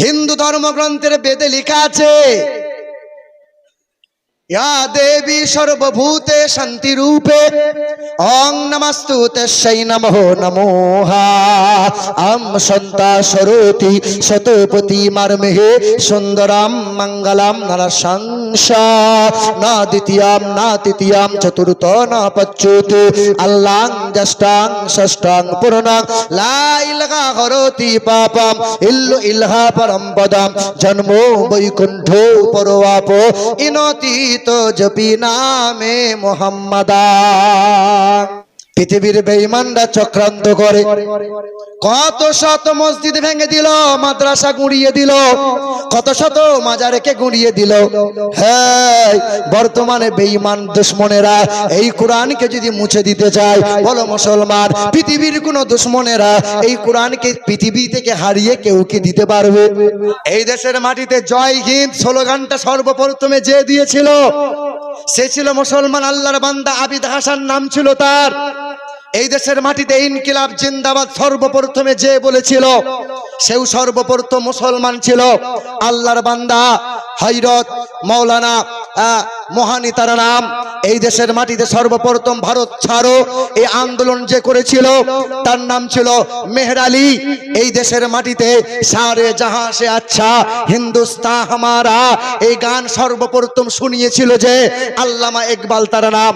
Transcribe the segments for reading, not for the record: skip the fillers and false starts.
হিন্দু ধর্মগ্রন্থের বেদে লেখা আছে, ইয়া দেবী সর্বভূতে শান্তি রূপে ওং নমস্তুতে সেই নমঃ নমোহা আম সন্তা সরোতি শতপতি মারমেহে সুন্দরাম মঙ্গলাম নরসংসা না দ্বিতীয়াম না তৃতীয়াম চতুর্থ না পঞ্চুত আল্লাং জ্যেষ্ঠাং ষষ্ঠাং পূর্ণাং লা ইলাহা হরতি পাপম ইল্লু ইলহা পরম পদম জন্মো বৈকুণ্ঠ পরোয়াপ ইনতি তো জপি নামে মোহাম্মদা। পৃথিবীর বেঈমানরা চক্রান্ত করে কত শত মসজিদ ভেঙে দিল, মাদ্রাসা গুঁড়িয়ে দিল, কত শত মাজারকে গুঁড়িয়ে দিল। হ্যাঁ, বর্তমানে বেঈমান দুশমনেরা এই কোরআনকে যদি মুছে দিতে চায়, বলো মুসলমান, পৃথিবীর কোন দুশমনেরা এই কোরআনকে পৃথিবী থেকে হারিয়ে কেউ কি দিতে পারবে? এই দেশের মাটিতে জয় হিন্দ স্লোগানটা সর্বপ্রথমে যে দিয়েছিল সে ছিল মুসলমান আল্লাহর বান্দা আবিদ হাসান নাম ছিল তার। এই দেশের মাটিতে ইনকিলাব জিন্দাবাদ সর্বপ্রথমে যে বলেছিল সেও সর্বপ্রথম মুসলমান ছিল আল্লাহর বান্দা হযরত মাওলানা মোহানি তার নাম। এই দেশের মাটিতে সর্বপ্রথম ভারত ছাড়ো এই আন্দোলন যে করেছিল তার নাম ছিল মেহের আলী। এই দেশের মাটিতে সারে জাহাঁ সে আচ্ছা হিন্দুস্তান হামারা এই গান সর্বপ্রথম শুনিয়েছিল যে আল্লামা ইকবাল তার নাম।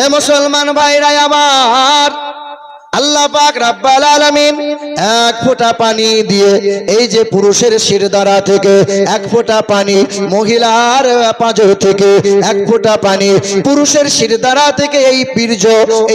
এ মুসলমান ভাইরা আমার, আল্লাহ পাক রব্বুল আলামিন এক ফোঁটা পানি দিয়ে এই যে পুরুষের শিরদাঁড়া থেকে এক ফোঁটা পানি, মহিলার পাঁজর থেকে এক ফোঁটা পানি, পুরুষের শিরদাঁড়া থেকে এই বীর্য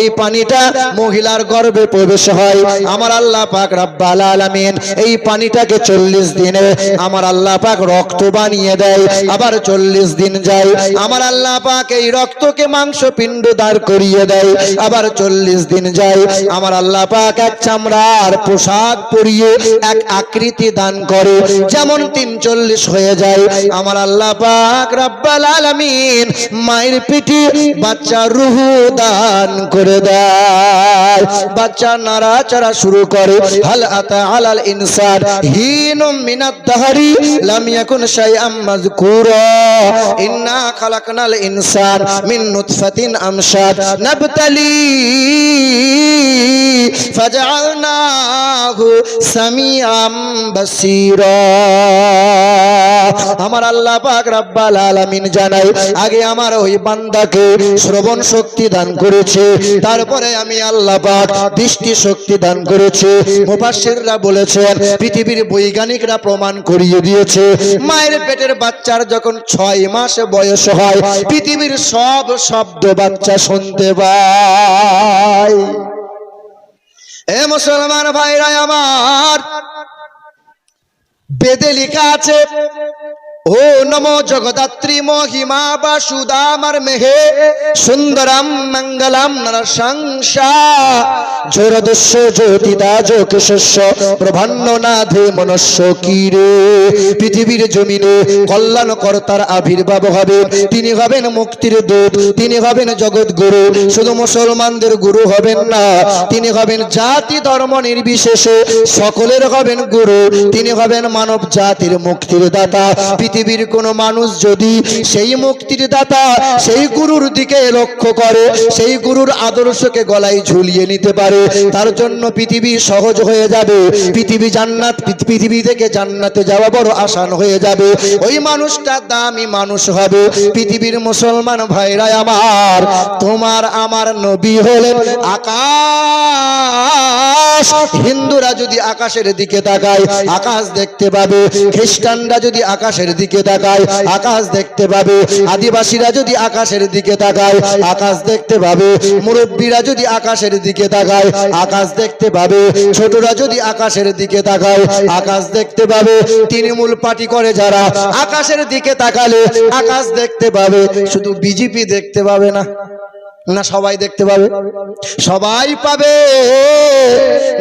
এই পানিটা মহিলার গর্ভে প্রবেশ হয়। আমার আল্লাহ পাক রব্বুল আলামিন এই পানিটাকে 40 দিনে আমার আল্লাহ পাক রক্ত বানিয়ে দেয়। আবার 40 দিন যায়, আমার আল্লাহ পাক এই রক্তকে মাংসপিণ্ড দাঁড় করিয়ে দেয়। আবার 40 দিন যায়, আমার আল্লাহ পাক এক চামড়ার পোশাক পরিয়ে এক আকৃতি দান করে, যেমন 43 হয়ে যায়। আমার আল্লাহ পাক রব্বুল আলামিন মায়ের পিঠে বাচ্চার রূহ দান করে দেয়। বাচ্চা নাড়াচাড়া শুরু করে। হাল আতা আলাল ইনসান হিনুম মিনাদ দাহরি লাম ইয়াকুন শাইআম মাযকুরা ইন্না খালাকনাল ইনসান মিন নুতফাতিন আমশাদ নাবতালি ফাজআলনাহু সামিআম বাসীরা। আমার আল্লাহ পাক রব্বুল আলামিন জানাই, আগে আমার ওই বান্দাকে শ্রবণ শক্তি দান করেছে, তারপরে আমি আল্লাহ পাক দৃষ্টি শক্তি দান করেছে। মুফাসসিররা বলেছেন, পৃথিবীর বৈজ্ঞানিকরা প্রমাণ করিয়ে দিয়েছে, মায়ের পেটের বাচ্চার যখন 6 মাস বয়স হয় পৃথিবীর সব শব্দ বাচ্চা শুনতে পায়। এ মুসলমান ভাইরা আমার, বেদে লেখা আছে, ও নমো জগদাত্রী মহিমা বাসুদামার মেহে সুন্দরম মঙ্গলম নরসংসা জোরদস্য জ্যোতিদা যোগশস্য প্রভান্ন নাধে মনস্য কীরে। পৃথিবীর জমিনে কল্যাণকর্তার আবির্ভাব হবে, তিনি হবেন মুক্তির দূত, তিনি হবেন জগৎ গুরু। শুধু মুসলমানদের গুরু হবেন না, তিনি হবেন জাতি ধর্ম নির্বিশেষে সকলের হবেন গুরু। তিনি হবেন মানব জাতির মুক্তির দাতা। পৃথিবীর কোন মানুষ যদি সেই মুক্তির দাতা সেই গুরুর দিকে লক্ষ্য করে, সেই গুরুর আদর্শকে গলায় ঝুলিয়ে নিতে পারে, তার জন্য পৃথিবী সহজ হয়ে যাবে। পৃথিবী জান্নাত, পৃথিবী থেকে জান্নাতে যাওয়া বড় আসান হয়ে যাবে। ওই মানুষটা দামি মানুষ হবে। পৃথিবীর মুসলমান ভাইরা আমার, তোমার আমার নবী হলেন আকাশ। হিন্দুরা যদি আকাশের দিকে তাকায় আকাশ দেখতে পাবে, খ্রিস্টানরা যদি আকাশের দিকে তাকায় আকাশ দেখতে পাবে, আদিবাসীরা যদি আকাশের দিকে তাকায় আকাশ দেখতে পাবে, মুরব্বীরা যদি আকাশের দিকে তাকায় আকাশ দেখতে পাবে, ছোটরা যদি আকাশের দিকে তাকায় আকাশ দেখতে পাবে। তৃণমূল পার্টি করে যারা আকাশের দিকে তাকালে আকাশ দেখতে পাবে, শুধু বিজেপি দেখতে পাবে না। না সবাই দেখতে পাবে? সবাই পাবে।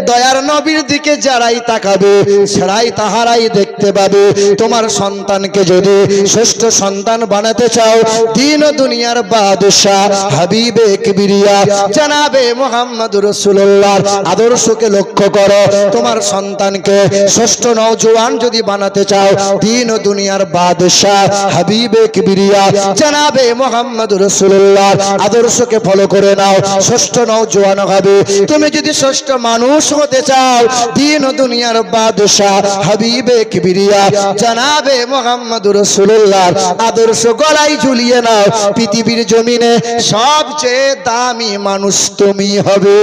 দয়ার নবীর দিকে যারাই তাকাবে সেরাই তাহারাই দেখতে পাবে। তোমার সন্তানকে যদি শ্রেষ্ঠ সন্তান বানাতে চাও, দিন ও দুনিয়ার বাদশা হাবিবে কিবরিয়া জনাবে মুহাম্মদুর রাসূলুল্লাহর আদর্শকে লক্ষ্য করো। তোমার সন্তানকে শ্রেষ্ঠ নওজোয়ান যদি বানাতে চাও, দিন ও দুনিয়ার বাদশা হাবিবে কিবরিয়া জনাবে মুহাম্মদুর রাসূলুল্লাহর আদর্শকে ফলো করে নাও, শ্রেষ্ঠ নওজোয়ান হবে। তুমি যদি শ্রেষ্ঠ মানুষ হতে চাও, দিন ও দুনিয়ার বাদশা হাবিবে কিবরিয়া জনাবে মুহাম্মদুর রাসূলুল্লাহর আদর্শ গলায় ঝুলিয়ে নাও। পৃথিবীর জমিনে সবচেয়ে দামি মানুষ তুমি হবে।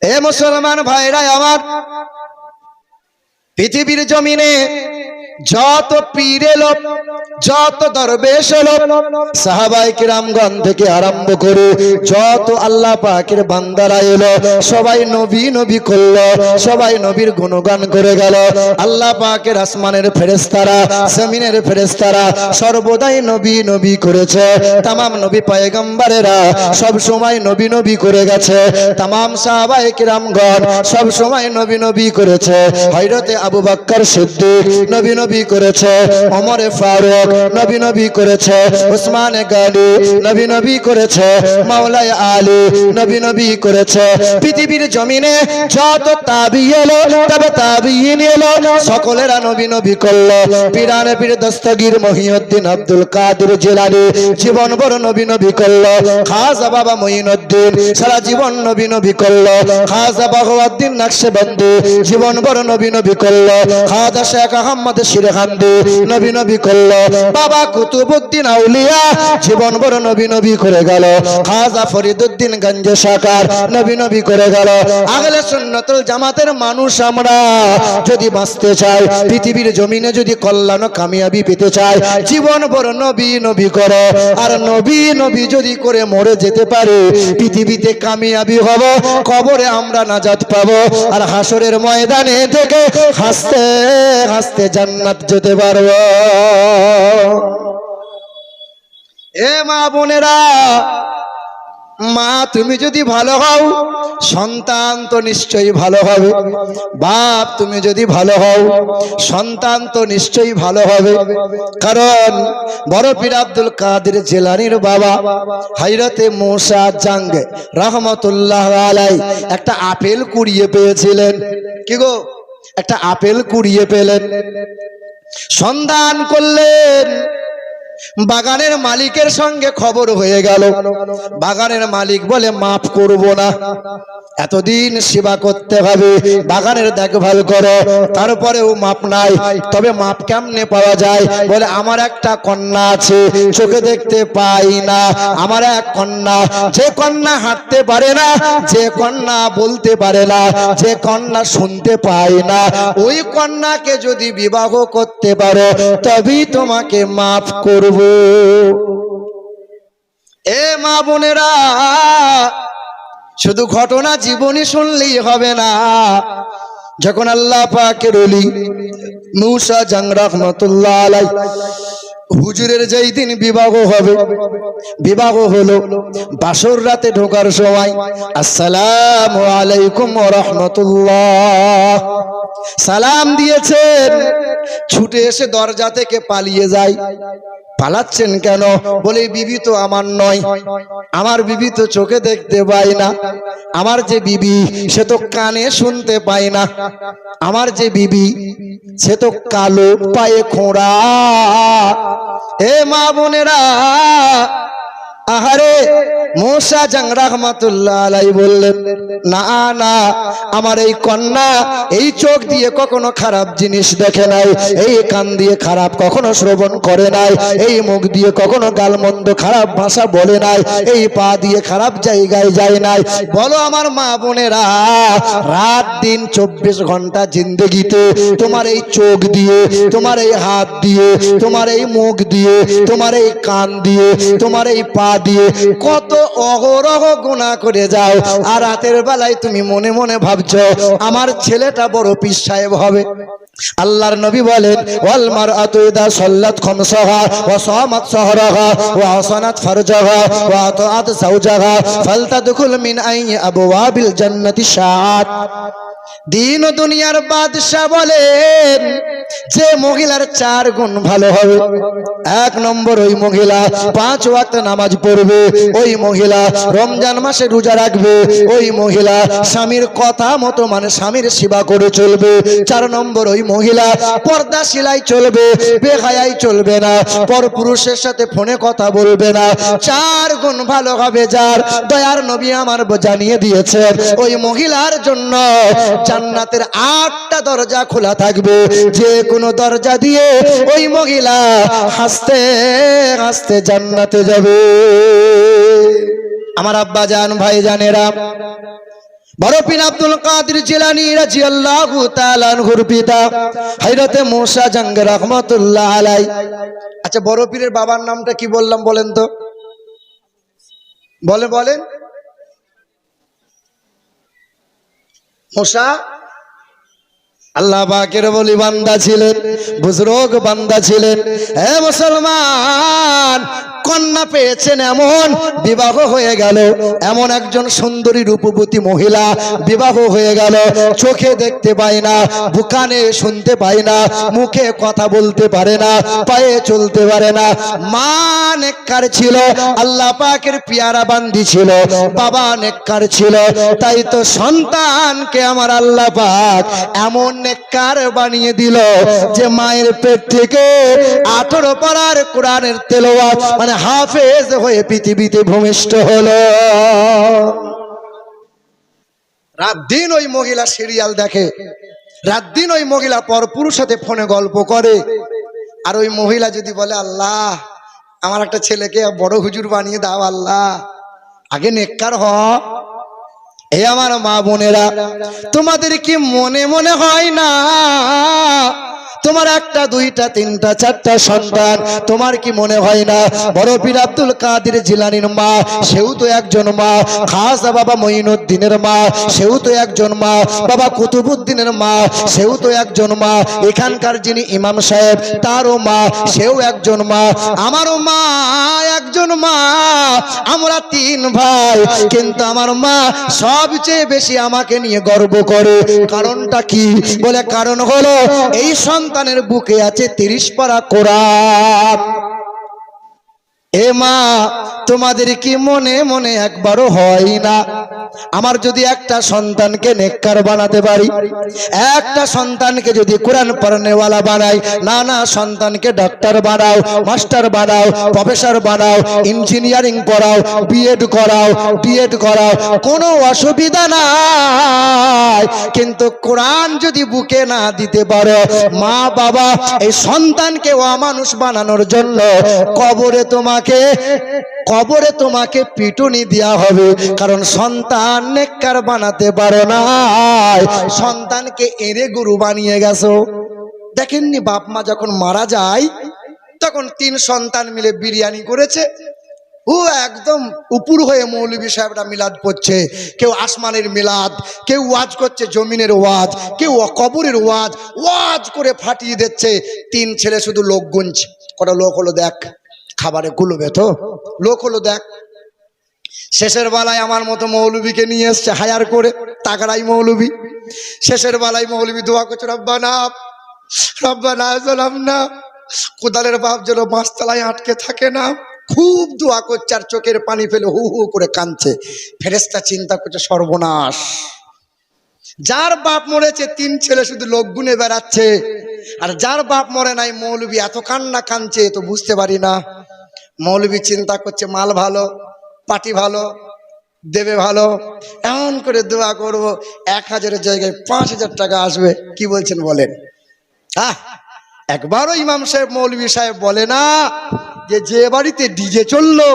এ মুসলমান ভাইরা আমার, পৃথিবীর জমিনে যত পীর এলো, যত দরবেশ এলো, সাহাবায়ে কিরামগণ থেকে আরম্ভ করে যত আল্লাহ পাকের বান্দারা এলো, সবাই নবী নবী করলো, সবাই নবীর গুণগান করে গেল। আল্লাহ পাকের আসমানের ফেরেশতারা, জমিনের ফেরেশতারা সর্বদাই নবী নবী করেছে। তামাম নবী পয়গম্বরেরা সব সময় নবী নবী করে গেছে। তামাম সাহাবায়ে কিরামগণ সব সময় নবী নবী করেছে। হযরতে আবু বকর সিদ্দিক নবী নবী করেছে, ওমর ফারুক নবী নবী করেছে, উসমান গনি নবী নবী করেছে, মাওলানা আলী নবী নবী করেছে। পৃথিবীর জমিনে যত তাবি এলো, তবে তাবিঈন এলো, সকলেরা নবী নবী করলো। পীরানে পীর দস্তগীর মহিউদ্দিন আব্দুল কাদের জিলানী জীবন ভর নবী নবী করলো। খাজা বাবা মঈনুদ্দিন সারা জীবন নবী নবী করলো। খাজা বাহাউদ্দিন নকশবন্দি জীবন ভর নবী নবী করলো। খাজা শেখ আহমদ শিরহান্দি নবী নবী করলো। বাবা কুতুবউদ্দিন আউলিয়া জীবন ভর নবী নবী করে গেল। খাজা ফরিদউদ্দিন গঞ্জ সাকার নবী নবী করে গেল। আহলে সুন্নাতুল জামাতের মানুষ আমরা যদি বাঁচতে চাই, পৃথিবীর জমিনে যদি কল্যাণ ও কামিয়াবি পেতে চাই, জীবন ভর নবী নবী করো। আর নবী নবী যদি করে মরে যেতে পারে, পৃথিবীতে কামিয়াবি হব, কবরে আমরা নাজাত পাবো, আর হাসরের ময়দানে থেকে হাসতে হাসতে জান্নাত যেতে পারবো। এ মা বোনেরা, মা তুমি যদি ভালো হও, সন্তান তো নিশ্চয়ই ভালো হবে। বাপ তুমি যদি ভালো হও, সন্তান তো নিশ্চয়ই ভালো হবে। কারণ বড় পীর আব্দুল কাদের জিলানীর বাবা হযরতে মুসা জাঙ্গ রহমতুল্লাহ আলাইহি একটা আপেল কুড়িয়ে পেয়েছিলেন। কি গো, একটা আপেল কুড়িয়ে পেলেন, সন্ধান করলেন। বাগানের মালিকের সঙ্গে খবর হয়ে গেল। বাগানের মালিক বলে মাফ করব না, এতদিন সেবা করতে হবে, বাগানের দেখভাল করো, তারপরেও মাপ নাই। তবে মাপ কেমনে পাওয়া যায়? বলে আমার একটা কন্যা আছে, চোখে দেখতে পাই না। আমার এক কন্যা, যে কন্যা হাঁটতে পারে না, যে কন্যা বলতে পারে না, যে কন্যা শুনতে পায় না, ওই কন্যাকে যদি বিবাহ করতে পারো তবেই তোমাকে মাফ করব। এ মা বোনেরা, শুধু ঘটনা জীবনী শুনলেই হবে না। যখন আল্লাহ পাকের ওলি মুসা জাঙ্গ রহমতুল্লাহ আলাইহি হুজুরের যেই দিন বিবাহ হবে, বিবাহ হলো, বাসর রাতে ঢোকার সময় আসসালামু আলাইকুম ওয়া রাহমাতুল্লাহ সালাম দিয়েছেন, ছুটে এসে দরজা থেকে পালিয়ে যায়। পালাচ্ছেন কেন? বলে বিবি তো আমার নয়, আমার বিবি তো চোখে দেখতে পায় না, আমার যে বিবি সে তো কানে শুনতে পায় না, আমার যে বিবি সে তো কালো, পায়ে খোঁড়া। এ মা বোনেরা, আহারে মুসা জাঙ্গ রহমাতুল্লাহ আলাইহি বললেন, না না, আমার এই কন্যা এই চোখ দিয়ে কখনো খারাপ জিনিস দেখে নাই, এই কান দিয়ে খারাপ কখনো শ্রবণ করে নাই, এই মুখ দিয়ে কখনো গালমন্দ খারাপ ভাষা বলে নাই, এই পা দিয়ে খারাপ জায়গায় যায় নাই। বলো আমার মা বোনেরা, রাত দিন 24 ঘন্টা জিন্দেগিতে তোমার এই চোখ দিয়ে, তোমার এই হাত দিয়ে, তোমার এই মুখ দিয়ে, তোমার এই কান দিয়ে, তোমার এই পা দিয়ে কত অহরহ গুনাহ করে যাও, আর রাতের বেলায় তুমি মনে মনে ভাবছো আমার ছেলেটা বড় পীর সাহেব হবে। আল্লাহর নবী বলেন, ওয়াল মারআতু ইযা সাল্লাত খামসাহা ওয়া সামাত সাহরাহা ওয়া হাসানাত ফারজাহা ওয়া আতাআত যাওজাহা ফালতাদখুল মিন আইয়ি আবওয়াবিল জান্নাতি শাআত। দিন ও দুনিয়ার বাদশা বলেন, যে মহিলার 4 গুণ ভালো হবে। 1 নম্বর, ওই মহিলা 5 ওয়াক্ত নামাজ পড়বে, ওই মহিলা রমজান মাসে রোজা রাখবে, ওই মহিলা স্বামীর কথা মতো মানে স্বামীর সেবা করে চলবে। 4 নম্বর, ওই মহিলা পর্দাশীলাই চলবে, বেহায়াই চলবে না, পরপুরুষের সাথে ফোনে কথা বলবে না। 4 গুণ ভালো হবে যার, দয়ার নবী আমার জানিয়ে দিয়েছেন ওই মহিলার জন্য জান্নাতের 8টা দরজা খোলা থাকবে, যে কোনো দরজা দিয়ে ওই মহিলা হাসতে হাসতে জান্নাতে যাবে। আমার আব্বা জান, ভাই জানেরা, বড় পীর আব্দুল কাদের জিলানী রাদিয়াল্লাহু তাআলা আনহুর পিতা হযরতে মুসা জঙ্গ রাহমাতুল্লাহ আলাই। আচ্ছা, বড় পীরের বাবার নামটা কি বললাম বলেন তো? বলেন। মুসা আল্লাহ পাকের বলি বান্দা ছিলেন, বুজুর্গ বান্দা ছিলেন। হে মুসলমান, কন্যা পেয়েছেন, এমন বিবাহ হয়ে গেল, এমন একজন সুন্দরী রূপবতী মহিলা বিবাহ হয়ে গেল। চোখে দেখতে পায় না, কানে শুনতে পায় না, মুখে কথা বলতে পারে না, পায়ে চলতে পারে না। মা নেককার ছিল, আল্লাহ পাকের পিয়ারা বান্দি ছিল, বাবা নেককার ছিল। তাই তো সন্তানকে আমার আল্লাহ পাক এমন নেককার বানিয়ে দিল যে মায়ের পেট থেকে 18 পারার কোরআনের তেলাওয়াত মানে হাফেজ হয়ে পৃথিবীতে ভূমিষ্ঠ হলো। রাত দিন ওই মহিলা সিরিয়াল দেখে, রাত দিন ওই মহিলা পরপুরুষের সাথে ফোনে গল্প করে। আর ওই মহিলা যদি বলে, আল্লাহ আমার একটা ছেলেকে বড় হুজুর বানিয়ে দাও, আল্লাহ আগে নেককার হ। এ আমার মা বোনেরা, তোমাদের কি মনে মনে হয় না তোমার 1টা 2টা 3টা 4টা সন্তান? তোমার কি মনে হয় না বড় পীর আব্দুল কাদের জিলানীর মা, সেও তো একজন মা, খাজা বাবা মঈনুদ্দিনের মা, সেও তো একজন মা, বাবা কুতুবউদ্দিনের মা, সেও তো একজন মা, এখানকার যিনি ইমাম সাহেব তারও মা, সেও একজন মা, আমারও মা একজন মা। আমরা 3 ভাই, কিন্তু আমার মা সবচেয়ে বেশি আমাকে নিয়ে গর্ব করে। কারণটা কি? বলে কারণ হলো এই সন্তানের বুকে আছে 30 পারা কোরআন। এ মা, তোমাদের কি মনে মনে একবারও হয় না আমার যদি একটা সন্তানকে নেককার বানাতে পারি, একটা সন্তানকে যদি কোরআন পড়নেওয়ালা বানাই, না সন্তানকে ডাক্তার বানাও, মাস্টার বানাও, প্রফেসর বানাও, ইঞ্জিনিয়ারিং পড়াও, বিএড করাও, কোনো অসুবিধা নাই। কিন্তু কোরআন যদি বুকে না দিতে পারো, মা বাবা এই সন্তানকে অমানুষ বানানোর জন্য কবরে তোমাকে পিটুনি দেয়া হবে। কারণ সন্তান নেককার বানাতে পারো না, সন্তানকে এরে গুরু বানিয়ে গেছো। দেখেননি বাপ মা যখন মারা যায় তখন 3 সন্তান মিলে বিরিয়ানি করেছে, ও একদম উপর হয়ে মৌলভী সাহেবরা মিলাদ পড়ছে, কেউ আসমানের মিলাদ, কেউ ওয়াজ করছে জমিনের ওয়াজ, কেউ কবরের ওয়াজ করে ফাটিয়ে দিচ্ছে। 3 ছেলে শুধু লোক গুনছে। কটা লোক হলো দেখ, খাবারে গুলোবে তো, লোক হলো দেখ। শেষের বেলায় আমার মতো মৌলভীকে নিয়ে এসছে হায়ার করে, তাগড়াই মৌলভী। শেষের বেলায় মৌলভী দোয়া করছে, রব্বানা যালামনা, কোদালের বাপ যেন বাঁশতলায় আটকে থাকে না। খুব দোয়া করছে আর চোখের পানি ফেলে হু হু করে কাঁদছে। ফেরেশতা চিন্তা করছে, সর্বনাশ, যার বাপ মরেছে 3 ছেলে শুধু লোক গুনে বেড়াচ্ছে, আর যার বাপ মরে নাই মৌলভী এত কান্না কাঁদছে, তো বুঝতে পারি না। মৌলভী চিন্তা করছে, মাল ভালো, পাটি ভালো, দেবে ভালো, এমন করে দোয়া করব 1000-এর জায়গায় 5000 টাকা আসবে। কি বলছেন বলেন? একবারও ইমাম সাহেব মৌলভী সাহেব বলে না যে বাড়িতে ডিজে চললো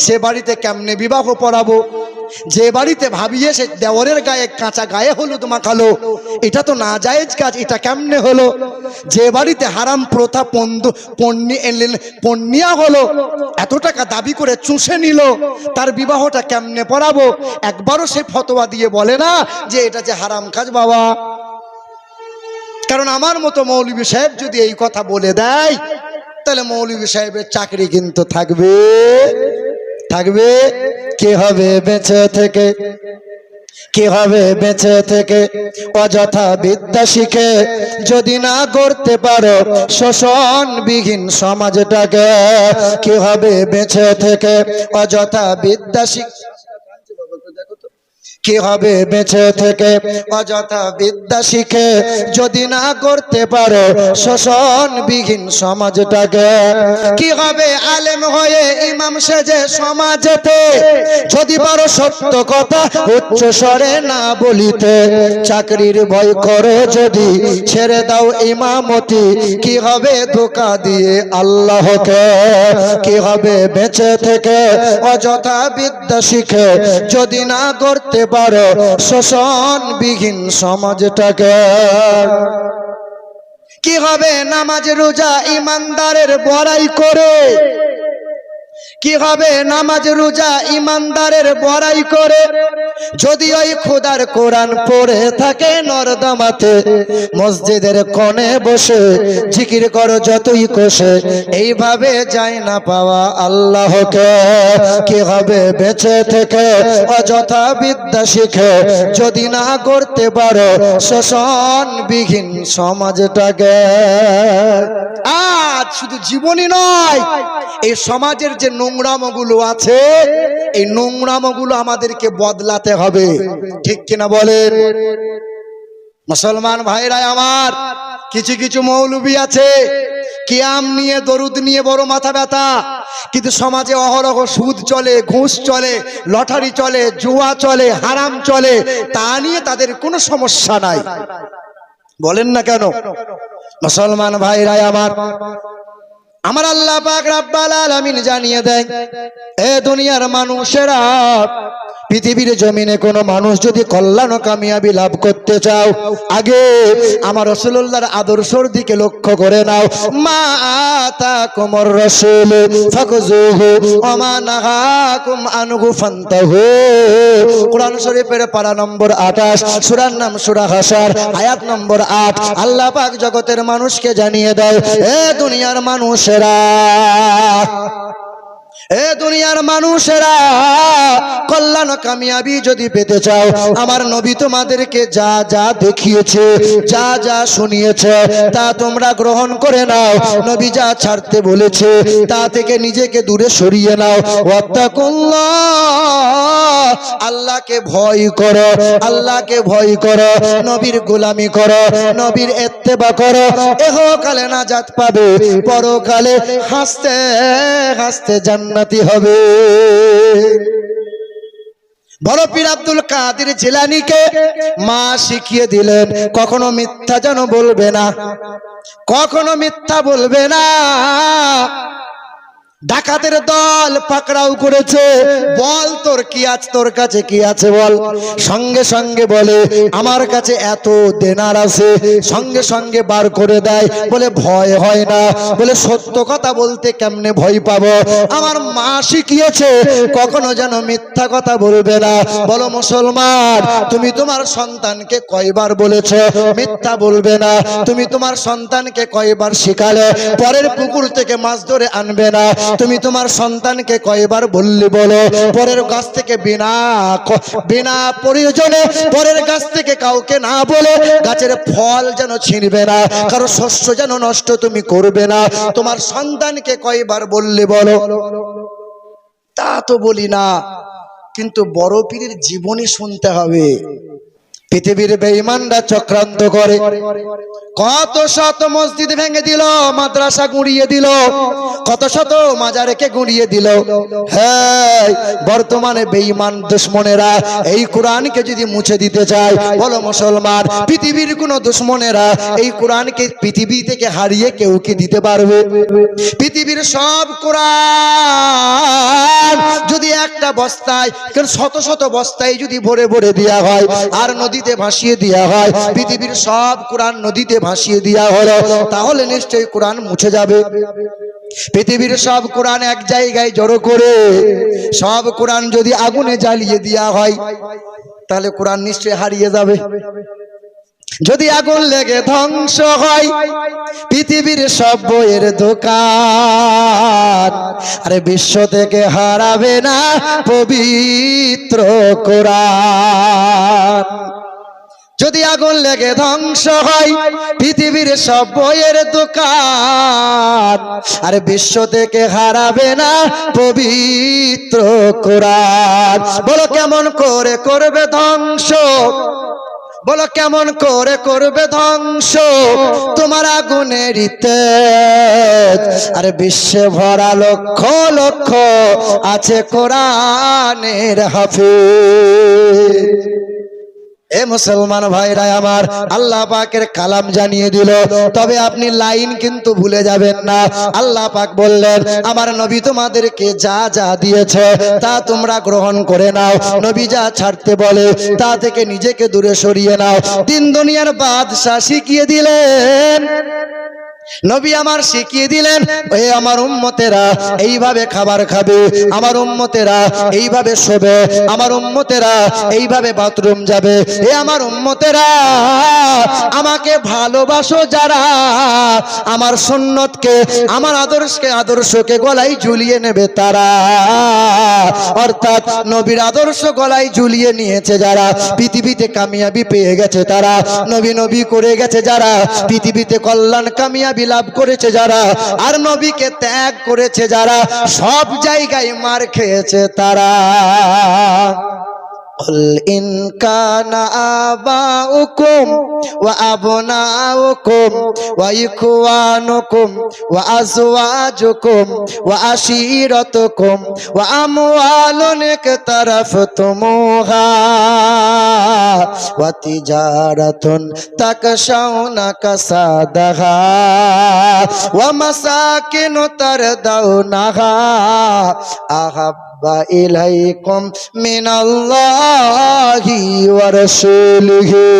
সে বাড়িতে কেমনে বিবাহ পড়াবো? যে বাড়িতে ভাবিয়ে সে দেওরের গায়ে কাঁচা গায়ে হলুদ মাখালো, এটা তো না জায়েজ কাজ, এটা কেমনে হলো? যে বাড়িতে হারাম প্রথা পণ্যিয়া হলো, এত টাকা দাবি করে চুষে নিল, তার বিবাহটা কেমনে পড়াবো? একবারও সে ফতোয়া দিয়ে বলে না যে এটা যে হারাম কাজ বাবা। কারণ আমার মতো মৌলভী সাহেব যদি এই কথা বলে দেয়, তাহলে মৌলভী সাহেবের চাকরি কিন্তু থাকবে। কি হবে বেঁচে থেকে? কি হবে বেঁচে থেকে অযথা বিদ্যা শিখে যদি না করতে পারো শোষণবিহীন সমাজটাকে? কি হবে বেঁচে থেকে অযথা বিদ্যা শিখে? কি হবে বেঁচে থেকে অযথা বিদ্যা শিখে যদি না করতে পারো শোষণবিহীন সমাজটাকে? কি হবে আলেম হয়ে ইমাম সেজে সমাজেতে যদি পারো সত্য কথা উচ্চ স্বরে না বলিতে? চাকরির ভয় করো যদি ছেড়ে দাও ইমামতি, কি হবে ধোঁকা দিয়ে আল্লাহকে? কি হবে বেঁচে থেকে অযথা বিদ্যা শিখে যদি না করতে পারো শোষণবিহীন সমাজটাকে? কি হবে নামাজ রোজা ইমানদারের বড়াই করে? কি হবে নামাজ রোজা ইমানদারের বড়াই করে যদি ওই খোদার কোরআন পড়ে থাকে নরদামাতে? মসজিদের কোণে বসে জিকির করো যতই কোষে, এইভাবে যায় না পাওয়া আল্লাহকে? কি হবে বেঁচে থেকে অযথা বিদ্যা শিখে যদি না করতে পারো শোষণবিহীন সমাজটাকে? আজ শুধু জীবনই নয়, এই সমাজের যে নোংরামগুলো আছে, এই নোংরামগুলো আমাদেরকে বদলাতে হবে, ঠিক কিনা বলেন? মুসলমান ভাইরা আমার, কিছু কিছু মৌলবী আছে কিয়াম নিয়ে দরুদ নিয়ে বড় মাথা ব্যথা, কিন্তু সমাজে অহরহ সুদ চলে, ঘুষ চলে, লটারি চলে, জুয়া চলে, হারাম চলে, তা নিয়ে তাদের কোনো সমস্যা নাই। বলেন না কেন? মুসলমান ভাইরা আমার আল্লাহ পাক রব্বুল আলামিন জানিয়ে দেয়, এ দুনিয়ার মানুষেরা, পৃথিবীর জমিনে কোনো মানুষ যদি কল্যাণ ও কামিয়াবি লাভ করতে চাও, আগে আমার রাসূলুল্লাহর আদর্শের দিকে লক্ষ্য করে নাও। মা আতাকুমুর রাসূল ফাখুযুহু ওয়া মা নাহাকুম আনহু ফান্তাহু। কোরআন শরীফের পারা নম্বর 28, সূরার নাম সূরা হাসর, আয়াত নম্বর 8। আল্লাহ পাক জগতের মানুষকে জানিয়ে দেয়, এ দুনিয়ার মানুষেরা, এ দুনিয়ার মানুষেরা, কল্যাণ কামিয়াবি যদি পেতে চাও, আমার নবী তোমাদেরকে যা যা দেখিয়েছে, যা যা শুনিয়েছে, তা তোমরা গ্রহণ করে নাও। নবী যা ছাড়তে বলেছে তা থেকে নিজেকে দূরে সরিয়ে নাও। ওয়াত্তাকুল্লাহ, আল্লাহকে ভয় করো, আল্লাহকে ভয় করো, নবীর গোলামি করো, নবীর ইত্তেবা করো। ইহকালে নাজাত পাবে, পরকালে হাসতে হাসতে জান্নাতি হবে। বড় পীর আব্দুল কাদের জিলানীকে মা শিখিয়ে দিলেন, কখনো মিথ্যা যেন বলবে না, কখনো মিথ্যা বলবে না। ডাকাতের দল পাকড়াও করেছে, বল তোর কি আছে, তোর কাছে কি আছে বল। সঙ্গে সঙ্গে বলে আমার কাছে এত দেনার আছে, সঙ্গে সঙ্গে বার করে দেয়। বলে ভয় হয় না, বলে সত্য কথা বলতে কেমনে ভয় পাবো? আমার মা শিখিয়েছে কখনো যেন মিথ্যা কথা বলবে না। বলো মুসলমান, তুমি তোমার সন্তানকে কয়বার বলেছো মিথ্যা বলবে না? তুমি তোমার সন্তানকে কয়বার শিখালে পরের পুকুর থেকে মাছ ধরে আনবে না? তুমি তোমার সন্তানকে কয়বার বললি বলো পরের গাছ থেকে বিনা প্রয়োজনে পরের গাছ থেকে কাউকে না বলে গাছের ফল যেন ছিঁড়বে না, কারো শস্য যেন নষ্ট তুমি করবে না? তোমার সন্তানকে কয়বার বললি বলো? তা তো বলি না, কিন্তু বড় পীরের জীবনী শুনতে হবে। পৃথিবীর বেঈমানরা চক্রান্ত করে কত শত মসজিদ ভেঙে দিল, মাদ্রাসা গুঁড়িয়ে দিল, কত শত মাজারকে গুঁড়িয়ে দিল। হ্যাঁ, বর্তমানে বেঈমান দুশমনেরা এই কোরআনকে যদি মুছে দিতে চায়, বলো মুসলমান, পৃথিবীর কোন দুশমনেরা এই কোরআনকে পৃথিবী থেকে হারিয়ে কেউ কি দিতে পারবে? পৃথিবীর সব কোরআন যদি একটা বস্তায়, শত শত বস্তায় যদি ভরে ভরে দেওয়া হয় আর নদীতে ভাসিয়ে দেওয়া হয়, পৃথিবীর সব কোরআন নদীতে ভাসিয়ে দেওয়া হলো, তাহলে নিশ্চয়ই কোরআন মুছে যাবে? পৃথিবীর সব কোরআন এক জায়গায় জড়ো করে সব কোরআন যদি আগুনে জ্বালিয়ে দেওয়া হয়, তাহলে কোরআন নিশ্চয়ই হারিয়ে যাবে। যদি আগুন লেগে ধ্বংস হয় পৃথিবীর সব বইয়ের দোকান, আরে বিশ্ব থেকে হারাবে না পবিত্র কোরআন। যদি আগুন লেগে ধ্বংস হয় পৃথিবীর সব বইয়ের দোকান, আরে বিশ্ব থেকে হারাবে না পবিত্র কোরআন। বলো কেমন করে করবে ধ্বংস, বলো কেমন করে করবে ধ্বংস তোমার আগুনের তেজ? আরে বিশ্বে ভরা লক্ষ লক্ষ আছে কোরআনের হাফেজ। এ মুসলমান ভাইরা আমার, আল্লাহ পাকের কালাম জানিয়ে দিল, তবে আপনি লাইন কিন্তু ভুলে যাবেন না। আল্লাহ পাক বললেন, আমার নবী তোমাদেরকে যা যা দিয়েছে তা তোমরা গ্রহণ করে নাও, নবী যা ছাড়তে বলে তা থেকে নিজেকে দূরে সরিয়ে নাও। তিন দুনিয়ার বাদশা শিখিয়ে দিলেন, নবী আমার শিখিয়ে দিলেন, হে আমার উম্মতেরা এইভাবে খাবার খাবে, আমার উম্মতেরা এইভাবে শোবে, আমার উম্মতেরা এইভাবে বাথরুম যাবে। হে আমার উম্মতেরা, আমাকে ভালোবাসো যারা, আমার সুন্নতকে, আমার আদর্শকে গলায় ঝুলিয়ে নেবে তারা, অর্থাৎ নবীর আদর্শ গলায় ঝুলিয়ে নিয়েছে যারা, পৃথিবীতে কামিয়াবি পেয়ে গেছে তারা, নবী নবী করে গেছে যারা, পৃথিবীতে কল্যাণ কামিয়াবি লাভ করেছে যারা, আর নবীকে ত্যাগ করেছে যারা, সব জায়গায় মার খেয়েছে তারা। قل إن كان آباؤكم وأبناؤكم وإخوانكم وأزواجكم وعشيرتكم وأموال اقترفتموها وتجارة تخشون كسادها ومساكن ترضونها أحب ইলাইকুম মিনাল্লাহি ওয়া রাসূলিহি।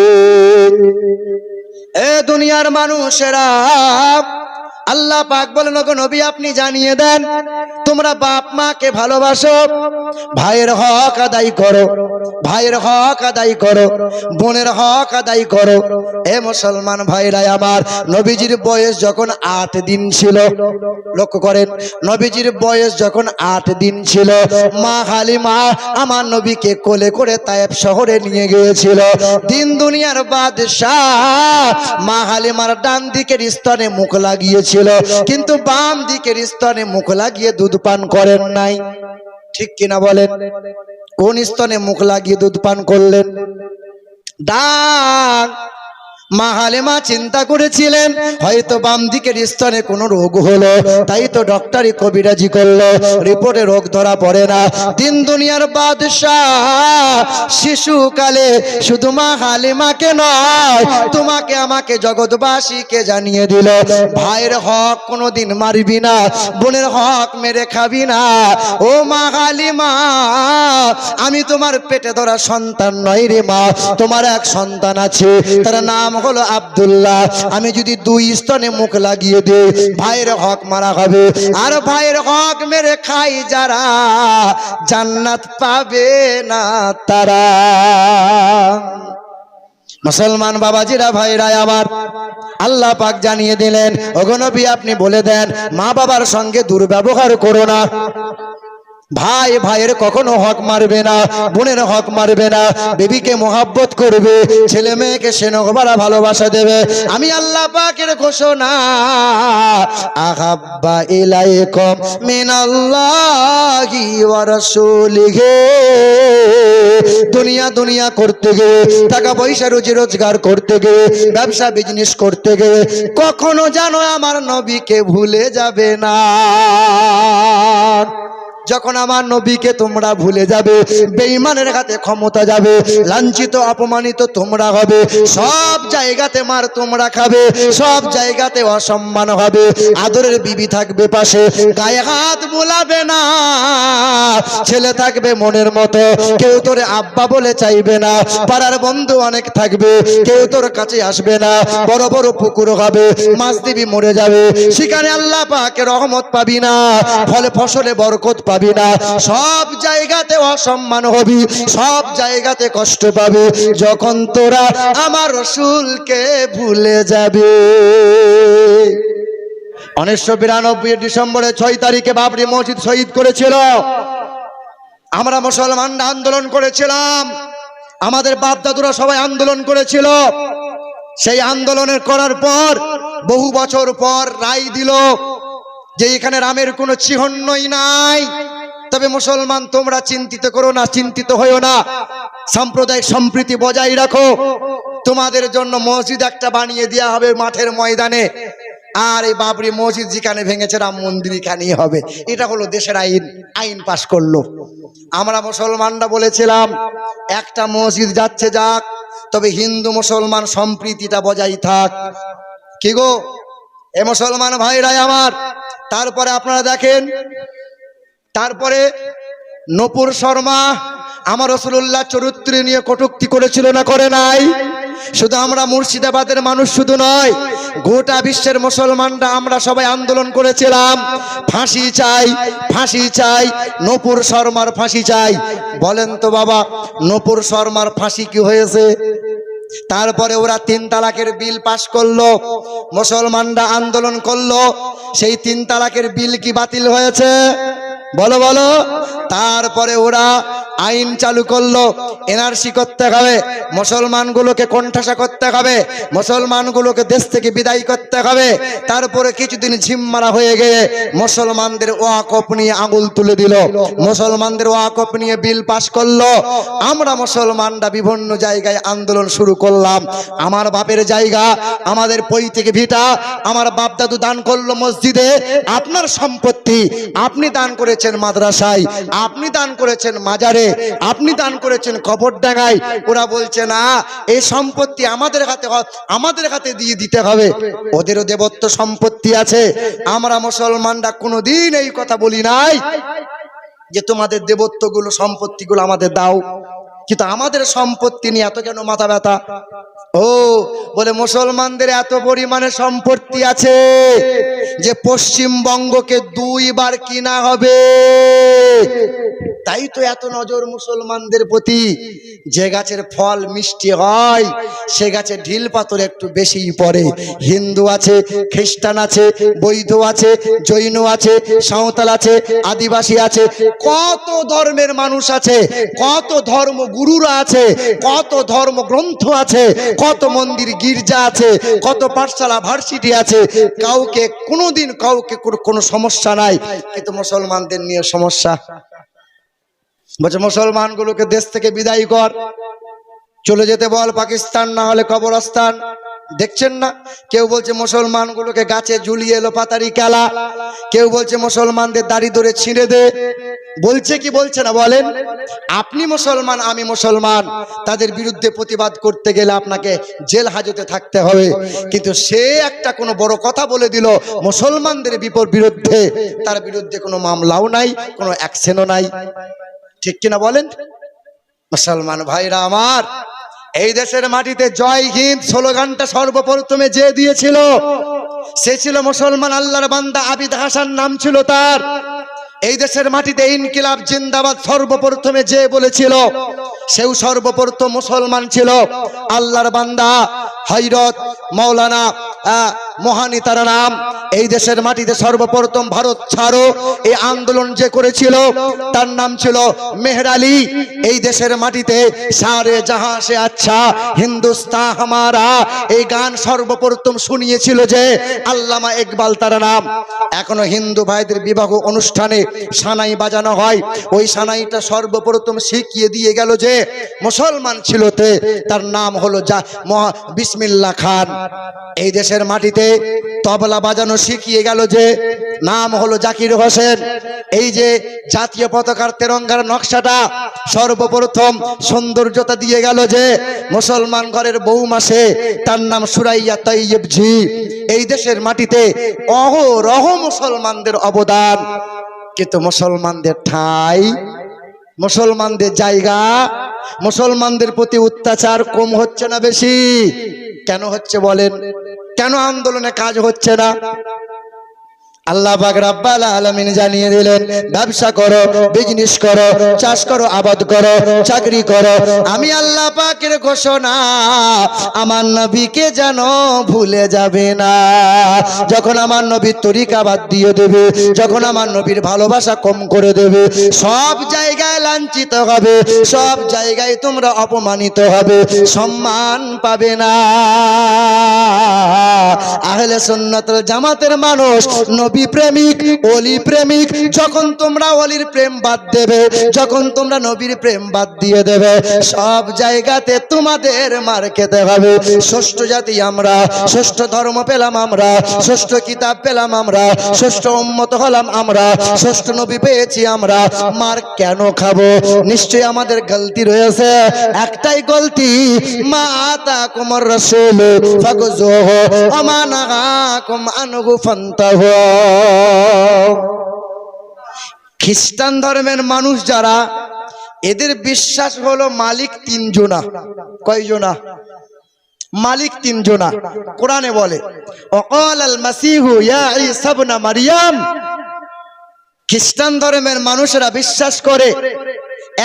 এ দুনিয়ার মানুষেরা, আল্লাহ পাক বলেন, ওগো নবী আপনি জানিয়ে দেন, তোমরা বাপ মাকে ভালোবাসো, ভাইয়ের হক আদায় করো, ভাইয়ের হক আদায় করো, বোনের হক আদায় করো। এ মুসলমান ভাইরা আমার, নবীজির বয়স যখন 8 দিন ছিল, লক্ষ্য করেন, নবীজির বয়স যখন 8 দিন ছিল, মা হালিমা আমার নবীকে কোলে করে তায়েব শহরে নিয়ে গিয়েছিল। তিন দুনিয়ার বাদশাহ মা হালিমার ডান দিকের স্তনে মুখ লাগিয়েছিল, কিন্তু বাম দিকের স্তনে মুখ লাগিয়ে দুধ পান করেন নাই। ঠিক কিনা বলেন? কোন স্তনে মুখ লাগিয়ে দুধ পান করলেন? ডান। মা হালিমা চিন্তা করেছিলেন হয়তো বাম দিকের স্তনে কোনো রোগ হলো, তাই তো ডক্টরি কবিরাজি করলো, রিপোর্টে রোগ ধরা পড়ে না। তিন দুনিয়ার বাদশাহ শিশুকালে শুধু মা হালিমাকে নয়, তোমাকে আমাকে জগৎবাসীকে জানিয়ে দিল, ভাইয়ের হক কোনোদিন মারবি না, বোনের হক মেরে খাবি না। ও মা হালিমা, আমি তোমার পেটে ধরা সন্তান নই রে মা, তোমার এক সন্তান আছে, তার নাম হলো আব্দুল্লাহ। আমি যদি 2 স্তনে মুখ লাগিয়ে দিই, ভাইয়ের হক মারা হবে, আর ভাইয়ের হক মেরে খাই যারা, জান্নাত পাবে না তারা। মুসলমান বাবাজিরা, ভাইরা আমার, আল্লাহ পাক জানিয়ে দিলেন, ওগো নবী আপনি বলে দেন, মা বাবার সঙ্গে দুর্ব্যবহার করো না। ভাই ভাইয়ের কখনো হক মারবে না, বোনের হক মারবে না, বেবিকে মোহাব্বত করবে, ছেলে মেয়েকে স্নেহভরা ভালোবাসা দেবে। আমি আল্লাহ পাকের ঘোষণা, আহাব্বা ইলাইকুম মিনাল্লাহি ওয়া রাসূলিহি। দুনিয়া দুনিয়া করতে গিয়ে, টাকা পয়সা রুজি রোজগার করতে গিয়ে, ব্যবসা বিজনেস করতে গিয়ে কখনো জানো আমার নবীকে ভুলে যাবে না। যখন আমার নবীকে তোমরা ভুলে যাবে, বেঈমানের হাতে ক্ষমতা যাবে, লাঞ্ছিত অপমানিত তোমরা হবে, সব জায়গাতে মার তোমরা খাবে, সব জায়গাতে অসম্মান হবে, আদরের বিবি থাকবে পাশে, গায়ে হাত বোলাবে না, ছেলে থাকবে মনের মতো, কেউ তোরে আব্বা বলে চাইবে না, পাড়ার বন্ধু অনেক থাকবে, কেউ তোর কাছে আসবে না, বড় বড় পুকুর হবে, মাছ দিবি মরে যাবে, সেখানে আল্লাহ পাকের রহমত পাবি না, ফলে ফসলে বরকত পাবি না, সব জায়গাতে অসম্মান হবি, সব জায়গাতে কষ্ট পাবি যখন তোরা আমার রাসূলকে ভুলে যাবে। 1992 ডিসেম্বরের 6 তারিখে বাবরি মসজিদ শহীদ করেছিল। আমরা মুসলমানরা আন্দোলন করেছিলাম, আমাদের বাপ দাদুরা সবাই আন্দোলন করেছিল। সেই আন্দোলনের করার পর বহু বছর পর রায় দিল যে এখানে রামের কোনো চিহ্নই নাই। তবে মুসলমান তোমরা চিন্তিত করো না, চিন্তিত হইও না, সাম্প্রদায়িক সম্প্রীতি বজায় রাখো, তোমাদের জন্য মসজিদ একটা বানিয়ে দেওয়া হবে মাঠের ময়দানে, আর এই বাবরি মসজিদ যেখানে ভেঙেছে রাম মন্দির এখানেই হবে। এটা হলো দেশের আইন, আইন পাশ করলো। আমরা মুসলমানরা বলেছিলাম একটা মসজিদ যাচ্ছে যাক, তবে হিন্দু মুসলমান সম্প্রীতিটা বজায় থাক। কি গো এ মুসলমান ভাইরাই আমার। তারপরে আপনারা দেখেন, তারপরে নূপুর শর্মা আমার রাসূলুল্লাহ চরিত্র নিয়ে কটূক্তি করেছিল না করে নাই? শুধু আমরা মুর্শিদাবাদের মানুষ শুধু নয়, গোটা বিশ্বের মুসলমানরা আমরা সবাই আন্দোলন করেছিলাম, ফাঁসি চাই, ফাঁসি চাই, নূপুর শর্মার ফাঁসি চাই। বলেন তো বাবা, নূপুর শর্মার ফাঁসি কি হয়েছে? তারপরে ওরা 3 তালাকের বিল পাশ করলো, মুসলমানরা আন্দোলন করলো, সেই 3 তালাকের বিল কি বাতিল হয়েছে? বলো বলো। তারপরে ওরা আইন চালু করলো, এনআরসি করতে হবে, মুসলমানগুলোকে কোণঠাসা করতে হবে, মুসলমানগুলোকে দেশ থেকে বিদায় করতে হবে। তারপরে কিছুদিন ঝিমমারা হয়ে গিয়ে মুসলমানদের ওয়াকফ নিয়ে আঙুল তুলে দিল, মুসলমানদের ওয়াকফ নিয়ে বিল পাশ করলো। আমরা মুসলমানরা বিভিন্ন জায়গায় আন্দোলন শুরু করলাম। আমার বাপের জায়গা, আমাদের পৈতৃক ভিটা, আমার বাপ দাদু দান করলো মসজিদে, আপনার সম্পত্তি আপনি দান করেছেন মাদ্রাসায়, আপনি দান করেছেন মাজারে, আপনি দান করেছেন কবরডাঙ্গায়। ওরা বলছে না, এই সম্পত্তি আমাদের হাতে দিয়ে দিতে হবে, ওদেরও দেবত্ব সম্পত্তি আছে। আমরা মুসলমানরা কোনোদিন এই কথা বলি নাই যে তোমাদের দেবত্বগুলো সম্পত্তিগুলো আমাদের দাও, কিন্তু আমাদের সম্পত্তি নিয়ে এত কেন মাথা ব্যথা? ও বলে মুসলমানদের এত পরিমাণে সম্পত্তি আছে যে পশ্চিমবঙ্গকে 2 বার কিনা হবে। তাই তো এত নজর মুসলমানদের প্রতি। যে গাছের ফল মিষ্টি হয় সে গাছে ঢিল পাথর একটু বেশিই পড়ে। হিন্দু আছে, খ্রিস্টান আছে, বৌদ্ধ আছে, জৈন আছে, সাঁওতাল আছে, আদিবাসী আছে, কত ধর্মের মানুষ আছে, কত ধর্ম গুরুরা আছে, কত ধর্ম গ্রন্থ আছে, কত মন্দির গির্জা আছে, কত পাঠশালা ভার্সিটি আছে, কাউকে কোনোদিন কাউকে কোনো সমস্যা নাই। কিন্তু মুসলমানদের নিয়ে সমস্যা। বলছে মুসলমানগুলোকে দেশ থেকে বিদায় কর, চলে যেতে বল পাকিস্তান, না হলে কবরস্থান। দেখছেন না, কেউ বলছে মুসলমানগুলোকে গাছে ঝুলিয়ে এলো পাতারি খেলা, কেউ বলছে মুসলমানদের দাড়ি ধরে ছিঁড়ে দে। বলছে কি বলছে না বলেন? আপনি মুসলমান, আমি মুসলমান, তাদের বিরুদ্ধে প্রতিবাদ করতে গেলে আপনাকে জেল হাজতে থাকতে হবে। কিন্তু সে একটা কোনো বড় কথা বলে দিল মুসলমানদের বিরুদ্ধে, তার বিরুদ্ধে কোনো মামলাও নাই, কোনো অ্যাকশনও নাই। ঠিক কিনা বলেন? মুসলমান ভাইরা আমার, এই দেশের মাটিতে জয় হিন্দ স্লোগানটা সর্বপ্রথমে যে দিয়েছিল সে ছিল মুসলমান আল্লাহর বান্দা আবিদ হাসান নাম ছিল তার। এই দেশের মাটিতে ইনকিলাব জিন্দাবাদ সর্বপ্রথমে যে বলেছিল সেও সর্বপ্রথম মুসলমান ছিল, আল্লাহর বান্দা হযরত মাওলানা মহানেতার নাম। এই দেশের মাটিতে সর্বপ্রথম ভারত ছাড়ো এই আন্দোলন যে করেছিল তার নাম ছিল মেহের আলী। এই দেশের মাটিতে সারে জাহাঁ সে আচ্ছা হিন্দুস্তান হামারা এই গান সর্বপ্রথম শুনিয়েছিল যে আল্লামা ইকবাল তার নাম। এখনো হিন্দু ভাইদের বিবাহ অনুষ্ঠানে সানাই বাজানো হয়, ওই সানাইটা সর্বপ্রথম শিখিয়ে দিয়ে গেল যে মুসলমান ছিল তে, তার নাম হলো বিসমিল্লাহ খান। এই দেশের মাটিতে তবলা বাজানো শিখিয়ে গেল যে নাম হলো জাকির হোসেন। এই যে জাতীয় পতাকার তেরঙ্গার নকশাটা সর্বপ্রথম সৌন্দর্যতা দিয়ে গেল যে মুসলমান ঘরের বউ মাসে, তার নাম সুরাইয়া তাইয়েব জি। এই দেশের মাটিতে অহরহ মুসলমানদের অবদান, কিন্তু মুসলমানদের ঠাঁই, মুসলমানদের জায়গা, মুসলমানদের প্রতি অত্যাচার কম হচ্ছে না বেশি? কেন হচ্ছে বলেন? কেন আন্দোলনে কাজ হচ্ছে না? আল্লাহ পাক রব্বুল আলামিন জানিয়ে দিলেন, ব্যবসা করো, বিজনেস করো, চাষ করো, আবাদ করো, চাকরি করো। আমি আল্লাহ পাকের ঘোষণা, আমার নবীকে যেন ভুলে যাবে না। যখন আমার নবীর তরিকা বাদ দিয়ে দেবে, যখন আমার নবীর ভালোবাসা কম করে দেবে, সব জায়গায় লাঞ্ছিত হবে, সব জায়গায় তোমরা অপমানিত হবে, সম্মান পাবে না। আহলে সুন্নাত ওয়াল জামাতের মানুষ নবী প্রেমিক, ওলি প্রেমিক। যখন তোমরা ওলির প্রেম বাদ দেবে, যখন তোমরা নবীর প্রেম বাদ দিয়ে দেবে, সব জায়গাতে তোমাদের মার খেতে হবে। ষষ্ঠ জাতি আমরা, ষষ্ঠ ধর্ম পেলাম আমরা, ষষ্ঠ কিতাব পেলাম আমরা, ষষ্ঠ উম্মত হলাম আমরা, ষষ্ঠ নবী পেয়েছি আমরা, মার কেন খাবো? নিশ্চয়ই আমাদের গলতি রয়েছে। একটাই গলতি, মা আতাকুম রাসূল ফাখুযুহু ওয়া মা নাহাকুম আনহু ফান্তাহু। খ্রিস্টান ধর্মের মানুষ যারা, এদের বিশ্বাস হলো মালিক তিনজনা। কয়জনা? মালিক তিনজনা। কোরআনে বলে ওয়াকালাল মাসিহু ইয়া ঈসা ইবনে মারইয়াম। খ্রিস্টান ধর্মের মানুষেরা বিশ্বাস করে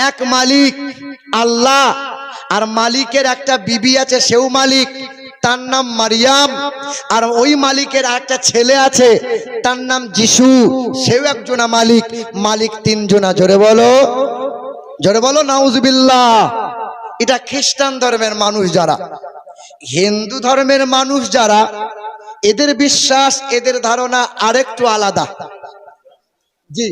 এক মালিক আল্লাহ, আর মালিকের একটা বিবি আছে, সেও মালিক, তার নাম মারিয়াম। আর ওই মালিকের একটা ছেলে আছে, তার নাম যিশু, সেও একজনা মালিক। মালিক তিনজনা। জোরে বলো, জোরে বলো নাউজুবিল্লাহ। এটা খ্রিস্টান ধর্মের মানুষ যারা। হিন্দু ধর্মের মানুষ যারা, এদের বিশ্বাস, এদের ধারণা আরেকটু আলাদা। জি,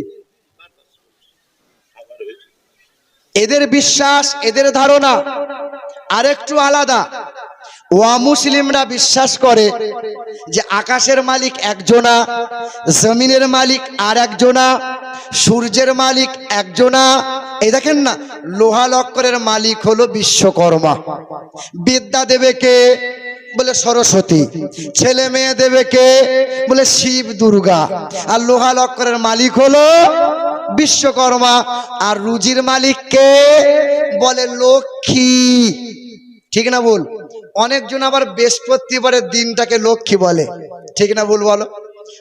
এদের বিশ্বাস, এদের ধারণা আরেকটু আলাদা। ওয়া মুসলিমরা বিশ্বাস করে যে আকাশের মালিক একজনা, জমিনের মালিক আর একজনা, সূর্যের মালিক একজনা। এই দেখেন না, লোহা লক্করের মালিক হলো বিশ্বকর্মা। বিদ্যা দেবে কে? বলে সরস্বতী। ছেলে মেয়ে দেবে কে? বলে শিব দুর্গা। আর লোহা লক্করের মালিক হলো বিশ্বকর্মা। আর রুজির মালিক কে? বলে লক্ষ্মী। ঠিক না বল? অনেকজন আবার বৃহস্পতিবারের দিনটাকে লক্ষ্মী বলে। ঠিক না ভুল বলো?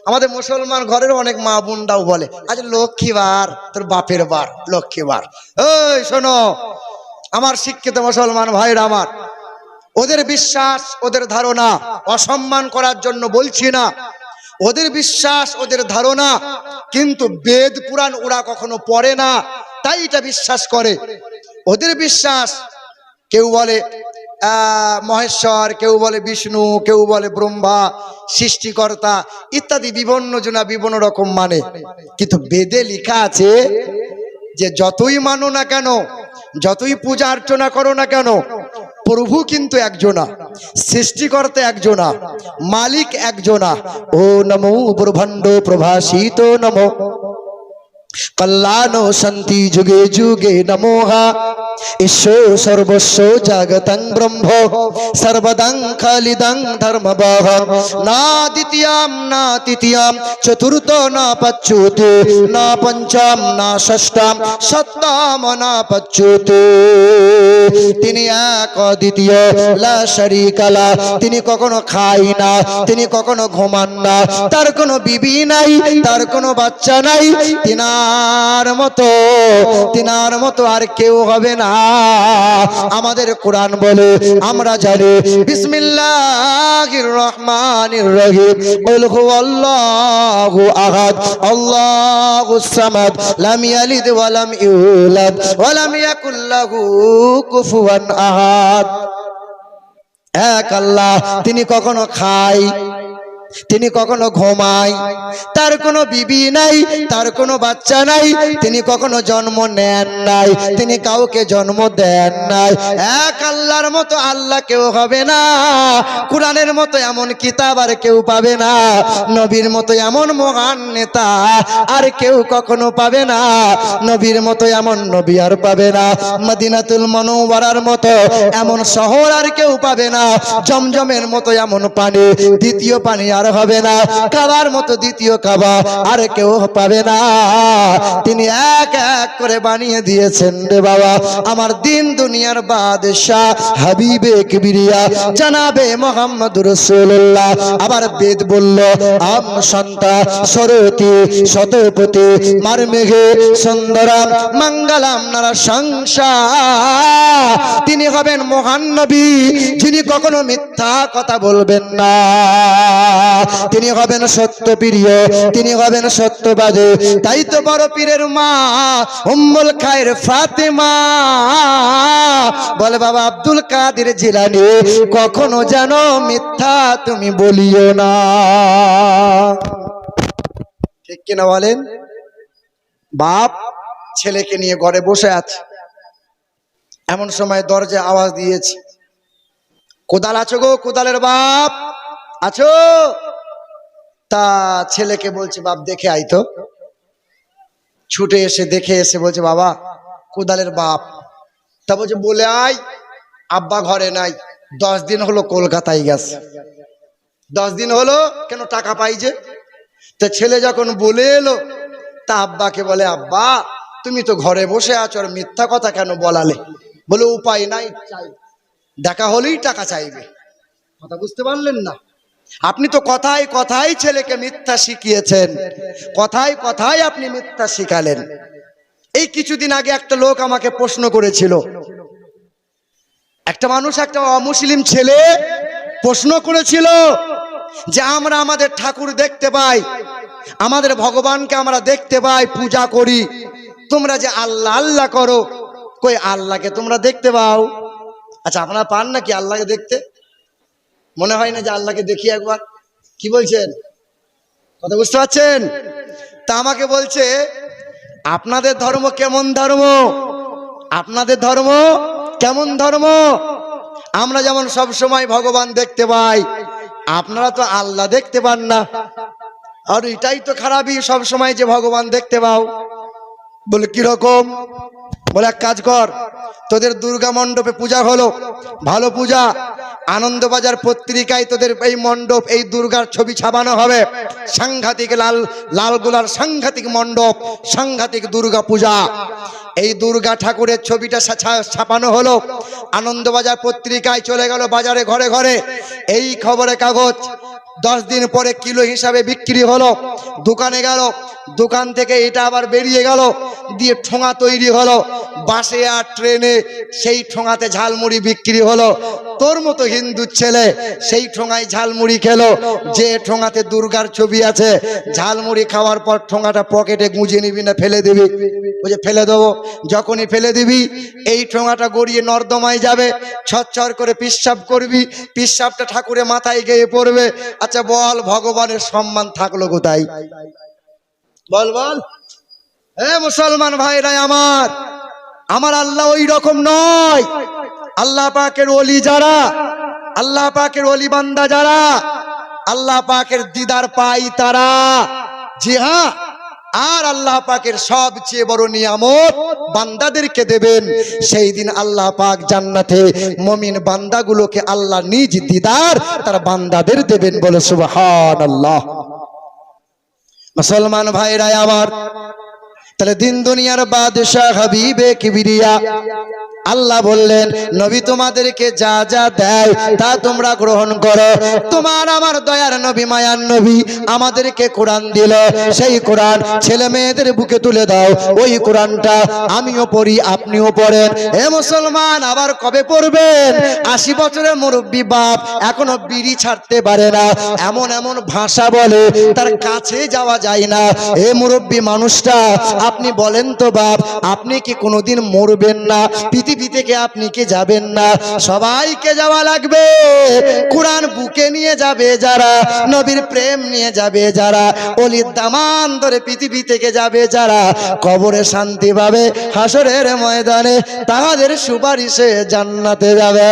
আমাদের মুসলমান ঘরের অনেক মা বোনরাও বলে আজ লক্ষ্মীবার, তোর বাপের বার, লক্ষ্মীবার। এই শোনো আমার শিক্ষিত মুসলমান ভাইরা আমার, ওদের বিশ্বাস, ওদের ধারণা অসম্মান করার জন্য বলছি না। ওদের বিশ্বাস, ওদের ধারণা, কিন্তু বেদ পুরাণ ওরা কখনো পড়ে না, তাই এটা বিশ্বাস করে। ওদের বিশ্বাস, কেউ বলে মহেশ্বর, কেউ বলে বিষ্ণু, কেউ বলে ব্রহ্মা, সৃষ্টিকর্তা ইত্যাদি বিভিন্ন জনা বিভিন্ন রকম মানে। কিন্তু বেদে লেখা আছে যে যতই মানো না কেন, যতই পূজা অর্চনা করো না কেন, প্রভু কিন্তু একজনা, সৃষ্টিকর্তা একজনা, মালিক একজনা। ও নমো ব্রহ্মাণ্ড প্রভাসিত নমো কল্যাণ শান্তি যুগে যুগে নমোহা। ঈশ্বর সর্বস্ব জাগতং ব্রহ্ম সর্বদং খালিদং ধর্মবহ। না দ্বিতীয়াম না তৃতীয়াম চতুর্থ না পঞ্চমে না পঞ্চম না ষষ্ঠম সপ্তম না পঞ্চমে। তিনি এক অদ্বিতীয়, লা শারীকা লাহ। তিনি কখনো খায় না, তিনি কখনো ঘুমান না, তার কোনো বিবি নাই, তার কোনো বাচ্চা নাই। তিনি তিনার মতো আর কেউ হবে না। আমাদের কোরআন বলে, আমরা জানি বিসমিল্লাহির রহমানির রহিম, কুল হুয়াল্লাহু আহাদ আল্লাহুস সামাদ লাম ইয়ালিদ ওয়া লাম ইউলাদ ওয়া লাম ইয়াকুল লাহু কুফুয়ান আহাদ। এক আল্লাহ, তিনি কখনো খায়, তিনি কখনো ঘুমায়, তার কোনো বিবি নাই, তার কোনো বাচ্চা নাই, তিনি কখনো জন্ম নেন নাই, তিনি কাউকে জন্ম দেন নাই। এক আল্লাহর মতো আল্লাহ কেউ হবে না। কোরআনের মতো এমন কিতাব আর কেউ পাবে না। নবীর মতো এমন মহান নেতা আর কেউ কখনো পাবে না। নবীর মতো এমন নবী আর পাবে না। মদিনাতুল মুনাওয়ারার মতো এমন শহর আর কেউ পাবে না। জমজমের মতো এমন পানি, দ্বিতীয় পানি আর হবে না। কাবার মতো দ্বিতীয় কাবা আর কেউ পাবে না। তিনি এক এক করে বানিয়ে দিয়েছেন রে বাবা আমার দিন দুনিয়ার বাদশাহ হাবিবে কিবরিয়া জানাবে মুহাম্মদুর রাসূলুল্লাহ। আবার বেদ বলল, আম শান্তা সরতি শতপতি মারমেঘে সুন্দরাম মঙ্গলাম নরসংসা। তিনি হবেন মহান নবী, যিনি কখনো মিথ্যা কথা বলবেন না। তিনি হবেন সত্যপ্রিয়, তিনি হবেন সত্যবাদী। তাই তো বড় পীরের মা উম্মুল খায়ের ফাতেমা বলে, বাবা আব্দুল কাদের জিলানী, কখনো যেন মিথ্যা তুমি বলিও না। ঠিক কিনা বলেন? বাপ ছেলেকে নিয়ে ঘরে বসে আছে, এমন সময় দরজায় আওয়াজ দিয়েছে, কোদাল আছো গো, কোদালের বাপ আছো? তা ছেলেকে বলছে, বাপ দেখে আই তো। ছুটে এসে দেখে এসে বলছে, বাবা কোদালের বাপ। তা বলছে, বলে আয় আব্বা ঘরে নাই, 10 দিন হলো কলকাতায় গেছে। 10 দিন হলো কেন? টাকা পাই যে। তা ছেলে যখন বলে এলো, তা আব্বাকে বলে, আব্বা তুমি তো ঘরে বসে আছো, আর মিথ্যা কথা কেন বলালে? বলে, উপায় নাই, চাই, দেখা হলেই টাকা চাইবে। কথা বুঝতে পারলেন না? আপনি তো কথায় কথায় ছেলেকে মিথ্যা শিখিয়েছেন, কথায় কথায় আপনি মিথ্যা শিখালেন। এই কিছুদিন আগে একটা লোক আমাকে প্রশ্ন করেছিল, একটা মানুষ, একটা অমুসলিম ছেলে প্রশ্ন করেছিল যে আমরা আমাদের ঠাকুর দেখতে পাই, আমাদের ভগবানকে আমরা দেখতে পাই, পূজা করি, তোমরা যে আল্লাহ আল্লাহ করো, কই আল্লাহকে তোমরা দেখতে পাও? আচ্ছা আপনারা পান নাকি আল্লাহকে দেখতে? মনে হয় না যে আল্লাহকে দেখি একবার? কি বলছেন? কথা বুঝতে পারছেন? তা আমাকে বলছে, আপনাদের ধর্ম কেমন ধর্ম? আপনাদের ধর্ম কেমন ধর্ম? আমরা যেমন সব সময় ভগবান দেখতে পাই, আপনারা তো আল্লাহ দেখতে পান না। আর এটাই তো খারাপই, সব সময় যে ভগবান দেখতে পাও। বলে কিরকম? বলে এক কাজ কর, তোদের দুর্গা মণ্ডপে পূজা হলো, ভালো পূজা, আনন্দবাজার পত্রিকায় তোদের এই মণ্ডপ, এই দুর্গার ছবি ছাপানো হবে, সাংঘাতিক লাল গোলার সাংঘাতিক মণ্ডপ, সাংঘাতিক দুর্গা পূজা। এই দুর্গা ঠাকুরের ছবিটা ছাপানো হলো, আনন্দবাজার পত্রিকায় চলে গেল, বাজারে ঘরে ঘরে এই খবরের কাগজ। 10 দিন পরে কিলো হিসাবে বিক্রি হলো, দোকানে গেল, দোকান থেকে এটা আবার বেরিয়ে গেল, দিয়ে ঠোঙা তৈরি হলো, বাসে আর ট্রেনে সেই ঠোঙাতে ঝালমুড়ি বিক্রি হলো। তোর মতো হিন্দু ছেলে সেই ঠোঙায় ঝালমুড়ি খেলো, যে ঠোঙাতে দুর্গার ছবি আছে। ঝালমুড়ি খাওয়ার পর ঠোঙাটা পকেটে গুঁজে নিবি না ফেলে দিবি? বুঝে ফেলে দেবো। যখনই ফেলে দিবি এই ঠোঙাটা গড়িয়ে নর্দমায় যাবে, ছচ্ছর করে পিসাব করবি, পিসাবটা ঠাকুরের মাথায় গিয়ে পড়বে। আচ্ছা বল, ভগবানের সম্মান থাকলো কোথায়? বল বল। এ মুসলমান ভাইরা আমার, আমার আল্লাহ ওই রকম নয়। আল্লাহ পাকের ওলি যারা, আল্লাহ পাকের ওলি বান্দা যারা আল্লাহ পাকের দিদার পাই তারা, জি হ্যাঁ, আর আল্লাহ পাকের সবচেয়ে বড় নিয়ামত বান্দাদেরকে দেবেন। সেই দিন আল্লাহ পাক জান্নাতে মুমিন বান্দাগুলোকে আল্লাহ নিজ দিদার তার বান্দাদের দেবেন। বলে সুবহানাল্লাহ। মুসলমান ভাইরা আমার, তাহলে দিন দুনিয়ার বাদশাহ হাবিবে কিবরিয়া আল্লাহ বললেন নবী তোমাদেরকে যা যা দেয় তা তোমরা গ্রহণ করো। তোমার আমার দয়ার নবী মায়ার নবী আমাদেরকে কোরআন দিল, সেই কোরআন ছেলে মেয়েদের বুকে তুলে দাও। ওই কোরআনটা আমিও পড়ি, আপনিও পড়েন। হে মুসলমান, আবার কবে পড়বেন? 80 বছরের মুরব্বী বাপ এখনো বিড়ি ছাড়তে পারে না, এমন এমন ভাষা বলে তার কাছে যাওয়া যায় না। হে মুরব্বী মানুষটা, আপনি বলেন তো বাপ, আপনি কি কোনোদিন মরবেন না? পৃথিবী থেকে আপনি কি যাবেন না? সবাইকে যাওয়া লাগবে। কোরআন বুকে নিয়ে যাবে যারা, নবীর প্রেম নিয়ে যাবে যারা, অলির দামান ধরে পৃথিবী থেকে যাবে যারা, কবরে শান্তি পাবে, হাসরের ময়দানে তাহাদের সুপারিশে জান্নাতে যাবে।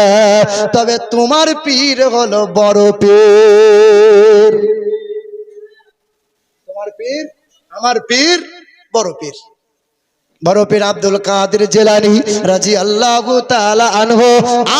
তবে তোমার পীর হলো বড় পীর। তোমার পীর, আমার পীর বড় পীর। বড় পীর আব্দুল কাদের জিলানী রাদিয়াল্লাহু তাআলা আনহু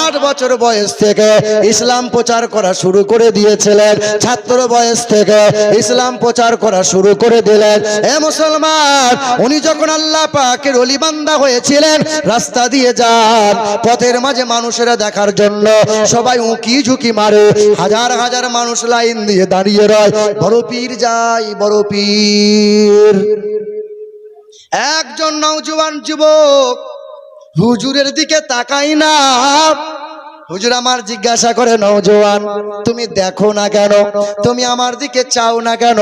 8 বছর বয়স থেকে ইসলাম প্রচার করা শুরু করে দিয়েছিলেন। ছাত্র বয়স থেকে ইসলাম প্রচার করা শুরু করে দিলেন। হে মুসলমান, উনি যখন আল্লাহ পাকের ওলি বান্দা হয়েছিলেন, রাস্তা দিয়ে যান, পথের মাঝে মানুষেরা দেখার জন্য সবাই উঁকি ঝুঁকি মারে, হাজার হাজার মানুষ লাইন দিয়ে দাঁড়িয়ে রয়, বড় পীর যাই, বড় পীর। একজন নওজোয়ান যুবক হুজুরের দিকে তাকাই না। হুজুর আমার জিজ্ঞাসা করে, নওজোয়ান তুমি দেখো না কেন, তুমি আমার দিকে চাও না কেন?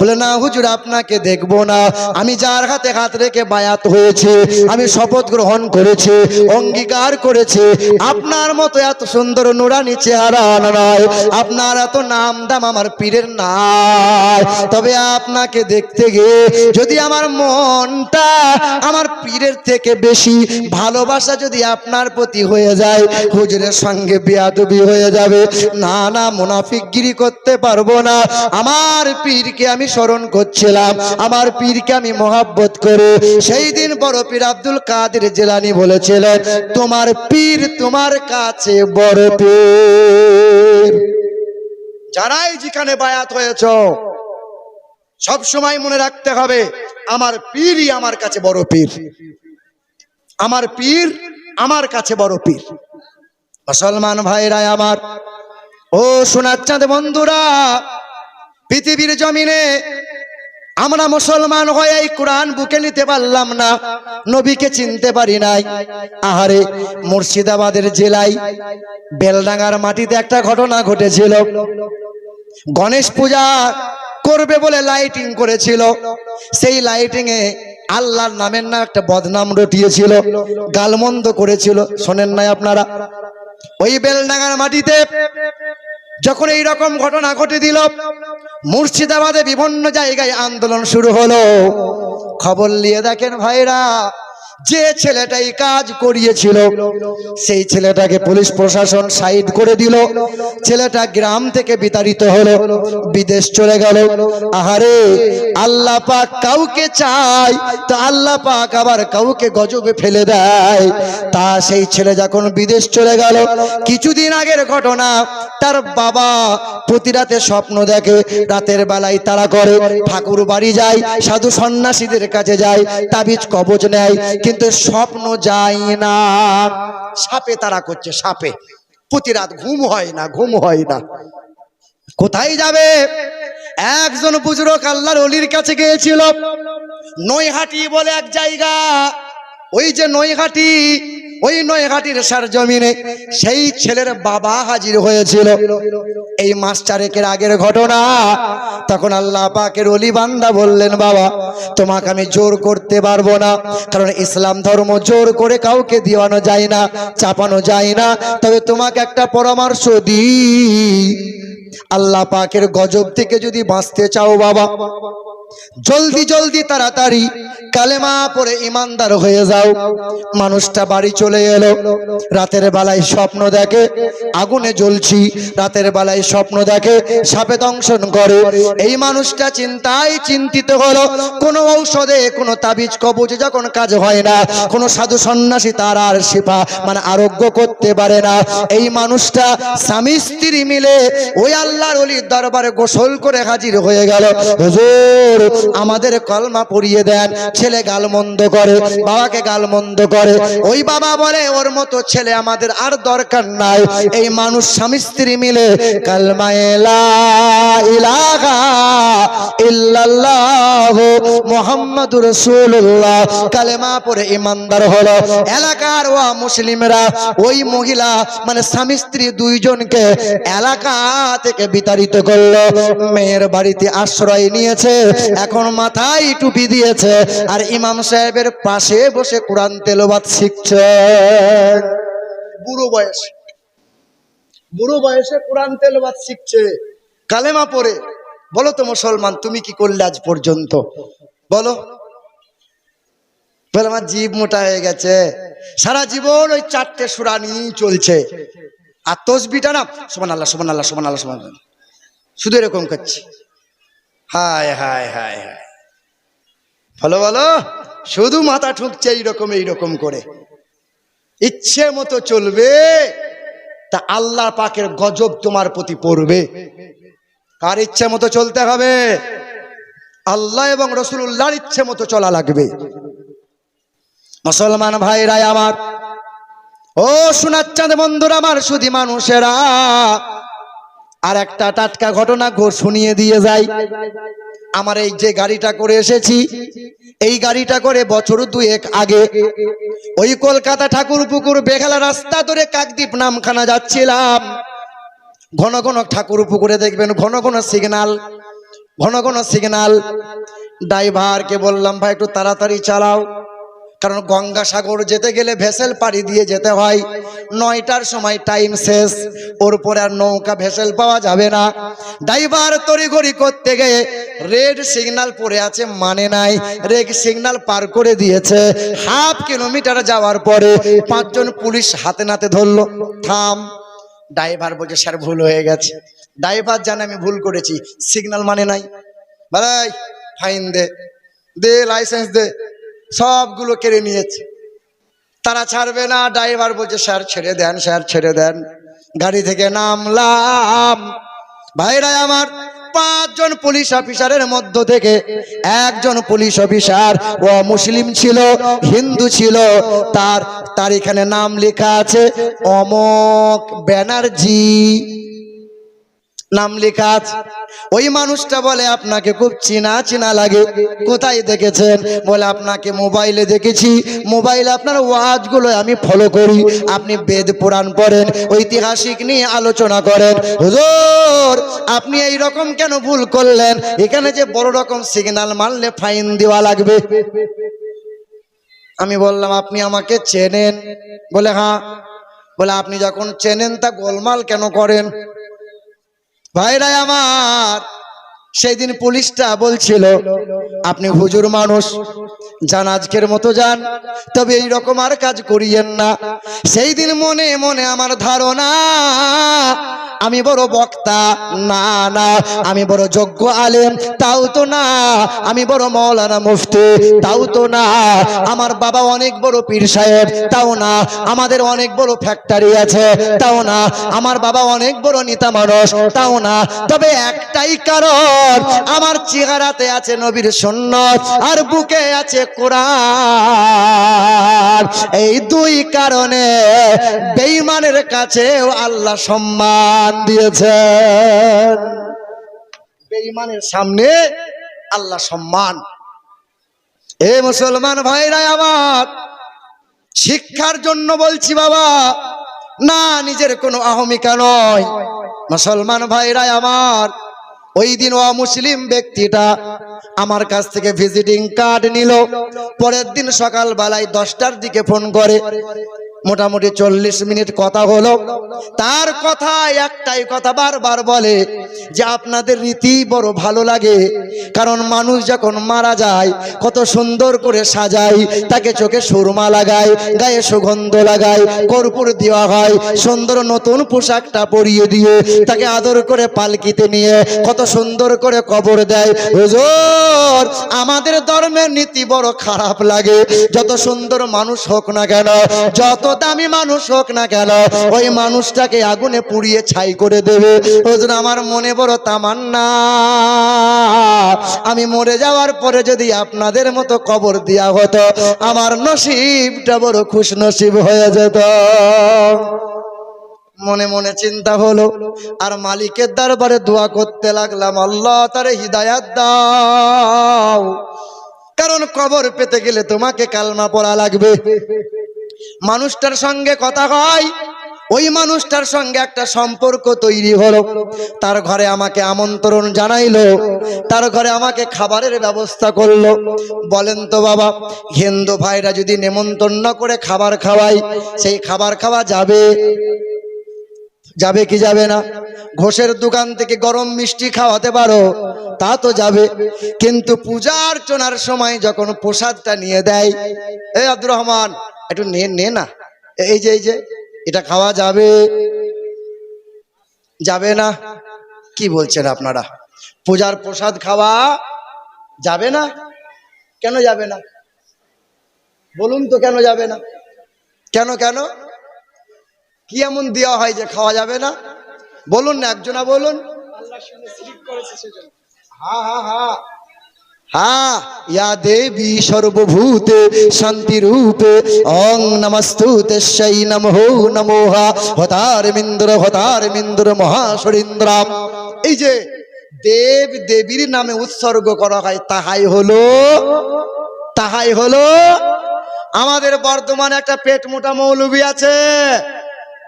বলে, না হুজুর আপনাকে দেখবো না, আমি যার হাতে হাত রেখে বায়াত হয়েছে, আমি শপথ গ্রহণ করেছি, অঙ্গীকার করেছি, আপনার মতো এত সুন্দর নুরানি চেহারা নয়, আপনার এত নাম দাম আমার পীরের নাই। তবে আপনাকে দেখতে গিয়ে যদি আমার মনটা আমার পীরের থেকে বেশি ভালোবাসা যদি আপনার প্রতি হয়ে যায়, হুজুরের সঙ্গে বেয়াদবি হয়ে যাবে। না না, মুনাফিকগিরি করতে পারবো না। আমার পীরকে আমি স্মরণ করছিলাম, আমার পীরকে আমি মহব্বত করে। সেই দিন বড় পীর আব্দুল কাদের জিলানী বলেছিলেন, তোমার পীর তোমার কাছে বড় পীর। যারাই যেখানে বায়াত হয়েছ, সব সময় মনে রাখতে হবে, আমার পীরই আমার কাছে বড় পীর, আমার পীর আমার কাছে বড় পীর। মুসলমান ভাইরা আমার, ও সোনার চাঁদ বন্ধুরা, পৃথিবীর জমিনে আমরা মুসলমান হয়ে এই কোরআন বুকে নিতে পারলাম না, নবীকে চিনতে পারি নাই। আহারে, মুর্শিদাবাদের জেলায় বেলডাঙ্গার মাটিতে একটা ঘটনা ঘটেছিল। গণেশ পূজা করবে বলে লাইটিং করেছিল, সেই লাইটিং এ আল্লাহর নামের না একটা বদনাম রটিয়েছিল, গালমন্দ করেছিল। শোনেন নাই আপনারা? ওই বেলডাঙ্গার মাটিতে যখন এই রকম ঘটনা ঘটে দিল, মুর্শিদাবাদে বিভিন্ন জায়গায় আন্দোলন শুরু হলো। খবর নিয়ে দেখেন ভাইরা, যে ছেলেটাই কাজ করিয়েছিল সেই ছেলেটাকে পুলিশ প্রশাসন সাইড করে দিল। ছেলেটা গ্রাম থেকে বিতাড়িত হলো, বিদেশ চলে গেল। আহারে, আল্লাহ পাক কাউকে চায় তো আল্লাহ পাক আবার কাউকে গজবে ফেলে দেয়। তা সেই ছেলে যখন বিদেশ চলে গেল, কিছুদিন আগের ঘটনা, তার বাবা প্রতি রাতে স্বপ্ন দেখে, রাতের বেলায় তারা করে ঠাকুর বাড়ি যায়, সাধু সন্ন্যাসীদের কাছে যায়, তাবিজ কবজ নেয়, কিন্তু স্বপ্ন যায় না। সাপে তারা করছে, সাপে প্রতি রাত ঘুম হয় না, ঘুম হয় না। কোথায় যাবে? একজন বুজুর্গ আল্লাহর ওলির কাছে গিয়েছিল, নৈহাটি বলে এক জায়গা। ওই যে নৈহাটি, ওই নৈহাটির সরজমিনে সেই ছেলের বাবা হাজির হয়েছিল। এই মাস চারেকের আগের ঘটনা। তখন আল্লাহ পাকের ওলি বান্দা বললেন, বাবা তোমাকে আমি জোর করতে পারবো না, কারণ ইসলাম ধর্ম জোর করে কাউকে দিওয়ানো যায় না, চাপানো যায় না। তবে তোমাকে একটা পরামর্শ দিই, আল্লাহ পাকের গজব থেকে যদি বাঁচতে চাও বাবা, জলদি জলদি তাড়াতাড়ি কালেমা পড়ে ইমানদার হয়ে যাও। মানুষটা বাড়ি চলে এলো, রাতের বেলায় স্বপ্ন দেখে আগুনে জ্বলছি, রাতের বেলায় স্বপ্ন দেখে সাপে দংশন করে। এই মানুষটা চিন্তায় চিন্তিত হলো, কোনো ঔষধে কোনো তাবিজ কবজে যখন কাজ হয় না, কোনো সাধু সন্ন্যাসী তার আর শিফা মানে আরোগ্য করতে পারে না। এই মানুষটা স্বামী স্ত্রী মিলে ওই আল্লাহর ওলির দরবারে গোসল করে হাজির হয়ে গেল। হুজুর হুজুর আমাদের কলমা পড়িয়ে দেন। ছেলে গালমন্দ করে, বাবাকে গালমন্দ করে। ওই বাবা বলে ওর মতো ছেলে আমাদের আর দরকার নাই। এই মানুষ স্বামী স্ত্রী মিলে কালমা লা ইলাহা ইল্লাল্লাহ মুহাম্মাদুর রাসূলুল্লাহ কালেমা পড়ে ইমানদার হলো। এলাকার ওয়া মুসলিমরা ওই মহিলা মানে স্বামী স্ত্রী দুইজনকে এলাকা থেকে বিতাড়িত করলো। মেয়ের বাড়িতে আশ্রয় নিয়েছে, এখন মাথায় টুপি দিয়েছে আর ইমাম সাহেবের পাশে বসে কোরআন তেলাওয়াত শিখছে। বুড়ো বয়সে কোরআন তেলাওয়াত শিখছে কালেমা পড়ে। বলো তো মুসলমান, তুমি কি করলে আজ পর্যন্ত? বলো। বলে আমার জীব মোটা হয়ে গেছে, সারা জীবন ওই 4টে সূরা নিয়েই চলছে। আর তসবিহটা না সুবহানাল্লাহ সুবহানাল্লাহ সুবহানাল্লাহ সুবহানাল্লাহ শুধু এরকম করছে। হায় হায় হায় হায়, বলো বলো, শুধু মাথা ঠুকছে এইরকম করে। ইচ্ছে মতো চলবে তা আল্লাহ পাকের গজব তোমার প্রতি পড়বে। কার ইচ্ছে মতো চলতে হবে? আল্লাহ এবং রাসূলুল্লাহর ইচ্ছে মতো চলা লাগবে। মুসলমান ভাইরা আমার, ও সোনার চাঁদ বন্ধুরা আমার, শুধু মানুষেরা, আর একটা টাটকা ঘটনা শুনিয়ে দিয়ে যাই। আমার এই যে গাড়িটা করে এসেছি, এই গাড়িটা করে বছর 2 আগে ওই কলকাতা ঠাকুরপুকুর বেহালা রাস্তা ধরে কাকদ্বীপ নামখানা যাচ্ছিলাম। ঘন ঘন ঠাকুরপুকুরে দেখবেন ঘন ঘন সিগন্যাল। ড্রাইভারকে বললাম ভাই একটু তাড়াতাড়ি চালাও, কারণ গঙ্গাসাগর যেতে গেলে ভেসেল পাড়ি দিয়ে যেতে হয়। 9টার সময় টাইম শেষ, ওর পরে আর নৌকা ভেসেল পাওয়া যাবে না। ড্রাইভার তড়িঘড়ি করতে গিয়ে রেড সিগন্যাল পড়ে আছে, মানে নাই, রেড সিগন্যাল পার করে দিয়েছে। হাফ কিলোমিটার যাওয়ার পরে 5 জন পুলিশ হাতে নাতে ধরলো, থাম। ড্রাইভার বলছে স্যার ভুল হয়ে গেছে। ড্রাইভার জানে আমি ভুল করেছি, সিগন্যাল মানে নাই। ভাই ফাইন দে, লাইসেন্স দে, সবগুলো কেড়ে নিয়েছে। তারা ছাড়বে না। ড্রাইভার বলছে স্যার ছেড়ে দেন, স্যার ছেড়ে দেন। গাড়ি থেকে নামলাম। ভাইরা আমার, 5 জন পুলিশ অফিসারের মধ্য থেকে একজন পুলিশ অফিসার ও মুসলিম ছিল, হিন্দু ছিল। তার এখানে নাম লেখা আছে অমক ব্যানার্জি, নাম লেখা আছে। ওই মানুষটা বলে আপনাকে খুব চেনা লাগে, কোথায় দেখেছেন? বলে আপনাকে মোবাইলে দেখেছি, মোবাইলে আপনার ওয়াজগুলো আমি ফলো করি, আপনি বেদ পুরাণ পড়েন, ঐতিহাসিক নিয়ে আলোচনা করেন। হুজুর আপনি এই রকম কেন ভুল করলেন? এখানে যে বড় রকম সিগন্যাল মানলে ফাইন দেওয়া লাগবে। আমি বললাম আপনি আমাকে চেনেন? বলে হ্যাঁ। বলে আপনি যখন চেনেন তা গোলমাল কেন করেন? ভাইরা আমার, সেই দিন পুলিশটা বলছিল আপনি হুজুর মানুষ, যান আজকের মতো যান, তবে এই রকম আর কাজ করিয়েন না। সেই দিন মনে মনে আমার ধারণা আমি বড় বক্তা না, আমি বড় যোগ্য আলেম তাও তো না, আমি বড় মাওলানা মুফতি তাও তো না, আমার বাবা অনেক বড় পীর সাহেব তাও না, আমাদের অনেক বড় ফ্যাক্টরি আছে তাও না, আমার বাবা অনেক বড় নেতা মানুষ তাও না। তবে একটাই কারণ, আমার চেহারাতে আছে নবীর সুন্নাত আর বুকে আছে কোরআন। এই 2 কারণে বেঈমানের কাছেও আল্লাহ সম্মান দিয়েছেন। বেঈমানের সামনে আল্লাহ সম্মান। এ মুসলমান ভাইরা আমার, শিক্ষার জন্য বলছি বাবা, না নিজের কোনো আহমিকা নয়। মুসলমান ভাইরা আমার, ওই দিন অমুসলিম ব্যক্তিটা আমার কাছ থেকে ভিজিটিং কার্ড নিল। পরের দিন সকাল বেলায় 10টার দিকে ফোন করে, মোটামুটি 40 মিনিট কথা হলো। তার কথায় একটাই কথা বারবার বলে যে আপনাদের রীতি বড় ভালো লাগে, কারণ মানুষ যখন মারা যায় কত সুন্দর করে সাজায়, তাকে চোখে সুরমা লাগায়, গায়ে সুগন্ধ লাগায়, কর্পূর দেওয়া হয়, সুন্দর নতুন পোশাকটা পরিয়ে দিয়ে তাকে আদর করে পালকিতে নিয়ে কত সুন্দর করে কবর দেয়। হুজুর আমাদের ধর্মের নীতি বড় খারাপ লাগে। যত সুন্দর মানুষ হোক না কেন, যত দামি মানুষ হোক না কেন, ওই মানুষটাকে আগুনে পুড়িয়ে ছাই করে দেবে। হুজুর আমার মনে বড় তামান্না, আমি মরে যাওয়ার পরে যদি আপনাদের মতো কবর দেয়া হতো, আমার নসিবটা বড় খুশ নসিব হয়ে যেত। মনে মনে চিন্তা হলো, আর মালিকের দরবারে দোয়া করতে লাগলাম, আল্লাহ তারে হিদায়াত দাও, কারণ কবর পেতে গেলে তোমাকে কালমা পড়া লাগবে। মানুষটার সঙ্গে কথা হয়, ওই মানুষটার সঙ্গে একটা সম্পর্ক তৈরি হলো, তার ঘরে আমাকে আমন্ত্রণ জানাইলো, তার ঘরে আমাকে খাবারের ব্যবস্থা করলো। বলেন তো বাবা, হিন্দু ভাইরা যদি নেমন্তন্ন করে খাবার খাওয়াই, সেই খাবার খাওয়া যাবে? যাবে কি যাবে না? ঘোষের দোকান থেকে গরম মিষ্টি খাওয়াতে পারো, তা তো যাবে। কিন্তু পূজা অর্চনার সময় যখন প্রসাদটা নিয়ে দেয়, এই আব্দুর রহমান একটু নে না, এই যে এটা খাওয়া যাবে? যাবে না? কি বলছেন আপনারা? পূজার প্রসাদ খাওয়া যাবে না? কেন যাবে না বলুন তো, কেন যাবে না? কেন কেন কি এমন দেওয়া হয় যে খাওয়া যাবে না? বলুন না, একজনা বলুন। হ্যাঁ, ইয়া দেবী সর্বভূতে শান্তি রূপে ওং নমস্তুতে সেই নমো নমোহা হতার মিন্দ্র মহাসরিন্দ্রাম। এই যে দেব দেবীর নামে উৎসর্গ করা হয়, তাহাই হলো আমাদের বর্তমানে একটা পেট মোটা মৌলবী আছে,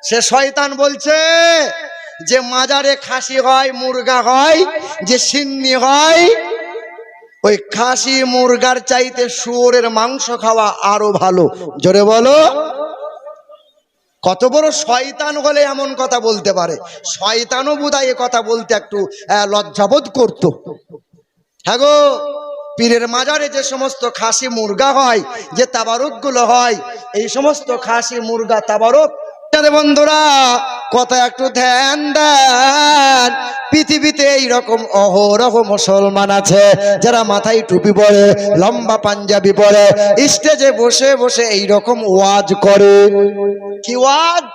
সে শয়তান বলছে যে মাজারে খাসি হয়, মুরগা হয়, যে সিন্নি হয়, ওই খাসি মুরগার চাইতে শুয়োরের মাংস খাওয়া আরো ভালো। জোরে বলো। কত বড় শয়তান হলে এমন কথা বলতে পারে? শয়তানও বোধহয় এ কথা বলতে একটু লজ্জাবোধ করতো। হ্যাঁ গো, পীরের মাজারে যে সমস্ত খাসি মুরগা হয়, যে তাবারুক গুলো হয়, এই সমস্ত খাসি মুরগা তাবারুক বন্ধুরা কথা একটু ধ্যান দেন। পৃথিবীতে এইরকম অহরহ মুসলমান আছে যারা মাথায় টুপি পরে, লম্বা পাঞ্জাবি পরে, স্টেজে বসে বসে এইরকম ওয়াজ করে। কি ওয়াজ?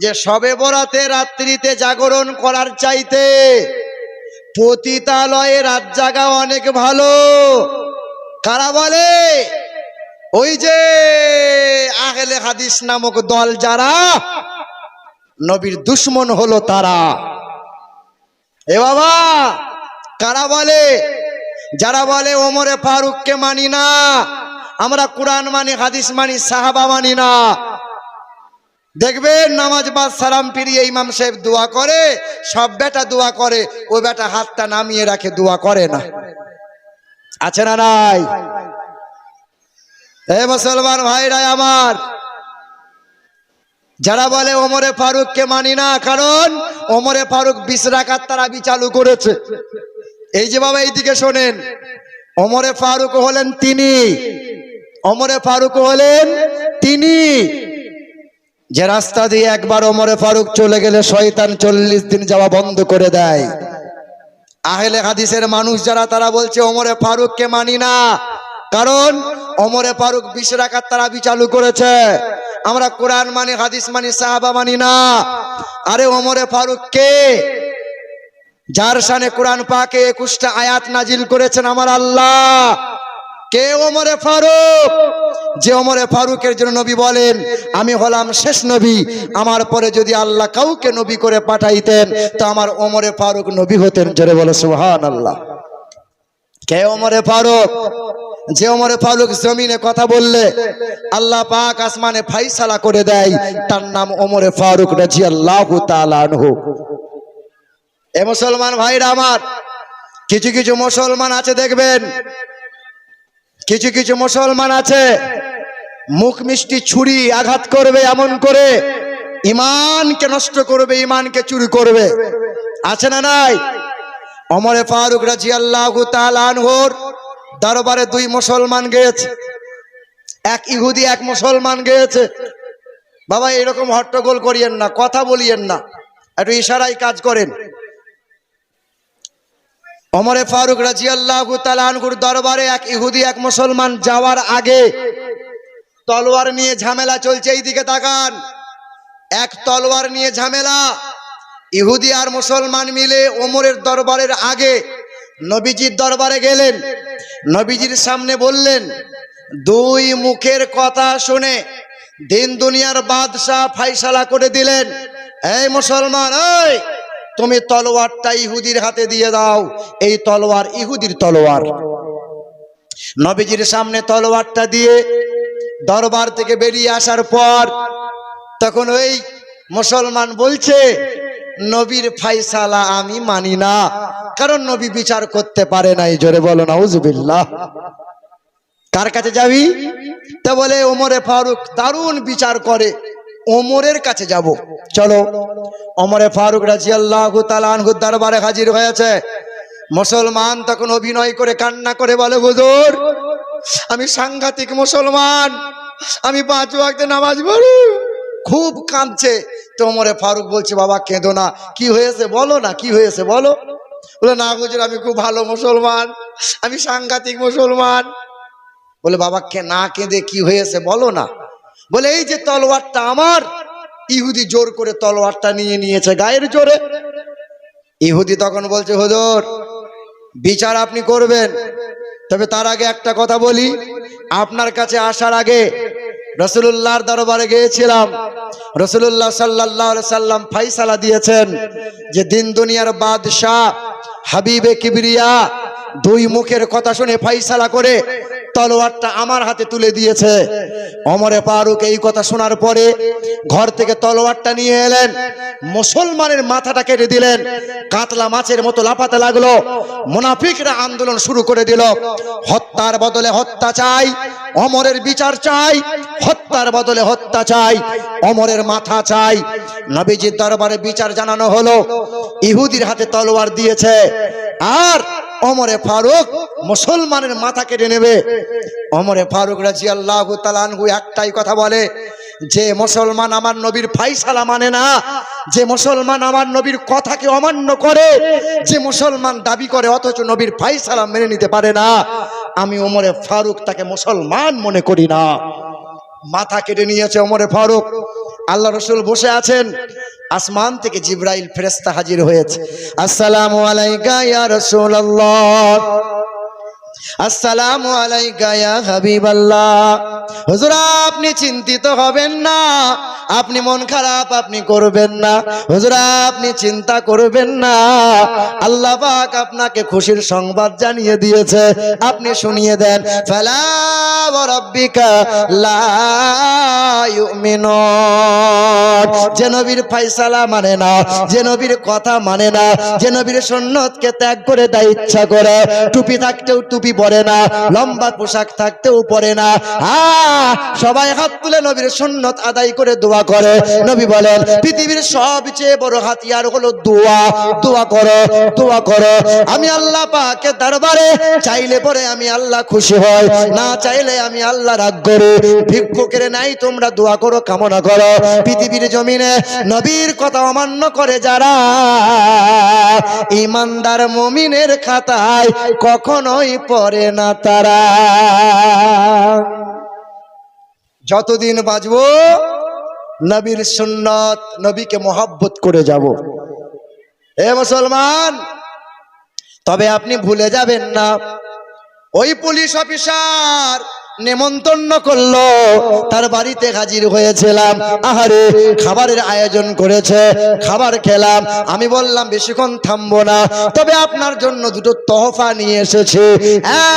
যে সবে বরাতে রাত্রিতে জাগরণ করার চাইতে পতিতালয়ে রাত জাগা অনেক ভালো। কারা বলে? ওই যে আহলে হাদিস নামক দল, যারা নবীর দুশমন হলো তারা। এ বাবা, কারা বলে? যারা বলে ওমরে ফারুককে মানি না, আমরা কোরআন মানি, হাদিস মানি, সাহাবা মানি না। দেখবেন নামাজ বাদ সালাম ফিরিয়ে ইমাম সাহেব দোয়া করে, সব বেটা দোয়া করে, ও বেটা হাতটা নামিয়ে রাখে, দোয়া করে না। আছে না নাই? এ মুসলমান ভাইরা আমার, যারা বলে ওমরে ফারুককে মানি না, কারণ ওমরে ফারুক 20 রাকাত তারাবি চালু করেছে। এই যে বাবা, এইদিকে শোনেন, ওমরে ফারুক হলেন তিনি, ওমরে ফারুক হলেন তিনি যে রাস্তা দিয়ে একবার ওমরে ফারুক চলে গেলে শয়তান 40 দিন যাওয়া বন্ধ করে দেয়। আহলে হাদিসের মানুষ যারা, তারা বলছে ওমরে ফারুককে মানি না, কারণ ওমরে ফারুক 20 রাকাত তারাবি চালু করেছে। আমরা কোরআন মানি, হাদিস মানি, সাহাবা মানি না। আরে ওমরে ফারুক কে? যার শানে কোরআন পাকে 21টা আয়াত নাজিল করেছেন আমার আল্লাহ। কে ওমরে ফারুক? যে ওমরে ফারুকের জন্য নবী বলেন, আমি হলাম শেষ নবী, আমার পরে যদি আল্লাহ কাউকে নবী করে পাঠাইতেন তো আমার ওমরে ফারুক নবী হতেন। জোরে বলো সুবহানাল্লাহ। কে ওমরে ফারুক? যে ওমরে ফারুক জমিনে কথা বললে আল্লাহ পাক আসমানে ফাইসালা করে দেয়, তার নাম ওমরে ফারুক রাদিয়াল্লাহু তাআলা আনহু। এ মুসলমান ভাইরা আমার, কিছু কিছু মুসলমান আছে দেখবেন, কিছু কিছু মুসলমান আছে মুখ মিষ্টি ছুরি আঘাত করবে, এমন করে ইমানকে নষ্ট করবে, ইমানকে চুরি করবে। আছে না নাই? ওমরে ফারুক রাদিয়াল্লাহু তাআলা আনহুর দরবারে 2 মুসলমান গিয়েছে, এক ইহুদি এক মুসলমান গিয়েছে। বাবা এরকম হট্টগোল করিয়েন না, কথা বলিয়েন না, একটু ইশারায় কাজ করেন। ওমরে ফারুক রাদিয়াল্লাহু তাআলা আনহুর দরবারে এক ইহুদি এক মুসলমান যাওয়ার আগে তলোয়ার নিয়ে ঝামেলা চলছে। এইদিকে তাকান, এক তলোয়ার নিয়ে ঝামেলা। ইহুদি আর মুসলমান মিলে ওমরের দরবারের আগে নবীজির দরবারে গেলেন, নবীজির সামনে বললেন, দুই মুখের কথা শুনে দিন দুনিয়ার বাদশাহ ফাইসালা করে দিলেন, এই মুসলমান, এই তুমি তলোয়ারটা ইহুদির হাতে দিয়ে দাও, এই তলোয়ার ইহুদির তলোয়ার। নবীজির সামনে তলোয়ারটা দিয়ে দরবার থেকে বেরিয়ে আসার পর তখন ওই মুসলমান বলছে, নবীর ফাইসালা আমি মানি না, কারণ নবী বিচার করতে পারে নাই। জোরে বলো নাউজুবিল্লাহ। কার কাছে যাবি? তা বলে ওমরে ফারুক দারুণ বিচার করে, ওমরের কাছে যাব। চলো, ওমরে ফারুক রাদিয়াল্লাহু তাআলা আনহু দরবারে হাজির হয়েছে। মুসলমান তখন অভিনয় করে কান্না করে বলে, হুজুর আমি সাংঘাতিক মুসলমান, আমি 5 ওয়াক্ত নামাজ পড়ি। খুব কাঁদছে। তো ওমরে ফারুক বলছে, বাবা কেঁদো না, কি হয়েছে বলো না, কি হয়েছে বলো। বলে, না হুজুর আমি খুব ভালো মুসলমান, আমি সাংঘাতিক মুসলমান। বলে, বাবা না কেঁদে কি হয়েছে বলো না। বলে, এই যে তলোয়ারটা আমার, ইহুদি জোর করে তলোয়ারটা নিয়ে নিয়েছে গায়ের জোরে। ইহুদি তখন বলছে, হুজুর বিচার আপনি করবেন, তবে তার আগে একটা কথা বলি, আপনার কাছে আসার আগে রাসূলুল্লাহর দরবারে গিয়েছিলাম। রাসূলুল্লাহ সাল্লাল্লাহু আলাইহি সাল্লাম ফাইসালা দিয়েছেন যে দিন দুনিয়ার বাদশাহ হাবিবে কিবরিয়া দুই মুখের কথা শুনে ফাইসালা করে তলোয়ারটা আমার হাতে তুলে দিয়েছে। ওমরে ফারুক এই কথা শোনার পরে ঘর থেকে তলোয়ারটা নিয়ে এলেন, মুসলমানের মাথাটা কেটে দিলেন। কাতলা মাছের মতো লাফাতে লাগলো। মুনাফিকরা আন্দোলন শুরু করে দিল, হত্যার বদলে হত্যা চাই, ওমরের বিচার চাই, হত্যার বদলে হত্যা চাই, ওমরের মাথা চাই। নবীজির দরবারে বিচার জানানো হলো, ইহুদির হাতে তলোয়ার দিয়েছে, আর ওমরে ফারুক মুসলমানের মাথা কেটে নেবে। ওমরে ফারুক রাদিয়াল্লাহু তাআলা আনহু একটাই কথা বলে, যে মুসলমান আমার নবীর ফাইসালা মানে না, যে মুসলমান আমার নবীর কথাকে অমান্য করে, যে মুসলমান দাবি করে অথচ নবীর ফাইসালা মেনে নিতে পারে না, আমি ওমরে ফারুক তাকে মুসলমান মনে করি না। মাথা কেটে নিয়েছে ওমরে ফারুক। আল্লাহ রাসূল বসে আছেন, আসমান থেকে জিবরাইল ফেরেশতা হাজির হয়েছে। আসসালামু আলাইকা ইয়া রাসূলুল্লাহ, আসসালামু আলাইকা ইয়া হাবিবাল্লাহ। হুজুর আপনি চিন্তিত হবেন না, আপনি মন খারাপ আপনি করবেন না, হুজুর আপনি চিন্তা করবেন না, আল্লাহ পাক আপনাকে খুশির সংবাদ জানিয়ে দিয়েছে, আপনি শুনিয়ে দেন। ফালা ওয়া রাব্বিকা লা ইউমিনুন। যে নবীর ফায়সালা মানে না, যে নবীর কথা মানে না, যে নবীর সুন্নতকে ত্যাগ করে দেয় ইচ্ছা করে, টুপি থাকতেও টুপি পরে না, লম্বা পোশাক থাকতেও পরে না, সবাই হাত তুলে নবীর সুন্নত আদায় করে দোয়া করে। নবী বলেন পৃথিবীর সবচেয়ে বড় হাতিয়ার হলো দোয়া। দোয়া করো, দোয়া করো। আমি আল্লাহ পাকের দরবারে চাইলে পরে আমি আল্লাহ খুশি হই, না চাইলে আমি আল্লাহ রাগ করি। ভিক্ষুকের নাই তোমরা দোয়া করো, কামনা করো। পৃথিবীর জমিনে নবীর কথা অমান্য করে যারা, ইমানদার মুমিনের খাতায় কখনোই পড়ে না তারা। যতদিন বাঁচবো নবীর সুন্নত, নবীকে মোহাব্বত করে যাব। এ মুসলমান, তবে আপনি ভুলে যাবেন না, ওই পুলিশ অফিসার নেমন্তন্ন করলো, তার বাড়িতে হাজির হয়েছিলাম। আহারে খাবারের আয়োজন করেছে, খাবার খেলাম। আমি বললাম বেশিক্ষণ থামবো না, তবে আপনার জন্য দুটো তোহফা নিয়ে এসেছি।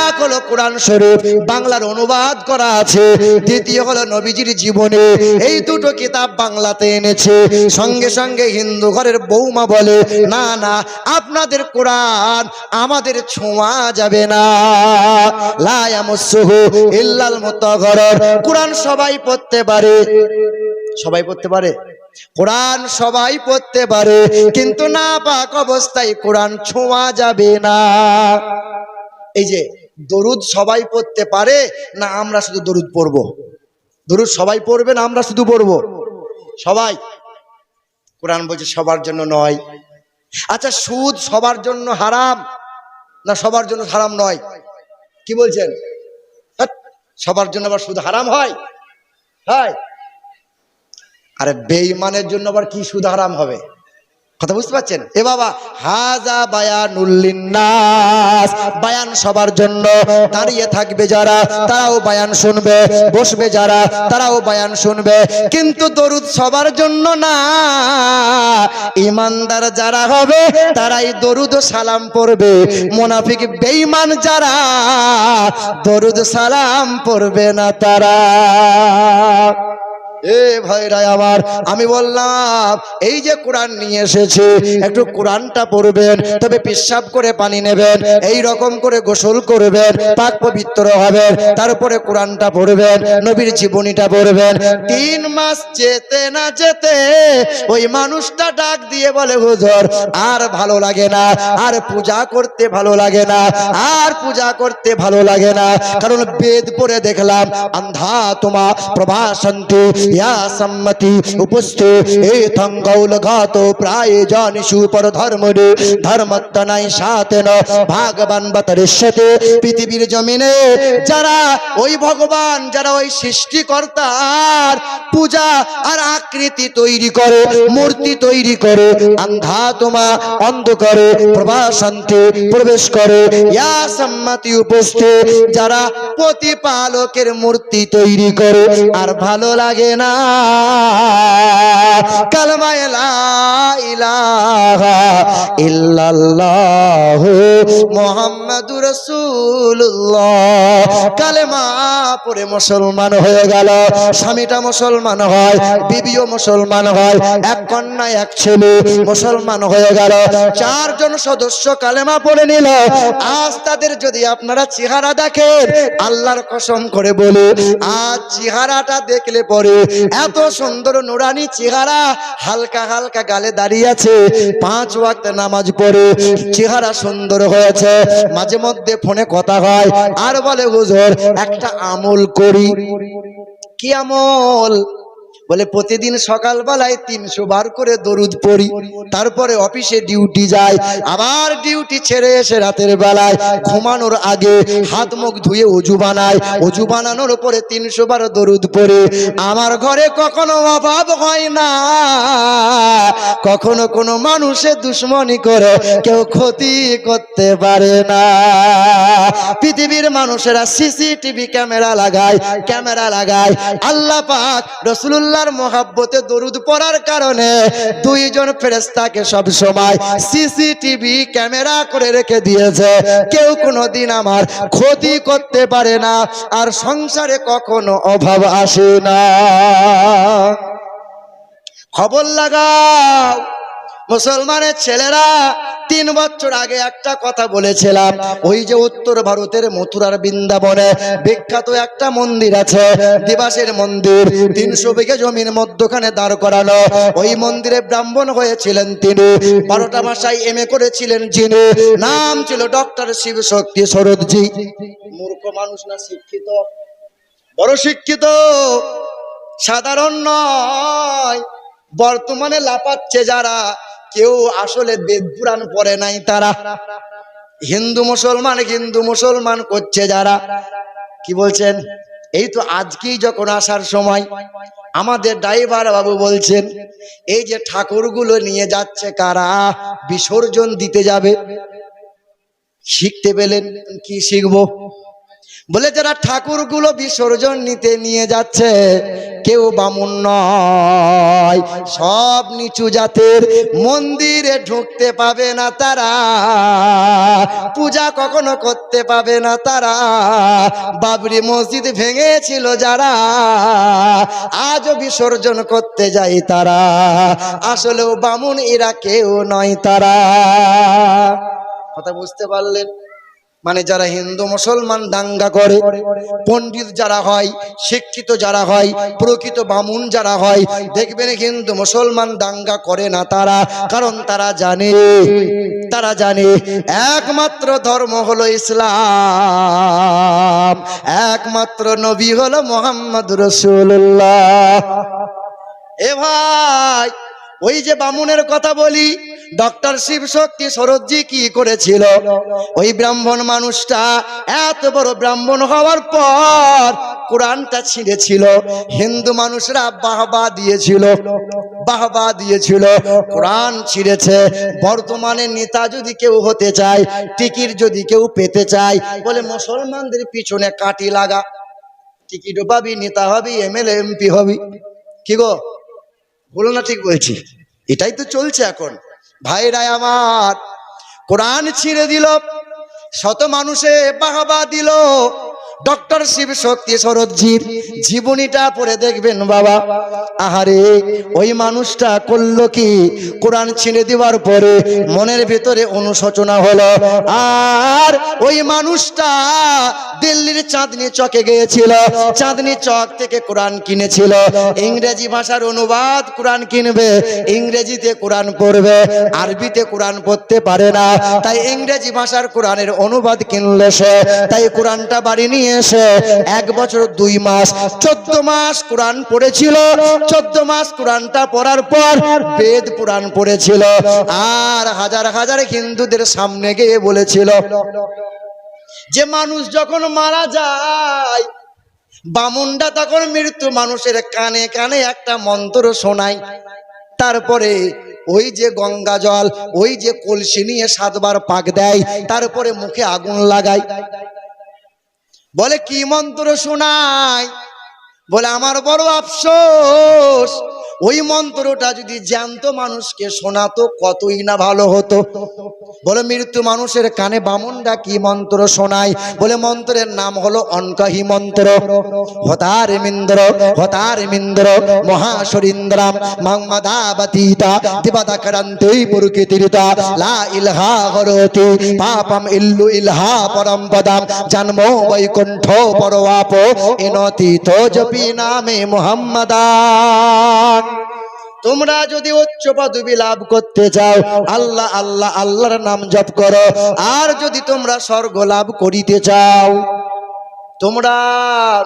এক হলো কোরআন শরীফ, বাংলার অনুবাদ করা আছে, দ্বিতীয় হলো নবীজির জীবনী। এই দুটো কিতাব বাংলাতে এনেছে। সঙ্গে সঙ্গে হিন্দু ঘরের বৌমা বলে, না না আপনাদের কোরআন আমাদের ছোঁয়া যাবে না, লা ইয়ামাসসুহু ইল্লাল মুতাহহারুন। কোরআন সবাই পড়তে পারে, সবাই পড়তে পারে, কোরআন সবাই পড়তে পারে, কিন্তু না পাক অবস্থায় কোরআন ছোঁয়া যাবে না। এই যে দরুদ সবাই পড়তে পারে না, আমরা শুধু দরুদ পড়বো? দরুদ সবাই পড়বে না আমরা শুধু পড়বো? সবাই। কোরআন বলছে সবার জন্য নয়। আচ্ছা সুদ সবার জন্য হারাম না সবার জন্য হারাম নয়? কি বলছেন? সবার জন্য আবার সুদ হারাম হয়? হয়। আরে বেঈমানের জন্য আবার কি সুদ হারাম হবে? কথা বুঝতে পারছেন? এ বাবা, হাজা বায়ানুল লিন্নাস, বায়ান সবার জন্য। দাঁড়িয়ে থাকবে যারা তারাও বায়ান শুনবে, বসবে যারা তারাও বায়ান শুনবে, কিন্তু দরুদ সবার জন্য না। ইমানদার যারা হবে তারাই দরুদ সালাম পড়বে, মুনাফিক বেঈমান যারা দরুদ সালাম পড়বে না তারা। এ ভাইরা আমার, আমি বললাম এই যে কোরআন নিয়ে এসেছে, একটু কোরআনটা পড়বেন, তবে পেশাব করে পানি নেবেন, এই রকম করে গোসল করবেন, পাক পবিত্র হবেন, তারপরে কোরআনটা পড়বেন, নবীর জীবনীটা পড়বেন। 3 মাস যেতে না যেতে ওই মানুষটা ডাক দিয়ে বলে, হুজুর আর ভালো লাগে না, আর পূজা করতে ভালো লাগে না, আর পূজা করতে ভালো লাগে না, কারণ বেদ পড়ে দেখলাম আন্ধা তোমা প্রভাসন্তি ইয়া সম্মতি উপস্থিত এ থঙ্গৌল ঘাত প্রায় জানিসু পর ধর্মরে ধর্মত্তনাই সাতেন ভাগবান বতরিষ্যতে। পৃথিবীর জমিনে যারা ওই ভগবান, যারা ওই সৃষ্টিকর্তার পূজা আর আকৃতি তৈরি করে, মূর্তি তৈরি করে, আন্ধা তোমা অন্ধকারে প্রভাসন্তি প্রবেশ করে, ইয়া সম্মতি উপস্থিত যারা প্রতিপালকের মূর্তি তৈরি করে, আর ভালো লাগে না কালমা লা ইলাহা ইল্লাল্লাহু মুহাম্মাদুর রাসূলুল্লাহ কালেমা পড়ে মুসলমান হয়ে গেল। স্বামীটা মুসলমান হয়, বিবিও মুসলমান হয়, এক কন্যা এক ছেলে মুসলমান হয়ে গেল। 4 জন সদস্য কালেমা পড়ে নিল। আজ তাদের যদি আপনারা চেহারা দেখেন, আল্লাহর কসম করে বলে, আজ চেহারাটা দেখলে পরে এত সুন্দর নুরানি চেহারা, হালকা হালকা গালে দাঁড়িয়ে আছে, 5 ওয়াক্ত নামাজ পড়ে চেহারা সুন্দর হয়েছে। মাঝে মধ্যে ফোনে কথা হয়, আর বলে হুজুর একটা আমল করি। কি আমল? বলে প্রতিদিন সকালবেলায় 300 বার করে দরুদ পড়ি, তারপরে অফিসে ডিউটি যায়, আবার ডিউটি ছেড়ে এসে রাতের বেলায় ঘুমানোর আগে হাত মুখ ধুয়ে অজু বানায়, অজু বানানোর পরে 300 বার দরুদ পড়ে। আমার ঘরে কখনো অভাব হয় না, কখনো কোনো মানুষের দুশ্মনী করে কেউ ক্ষতি করতে পারে না। পৃথিবীর মানুষেরা সিসিটিভি ক্যামেরা লাগায়, আল্লাহ পাক রাসূলুল্লাহর মহব্বতে দরুদ পড়ার কারণে 2 জন ফেরেশতাকে সব সময় সিসিটিভি ক্যামেরা করে রেখে দিয়েছে, কেউ কোনোদিন আমার ক্ষতি করতে পারে না, আর সংসারে কখনো অভাব আসে না। খবর লাগাও মুসলমানের ছেলেরা। 3 বছর আগে একটা কথা বলেছিলাম, ওই যে উত্তর ভারতের মথুরার বৃন্দাবনে বিখ্যাত একটা মন্দির আছে, দিবাসের মন্দির, 300 বিঘা জমির মধ্যখানে দাঁড় করানো। ওই মন্দিরে ব্রাহ্মণ হয়েছিলেন তিনি, 12টা ভাষায় MA করেছিলেন যিনি, নাম ছিল ডক্টর শিব শক্তি সরোদজি। মূর্খ মানুষ না, শিক্ষিত, বড় শিক্ষিত, সাধারণ নয়। বর্তমানে লাপাচ্ছে যারা, কেউ আসলে বেদ পুরাণ পড়ে নাই, তারা হিন্দু মুসলমান করছে যারা। কি বলছেন? এই তো আজকেই যখন আসার সময় আমাদের ড্রাইভার বাবু বলছেন, এই যে ঠাকুরগুলো নিয়ে যাচ্ছে কারা, বিসর্জন দিতে যাবে। শিখতে পেলেন? কি শিখবো? বলে যারা ঠাকুরগুলো বিসর্জন নিতে নিয়ে যাচ্ছে, কেউ বামুন নয়, সব নিচু জাতের, মন্দিরে ঢুকতে পাবে না তারা, পূজা কখনো করতে পাবে না তারা। বাবরি মসজিদ ভেঙেছিল যারা, আজও বিসর্জন করতে যায় তারা, আসলেও বামুন এরা কেউ নয় তারা। কথা বুঝতে পারলেন? মানে যারা হিন্দু মুসলমান দাঙ্গা করে, পণ্ডিত যারা হয়, শিক্ষিত যারা হয়, প্রকৃত বামুন যারা হয়, দেখবেন হিন্দু মুসলমান দাঙ্গা করে না তারা, কারণ তারা জানে একমাত্র ধর্ম হলো ইসলাম, একমাত্র নবী হলো মুহাম্মদুর রাসূলুল্লাহ। এ ভাই, ওই যে বামুনের কথা বলি, ডক্টর শিব শক্তি সরোজজি কি করেছিল? ওই ব্রাহ্মণ মানুষটা এত বড় ব্রাহ্মণ হওয়ার পর কোরআনটা ছিঁড়েছিল। হিন্দু মানুষরা বাহবা দিয়েছিল, বাহবা দিয়েছিল। কোরআন ছিঁড়েছে। বর্তমানে নেতা যদি কেউ হতে চায়, টিকিট যদি কেউ পেতে চায়, বলে মুসলমানদের পিছনে কাটি লাগা, টিকিটও পাবি, নেতা হবি, এমএলএ এমপি হবি। কি গো, বলো না ঠিক বলছি? এটাই তো চলছে এখন। ভাইরা আমার, কোরআন ছিঁড়ে দিল, শত মানুষে বাহবা দিল। ডক্টর শিব শক্তি সরোজজির জীবনীটা পড়ে দেখবেন বাবা। আহারে, ওই মানুষটা করলো কি? কোরআন ছিঁড়ে দেওয়ার পরে মনের ভেতরে অনুশোচনা হলো। আর ওই মানুষটা দিল্লির চাঁদনি চকে গিয়েছিল, চাঁদনি চক থেকে কোরআন কিনেছিল। ইংরেজি ভাষার অনুবাদ কোরআন কিনবে, ইংরেজিতে কোরআন পড়বে, আরবিতে কোরআন পড়তে পারে না, তাই ইংরেজি ভাষার কোরআনের অনুবাদ কিনলে সে। তাই কোরআনটা বাড়ি নিয়ে এসে 1 বছর 2 মাস 14 মাস কোরআন পড়েছিল। 14 মাস কোরআনটা পড়ার পর বেদ পুরাণ পড়েছিল। আর হাজার হাজার হিন্দুদের সামনে গিয়ে বলেছিল যে মানুষ যখন মারা যায়, বামুনটা তখন মৃত্যু মানুষের কানে কানে একটা মন্ত্র শোনায়, তারপরে ওই যে গঙ্গা জল, ওই যে কলসি নিয়ে 7 বার পাক দেয়, তারপরে মুখে আগুন লাগায়। বলে কি মন্ত্র শোনায়? বলে আমার বড় আফসোস, ওই মন্ত্রটা যদি জ্যান্ত মানুষকে শোনাতো কতই না ভালো হতো। বলে মৃত্যু মানুষের কানে বামুনরা কি মন্ত্র শোনায়? বলে মন্ত্রের নাম হলো অনকাহি মন্ত্র। হতারে মিন্দ্র, হতারে মিন্দ্র, মহাশরীন্দ্রাম মাংমাদাবতীতা দিবাদাকরান্তে পুরকিতিরিতা লা ইলহা হরতি পাপম ইল্লু ইলহা পরম পদম জন্মো বৈকুণ্ঠ পরওয়াপ এনতি তো জপি নামে মুহাম্মাদান। তোমরা যদি উচ্চ পদবী লাভ করতে চাও, আল্লাহ আল্লাহ আল্লাহর নাম জপ করো। আর যদি তোমরা স্বর্গ লাভ করিতে চাও, তোমরা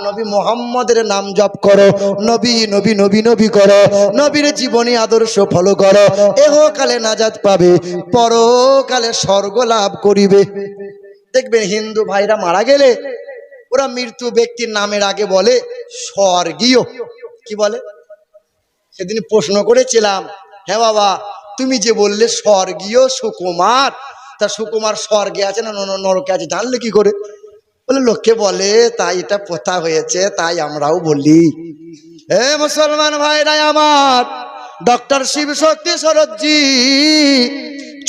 নবী মুহাম্মদের নাম জপ করো, নবী নবী নবী নবী করো, নবীর জীবনী আদর্শ ফলো করো। এহকালে নাজাত পাবে, পরকালে স্বর্গ লাভ করিবে। দেখবেন হিন্দু ভাইরা মারা গেলে ওরা মৃত্যু ব্যক্তির নামের আগে বলে স্বর্গীয়। কি বলে? সেদিন প্রশ্ন করেছিলাম, হ্যাঁ বাবা, তুমি যে বললে স্বর্গীয় সুকুমার, তা সুকুমার স্বর্গে আছে না নরকে আছে জানলে কি করে? বলে লোকে বলে, তাই এটা প্রথা হয়েছে, তাই আমরাও বলি। হে মুসলমান ভাইরা আমার, ডক্টর শিব শক্তি সরোজজি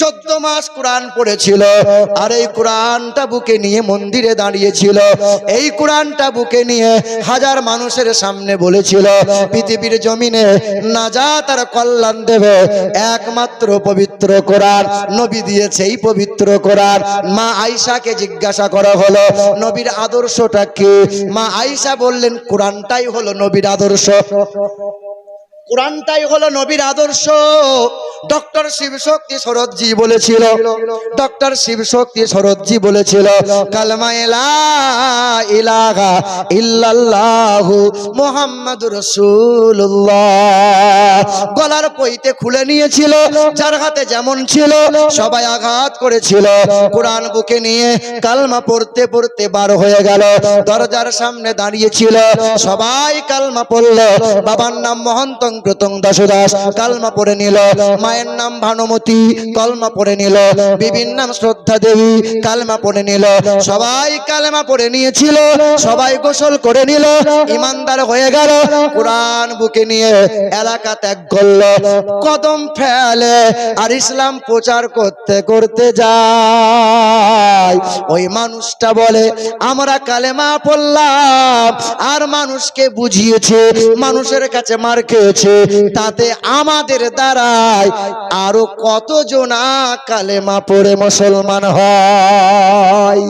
14 মাস কোরআন পড়েছিল। আর এই কোরআনটা বুকে নিয়ে মন্দিরে দাঁড়িয়েছিল। এই কোরআনটা বুকে নিয়ে হাজার মানুষের সামনে বলেছিল, পৃথিবীর জমিনে নাজাত আর কল্যাণ দেবে একমাত্র পবিত্র কোরআন। নবী দিয়েছে এই পবিত্র কোরআন। মা আয়েশাকে জিজ্ঞাসা করা হলো, নবীর আদর্শটা কি? মা আয়েশা বললেন, কোরআনটাই হলো নবীর আদর্শ, কোরআনটাই হলো নবীর আদর্শ। ডক্টর শিব শক্তি সরোজজি বলেছিল, ডক্টর শিব শক্তি সরোজজি বলেছিল, কালেমা লা ইলাহা ইল্লাল্লাহু মুহাম্মাদুর রাসূলুল্লাহ গলার পইতে খুলে নিয়েছিল। যার হাতে যেমন ছিল সবাই আঘাত করেছিল। কোরআন বুকে নিয়ে কালমা পড়তে পড়তে বার হয়ে গেল। দরজার সামনে দাঁড়িয়েছিল, সবাই কালমা পড়ল। বাবার নাম মহন্ত প্রতং দাসদাস, কালমা পড়ে নিল। মায়ের নাম ভানুমতি, কালমা পড়ে নিল। বিবির নাম শ্রদ্ধা দেবী, কালমা পড়ে নিল। সবাই কালমা পড়ে নিয়েছিল, সবাই গোসল করে নিল, ইমানদার হয়ে গেল। কোরআন বুকে নিয়ে এলাকা ত্যাগ করল, কদম ফেলে আর ইসলাম প্রচার করতে করতে যায়। ওই মানুষটা বলে, আমরা কালেমা পড়লাম আর মানুষকে বুঝিয়েছে, মানুষের কাছে মার খেয়েছে, তাতে আমাদের দ্বারাই আরো কতজনা কালেমা পড়ে মুসলমান হয়।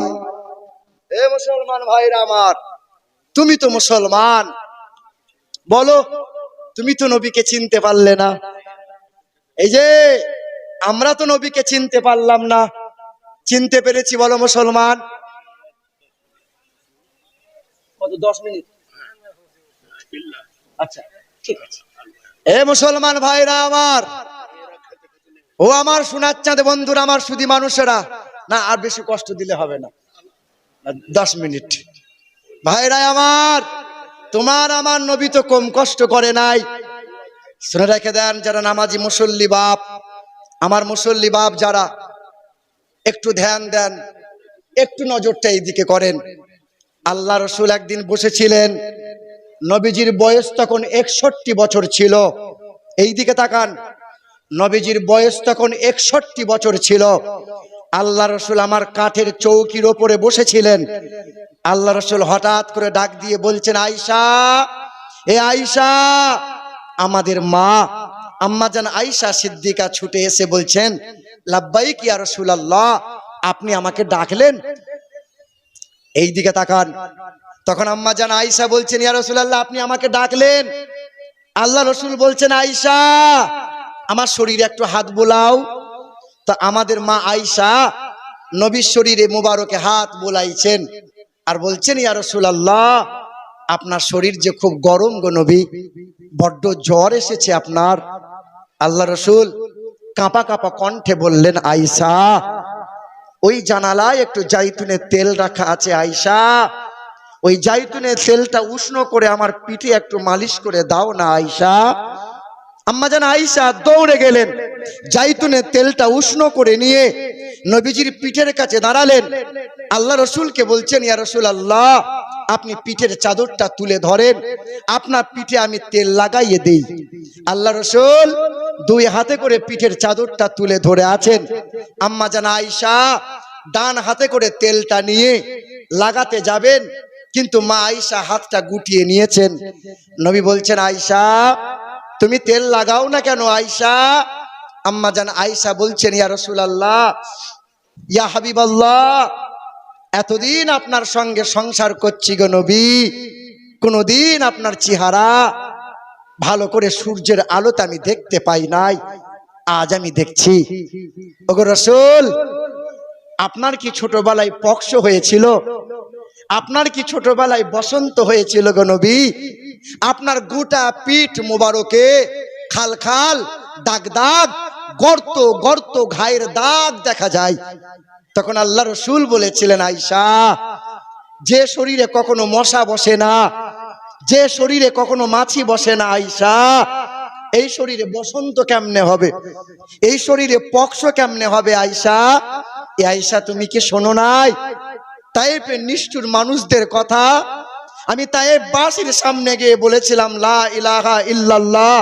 এ মুসলমান ভাইরা আমার, তুমি তো মুসলমান, বলো তুমি তো নবীকে চিনতে পারলে না। এই যে আমরা তো নবীকে চিনতে পারলাম না, চিনতে পেরেছি বলো মুসলমান? কত 10 মিনিট? আচ্ছা ঠিক আছে। এ মুসলমান ভাইরা আমার, ও আমার সোনার চাঁদ বন্ধুরা, আমার শুধু মানুষেরা, না আর বেশি কষ্ট দিলে হবে না, 10 মিনিট। ভাইরা আমার, তোমার আমার নবী তো কম কষ্ট করে নাই। শুনে রেখে দেন যারা নামাজি মুসল্লি বাপ, আমার মুসল্লি বাপ যারা, একটু ধ্যান দেন, একটু নজরটা এইদিকে করেন। আল্লাহ রসুল একদিন বসেছিলেন, নবীজির বয়স তখন 61 বছর ছিল। এইদিকে তাকান, নবীজির বয়স তখন 61 বছর ছিল। আল্লাহ রসুল আমার কাঠের চৌকির ওপরে বসেছিলেন। আল্লাহ রসুল হঠাৎ করে ডাক দিয়ে বলছেন, আয়েশা, এ আয়েশা। আমাদের মা আম্মাজান আয়েশা সিদ্দিকা ছুটে এসে বলছেন, লাব্বাইক ইয়া রাসূলুল্লাহ, আপনি আমাকে ডাকলেন? এই দিকে তাকান। তখন আম্মাজান আয়েশা বলছেন, ইয়া রাসূলুল্লাহ, আপনি আমাকে ডাকলেন? আল্লাহ রসুল বলছেন, আয়েশা, আমার শরীরে একটু হাত বোলাও। তা আমাদের মা আয়েশা নবীর শরীরে মুবারকে হাত বোলাইছেন আর বলছেন, ইয়া রাসূলুল্লাহ, আপনার শরীর যে খুব গরম গো নবী, বড্ড জ্বর এসেছে আপনার। আল্লাহ রসুল কাঁপা কাঁপা কণ্ঠে বললেন, আয়েশা, ওই জানালায় একটু জাইতুনের তেল রাখা আছে আয়েশা, ওই জাইতুনের তেলটা উষ্ণ করে আমার পিঠে একটু মালিশ করে দাও না আয়েশা। আম্মাজান আয়েশা দৌড়ে গেলেন, জাইতুনের তেলটা উষ্ণ করে নিয়ে নবীজির পিঠের কাছে দাঁড়ালেন। আল্লাহ রসুলকে বলছেন, ইয়া রাসূলুল্লাহ, আপনি পিঠের চাদরটা তুলে ধরেন, আপনার পিঠে আমি তেল লাগাইয়ে দেই। আল্লাহ রসুল 2 হাতে করে পিঠের চাদরটা তুলে ধরে আছেন। আম্মাজান আয়েশা ডান হাতে করে তেলটা নিয়ে লাগাতে যাবেন, কিন্তু মা আয়েশা হাতটা গুটিয়ে নিয়েছেন। নবী বলছেন, আয়েশা, তুমি তেল লাগাও না কেন আয়েশা? আম্মাজান আয়েশা বলছেন, ইয়া রাসূলুল্লাহ, ইয়া হাবিবাল্লাহ, এতদিন আপনার সঙ্গে সংসার করছি গো নবী, কোনদিন আপনার চেহারা ভালো করে সূর্যের আলোতে আমি দেখতে পাই নাই, আজ আমি দেখছি। ওগো রাসূল, আপনার কি ছোটবেলায় পক্স হয়েছিল? আপনার কি ছোটবেলায় বসন্ত হয়েছিল গো নবী? আপনার গোটা পিঠ মুবারকে খাল খাল, দাগ দাগ, গর্ত গর্ত, ঘায়ের দাগ দেখা যায়। তখন আল্লাহ রসুল বলেছিলেন, আয়েশা, যে শরীরে কখনো মশা বসে না, যে শরীরে কখনো মাছি বসে না আয়েশা, এই শরীরে বসন্ত কেমনে হবে? এই শরীরে পক্স কেমনে হবে আয়েশা? এ আয়েশা, তুমি কি শোনো নাই তায়েফের নিষ্ঠুর মানুষদের কথা? আমি তায়েফবাসীর সামনে গিয়ে বলেছিলাম, লা ইলাহা ইল্লাল্লাহ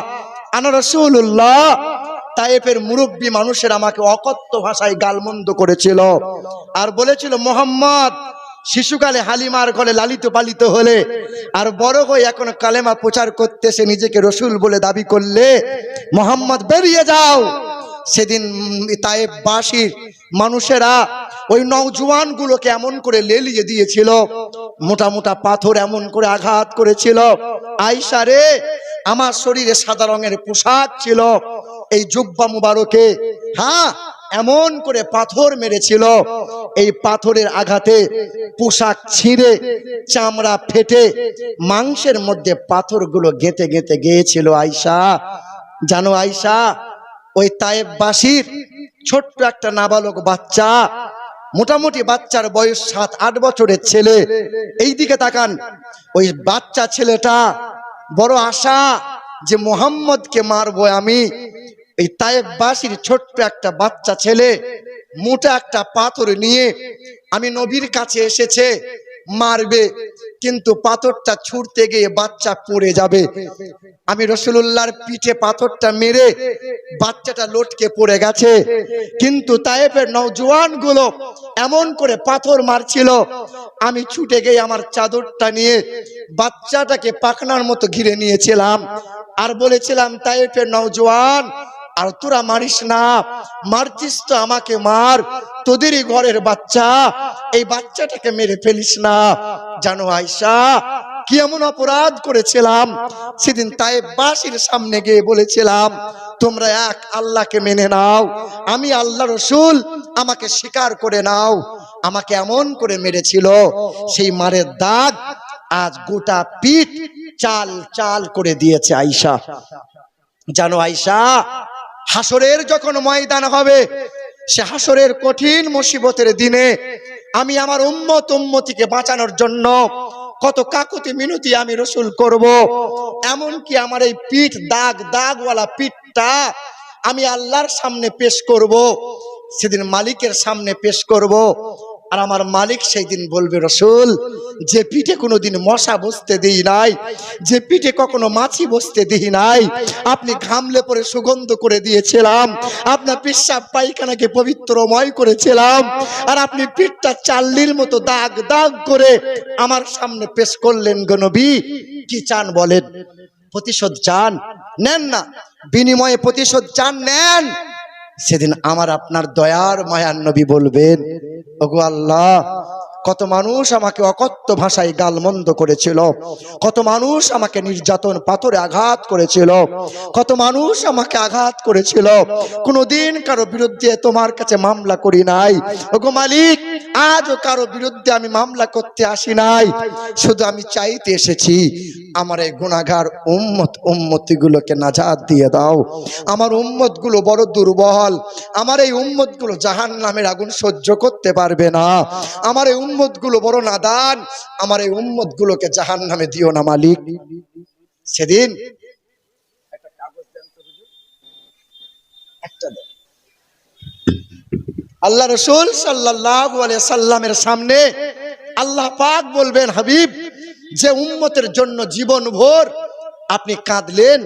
আনা রাসূলুল্লাহ। তায়েফের মুরব্বী মানুষের আমাকে অকথ্য ভাষায় গালমন্দ করেছিল আর বলেছিল, মোহাম্মদ শিশুকালে হালিমার গলে লালিত পালিত হলে আর বড় হয়ে এখন কালেমা প্রচার করতে সে নিজেকে রসুল বলে দাবি করলে, মোহাম্মদ বেরিয়ে যাও। সেদিন তায়েফবাসীর মানুষেরা ওই নওজোয়ান গুলোকে এমন করে লেলিয়ে দিয়েছিল, মোটা মোটা পাথর এমন করে আঘাত করেছিল। আয়েশা রে, আমার শরীরে সাদা রঙের পোশাক ছিল, এই জুব্বা মুবারকে, হ্যাঁ, এমন করে পাথর মেরেছিল, এই পাথরের আঘাতে পোশাক ছিঁড়ে চামড়া ফেটে মাংসের মধ্যে পাথরগুলো গেঁথে গেঁথে গিয়েছিল। আয়েশা জানো আয়েশা, ওই তায়েফবাসীর ছোট্ট একটা নাবালক বাচ্চা, মোটামুটি বাচ্চার বয়স 7-8 বছরের ছেলে, এই দিকে তাকান, ওই বাচ্চা ছেলেটা বড় আশা যে মোহাম্মদকে মারবো আমি। এই তায়েফবাসীর ছোট্ট একটা বাচ্চা ছেলে মোটা একটা পাথর নিয়ে আমি নবীর কাছে এসেছে, মারবে, কিন্তু পাথরটা ছুঁড়তে গিয়ে বাচ্চা পড়ে যাবে। আমি রাসূলুল্লাহর পিঠে পাথরটা মেরে বাচ্চাটা লটকে পড়ে গেছে, কিন্তু তায়েফের নওজোয়ান গুলো এমন করে পাথর মারছিল, আমি ছুটে গিয়ে আমার চাদরটা নিয়ে বাচ্চাটাকে পাখনার মতো ঘিরে নিয়েছিলাম আর বলেছিলাম, তায়েফের নওজোয়ান, আর তোরা মারিস না, মারছিস তো আমাকে মার, তোদেরই ঘরের বাচ্চা, এই বাচ্চাটাকে মেরে ফেলিস না। জানো আয়েশা, কি এমন অপরাধ করেছিলাম? সেদিন তায়েফবাসীর সামনে গিয়ে বলেছিলাম, তোমরা এক আল্লাহকে মেনে নাও, আমি আল্লাহ রসুল, আমাকে স্বীকার করে নাও। আমাকে এমন করে মেরেছিল, সেই মারের দাগ আজ গোটা পিঠ চাল চাল করে দিয়েছে আয়েশা। জানো আয়েশা, হাসরের যখন ময়দান হবে, সে হাসরের কঠিন মুসিবতের দিনে আমি আমার উম্মতিকে বাঁচানোর জন্য কত কাকুতি মিনতি আমি রসুল করব। এমনকি আমার এই পিঠ দাগওয়ালা পিঠটা আমি আল্লাহর সামনে পেশ করব, সেদিন মালিকের সামনে পেশ করব। আর আমার মালিক সেই দিন বলবে, রসুল, যে পিঠে কোনোদিন মশা বসতে দিই নাই, যে পিঠে কখনো মাছি বসতে দিই নাই, আপনি ঘামলে পরে সুগন্ধ করে দিয়েছিলাম, আপনার পেশাব পায়খানাকে পবিত্রময় করেছিলাম, আর আপনি পিঠটা চাল্লির মতো দাগ করে আমার সামনে পেশ করলেন গো নবী। কি চান বলেন? প্রতিশোধ চান? নেন না, বিনিময়ে প্রতিশোধ চান, নেন। সেদিন আমার আপনার দয়ার মায়ার নবী বলবেন, ওগো আল্লাহ, কত মানুষ আমাকে অকথ্য ভাষায় গালমন্দ করেছিল, কত মানুষ আমাকে নির্যাতন পাথরে আঘাত করেছিল, কত মানুষ আমাকে আঘাত করেছিল, কোনোদিন কারো বিরুদ্ধে তোমার কাছে মামলা করি নাই। ওগো মালিক, আজও কারো বিরুদ্ধে আমি মামলা করতে আসি নাই, শুধু আমি চাইতে এসেছি আমার এই গুনাহগার উম্মতগুলোকে নাজাত দিয়ে দাও। আমার উম্মতগুলো বড় দুর্বল, আমার এই উম্মতগুলো জাহান্নামের আগুন সহ্য করতে পারবে না, আমার এই উম্মতগুলো বড় নাদান, আমার এই উম্মতগুলোকে জাহান্নামে দিও না মালিক। সেদিন আল্লাহ রাসূল সাল্লাল্লাহু আলাইহি সাল্লামের সামনে আল্লাহ পাক বলবেন, হাবিব, যে উম্মতের জন্য জীবন ভর আপনি কাঁদলেন,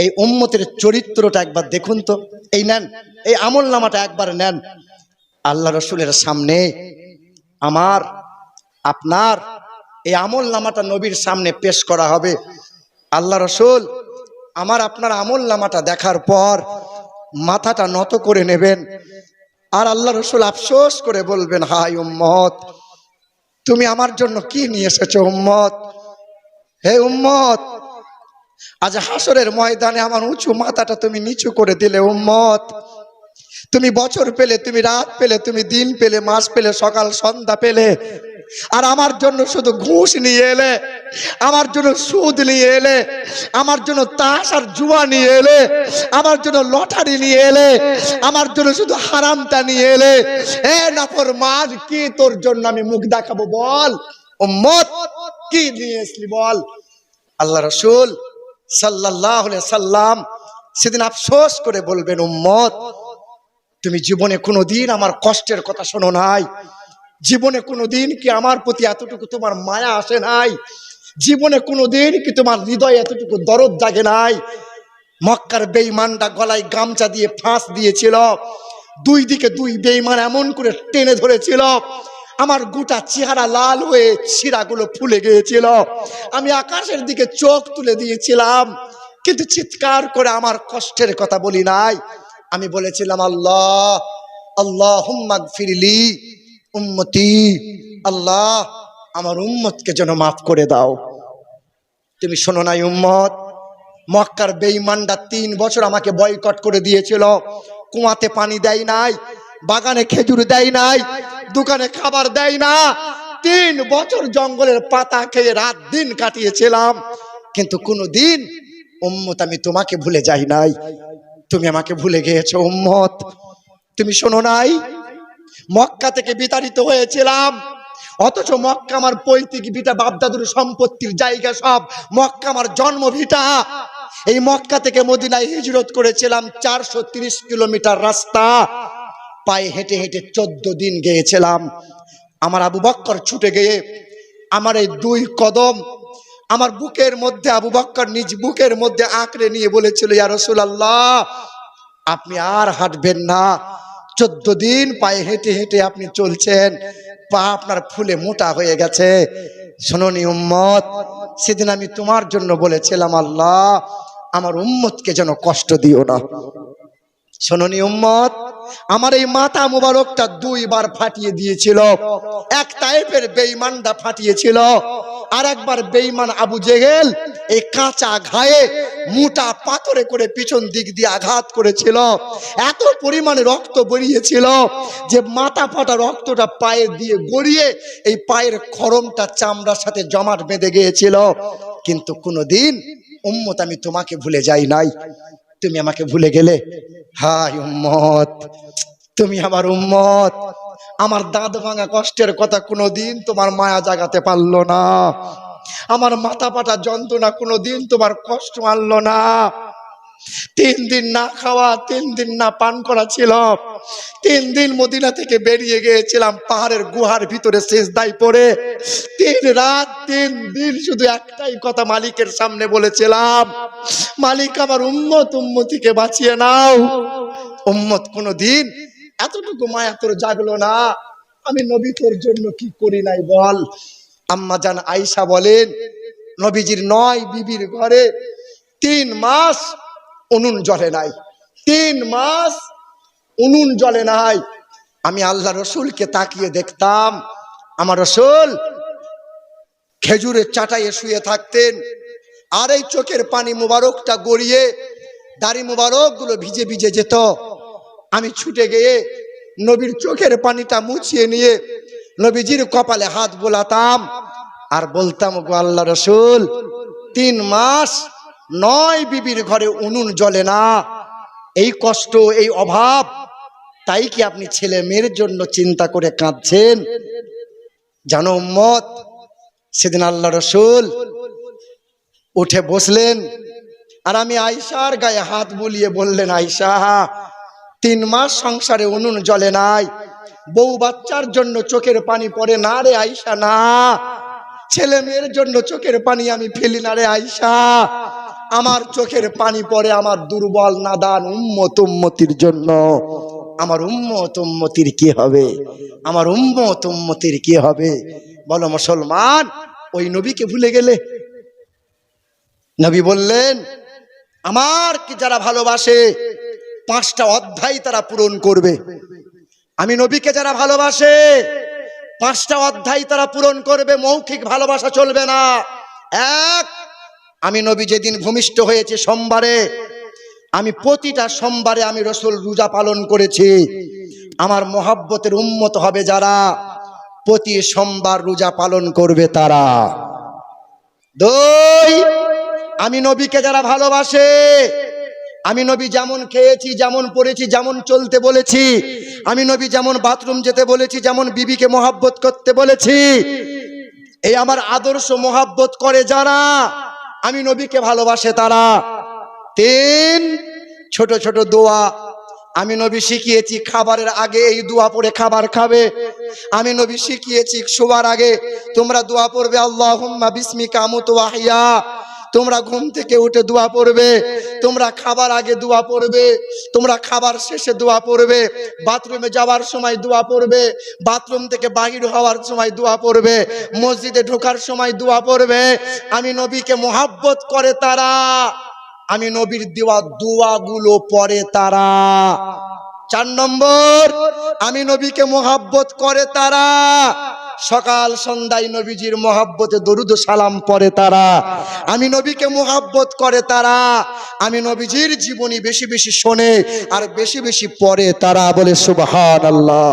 এই উম্মতের চরিত্রটা একবার দেখুন তো, এই নেন, এই আমল নামাটা একবার নেন। আল্লাহ রাসূলের সামনে আমার আপনার এই আমল নামাটা নবীর সামনে পেশ করা হবে। আল্লাহ রাসূল আমার আপনার আমল নামাটা দেখার পর মাথাটা নত করে নেবেন, আর আল্লাহ রাসূল আফসোস করে বলবেন, হায় উম্মত, তুমি আমার জন্য কি নিয়ে এসেছো উম্মত? হে উম্মত, আজ হাসরের ময়দানে আমার উঁচু মাথাটা তুমি নিচু করে দিলে উম্মত। তুমি বছর পেলে, তুমি রাত পেলে, তুমি দিন পেলে, মাস পেলে, সকাল সন্ধ্যা পেলে, আর আমার জন্য শুধু ঘুষ নিয়ে এলে, আমার জন্য সুদ নিয়ে এলে, আমার জন্য তাস আর জুয়া নিয়ে এলে, আমার জন্য লটারি নিয়ে এলে, আমার জন্য শুধু হারামটা নিয়ে এলে। এ নাফরমান, কি তোর জন্য আমি মুখ দেখাবো বল উম্মত, কি নিয়ে আসলি বল? আল্লাহ রাসূল সাল্লাল্লাহু আলাইহি সাল্লাম সেদিন আফসোস করে বলবেন, উম্মত, তুমি জীবনে কোনোদিন আমার কষ্টের কথা শোনো নাই, জীবনে কোনোদিন কি আমার প্রতি এতটুকু তোমার মায়া আসে নাই, জীবনে কোনোদিন কি তোমার হৃদয়ে এতটুকু দরদ জাগে নাই? মক্কার বেঈমানটা গলায় গামছা দিয়ে ফাঁস দিয়েছিল, দুই দিকে দুই বেঈমান এমন করে টেনে ধরেছিল, আমার গোটা চেহারা লাল হয়ে শিরাগুলো ফুলে গিয়েছিল, আমি আকাশের দিকে চোখ তুলে দিয়েছিলাম, কিন্তু চিৎকার করে আমার কষ্টের কথা বলি নাই। আমি বলেছিলাম, আল্লাহ আল্লাহুম্মা গফিরলি উম্মতি, আল্লাহ আমার উম্মতকে যেন মাফ করে দাও। তুমি শোনো নাই উম্মত, মক্কার বেঈমানরা 3 বছর আমাকে বয়কট করে দিয়েছিল, কুয়াতে পানি দেয় নাই, বাগানে খেজুর দেয় নাই, দোকানে খাবার দেয় না, 3 বছর জঙ্গলের পাতা খেয়ে রাত দিন কাটিয়েছিলাম, কিন্তু কোনোদিন উম্মত আমি তোমাকে ভুলে যাই নাই, তুমি আমাকে ভুলে গিয়েছো উম্মত। তুমি শোনো নাই, মক্কা থেকে বিতাড়িত হয়েছিলাম, অথচ মক্কা আমার পৈতৃক ভিটা, বাপদাদুর সম্পত্তির জায়গা সব, মক্কা আমার জন্মভিটা। এই মক্কা থেকে মদিনায় হিজরত করেছিলাম 430 কিলোমিটার রাস্তা, পায়ে হেঁটে হেঁটে 14 দিন গিয়েছিলাম। আমার আবু বকর ছুটে গিয়ে আমার এই 2 কদম আমার বুকের মধ্যে, আবু বকর নিজ বুকের মধ্যে আঁকড়ে নিয়ে বলেছিল, ইয়া রাসূলুল্লাহ, আপনি আর হাঁটবেন না, 14 দিন পায়ে হেঁটে হেঁটে আপনি চলছেন, পা আপনার ফুলে মোটা হয়ে গেছে। শোনোনি উম্মত, সেদিন আমি তোমার জন্য বলেছিলাম, আল্লাহ আমার উম্মতকে যেন কষ্ট দিও না। শোনোনি উম্মত, আমার এই মাথা মুবারকটা 2 বার ফাটিয়ে দিয়েছিল, এক তায়েফের বেঈমানটা ফাটিয়েছিল, আর একবার বেঈমান আবু জেহেল এই কাঁচা ঘায়ে মোটা পাথরে করে পিছন দিক দিয়ে আঘাত করেছিল, এত পরিমাণে রক্ত বেরিয়েছিল যে মাথা ফাটা রক্তটা পায়ে দিয়ে গড়িয়ে এই পায়ের খরমটা চামড়ার সাথে জমাট বেঁধে গিয়েছিল। কিন্তু কোনোদিন উম্মত আমি তোমাকে ভুলে যাই নাই, তুমি আমাকে ভুলে গেলে। হায় উম্মত, তুমি আমার উম্মত, আমার দাঁত ভাঙা কষ্টের কথা কোনোদিন তোমার মায়া জাগাতে পারলো না, আমার মাথা পাটা যন্ত্রণা কোনোদিন তোমার কষ্ট আনলো না। 3 দিন না খাওয়া, 3 দিন না পান করা ছিল, 3 দিন মদিনা থেকে বেরিয়ে গিয়েছিলাম পাহাড়ের গুহার ভিতরে সিজদায় পড়ে, 3 রাত 3 দিন শুধু একটাই কথা মালিকের সামনে বলেছিলাম, মালিক আমার উম্মত উম্মতিকে বাঁচিয়ে নাও। উম্মত কোনোদিন এতটুকু মায়া তোর জাগলো না? আমি নবী তোর জন্য কি করি নাই বল। আম্মা জান আয়েশা বলেন, নবীজির 9 বিবির ঘরে 3 মাস উনুন জ্বলে নাই, 3 মাস উনুন জ্বলে নাই। আমি আল্লাহ রসুলকে তাকিয়ে দেখতাম, আমার রসুল খেজুরের চাটাইয়ে শুয়ে থাকতেন, আর এই চোখের পানি মুবারকটা গড়িয়ে দাড়ি মুবারক গুলো ভিজে ভিজে যেত। আমি ছুটে গিয়ে নবীর চোখের পানিটা মুছিয়ে নিয়ে নবীজির কপালে হাত বোলাতাম আর বলতাম, গো আল্লাহ রসুল 3 মাস 9 বিবির ঘরে উনুন জ্বলে না, এই কষ্ট এই অভাব, তাই কি আপনি ছেলে মেয়ের জন্য চিন্তা করে কাঁদছেন? জানো উম্মত, সেদিন আল্লাহ রসুল উঠে বসলেন আর আমি আয়েশার গায়ে হাত বুলিয়ে বললেন, আয়েশা 3 মাস সংসারে উনুন জ্বলে নাই, বউ বাচ্চার জন্য চোখের পানি পড়ে না রে আয়েশা, না, ছেলে মেয়ের জন্য চোখের পানি আমি ফেলি না রে আয়েশা, আমার চোখের পানি পড়ে আমার দুর্বল নাদান উম্মত উম্মতির জন্য। আমার উম্মত উম্মতির কি হবে, আমার উম্মত উম্মতির কি হবে? বলো মুসলমান, ওই নবীকে ভুলে গেলে? নবী বললেন, আমার কি যারা ভালোবাসে 5টা অধ্যায় তারা পূরণ করবে। আমি নবীকে যারা ভালোবাসে 5টা অধ্যায় তারা পূরণ করবে। মৌখিক ভালোবাসা চলবে না। 1, আমি নবী যেদিন ভূমিষ্ঠ হয়েছে সোমবারে, আমি প্রতিটা সোমবারে আমি রসুল রোজা পালন করেছি। আমার মহাব্বতের উম্মত হবে যারা, প্রতি সোমবার রোজা পালন করবে তারা। 2, আমি নবীকে যারা ভালোবাসে, আমি নবী যেমন খেয়েছি, যেমন পড়েছি, যেমন চলতে বলেছি, আমি নবী যেমন বাথরুম যেতে বলেছি, যেমন বিবিকে মহাব্বত করতে বলেছি, এই আমার আদর্শ মহাব্বত করে যারা, আমি নবীকে ভালোবাসে তারা। 3, ছোট ছোট দোয়া আমি নবী শিখিয়েছি। খাবারের আগে এই দোয়া পড়ে খাবার খাবে। আমি নবী শিখিয়েছি শোবার আগে তোমরা দোয়া পড়বে, আল্লাহুম্মা বিসমিকা আমুতু ওয়া আহইয়া। তোমরা ঘুম থেকে উঠে দোয়া পড়বে, তোমরা খাবার আগে দোয়া পড়বে, তোমরা খাবার শেষে দোয়া পড়বে, বাথরুমে যাওয়ার সময় দোয়া পড়বে, বাথরুম থেকে বাহির হওয়ার সময় দোয়া পড়বে, মসজিদে ঢোকার সময় দোয়া পড়বে। আমি নবীকে মোহাব্বত করে তারা, আমি নবীর দেওয়া দোয়াগুলো পড়ে তারা। 4 নম্বর, আমি নবীকে মোহাব্বত করে তারা, সকাল সন্ধ্যায় নবীজির মোহাব্বতে দরুদ সালাম পড়ে তারা। আমি নবীকে মোহাব্বত করে তারা, আমি নবীজির জীবনী বেশি বেশি শোনে আর বেশি বেশি পড়ে তারা। বলে সুবহানাল্লাহ।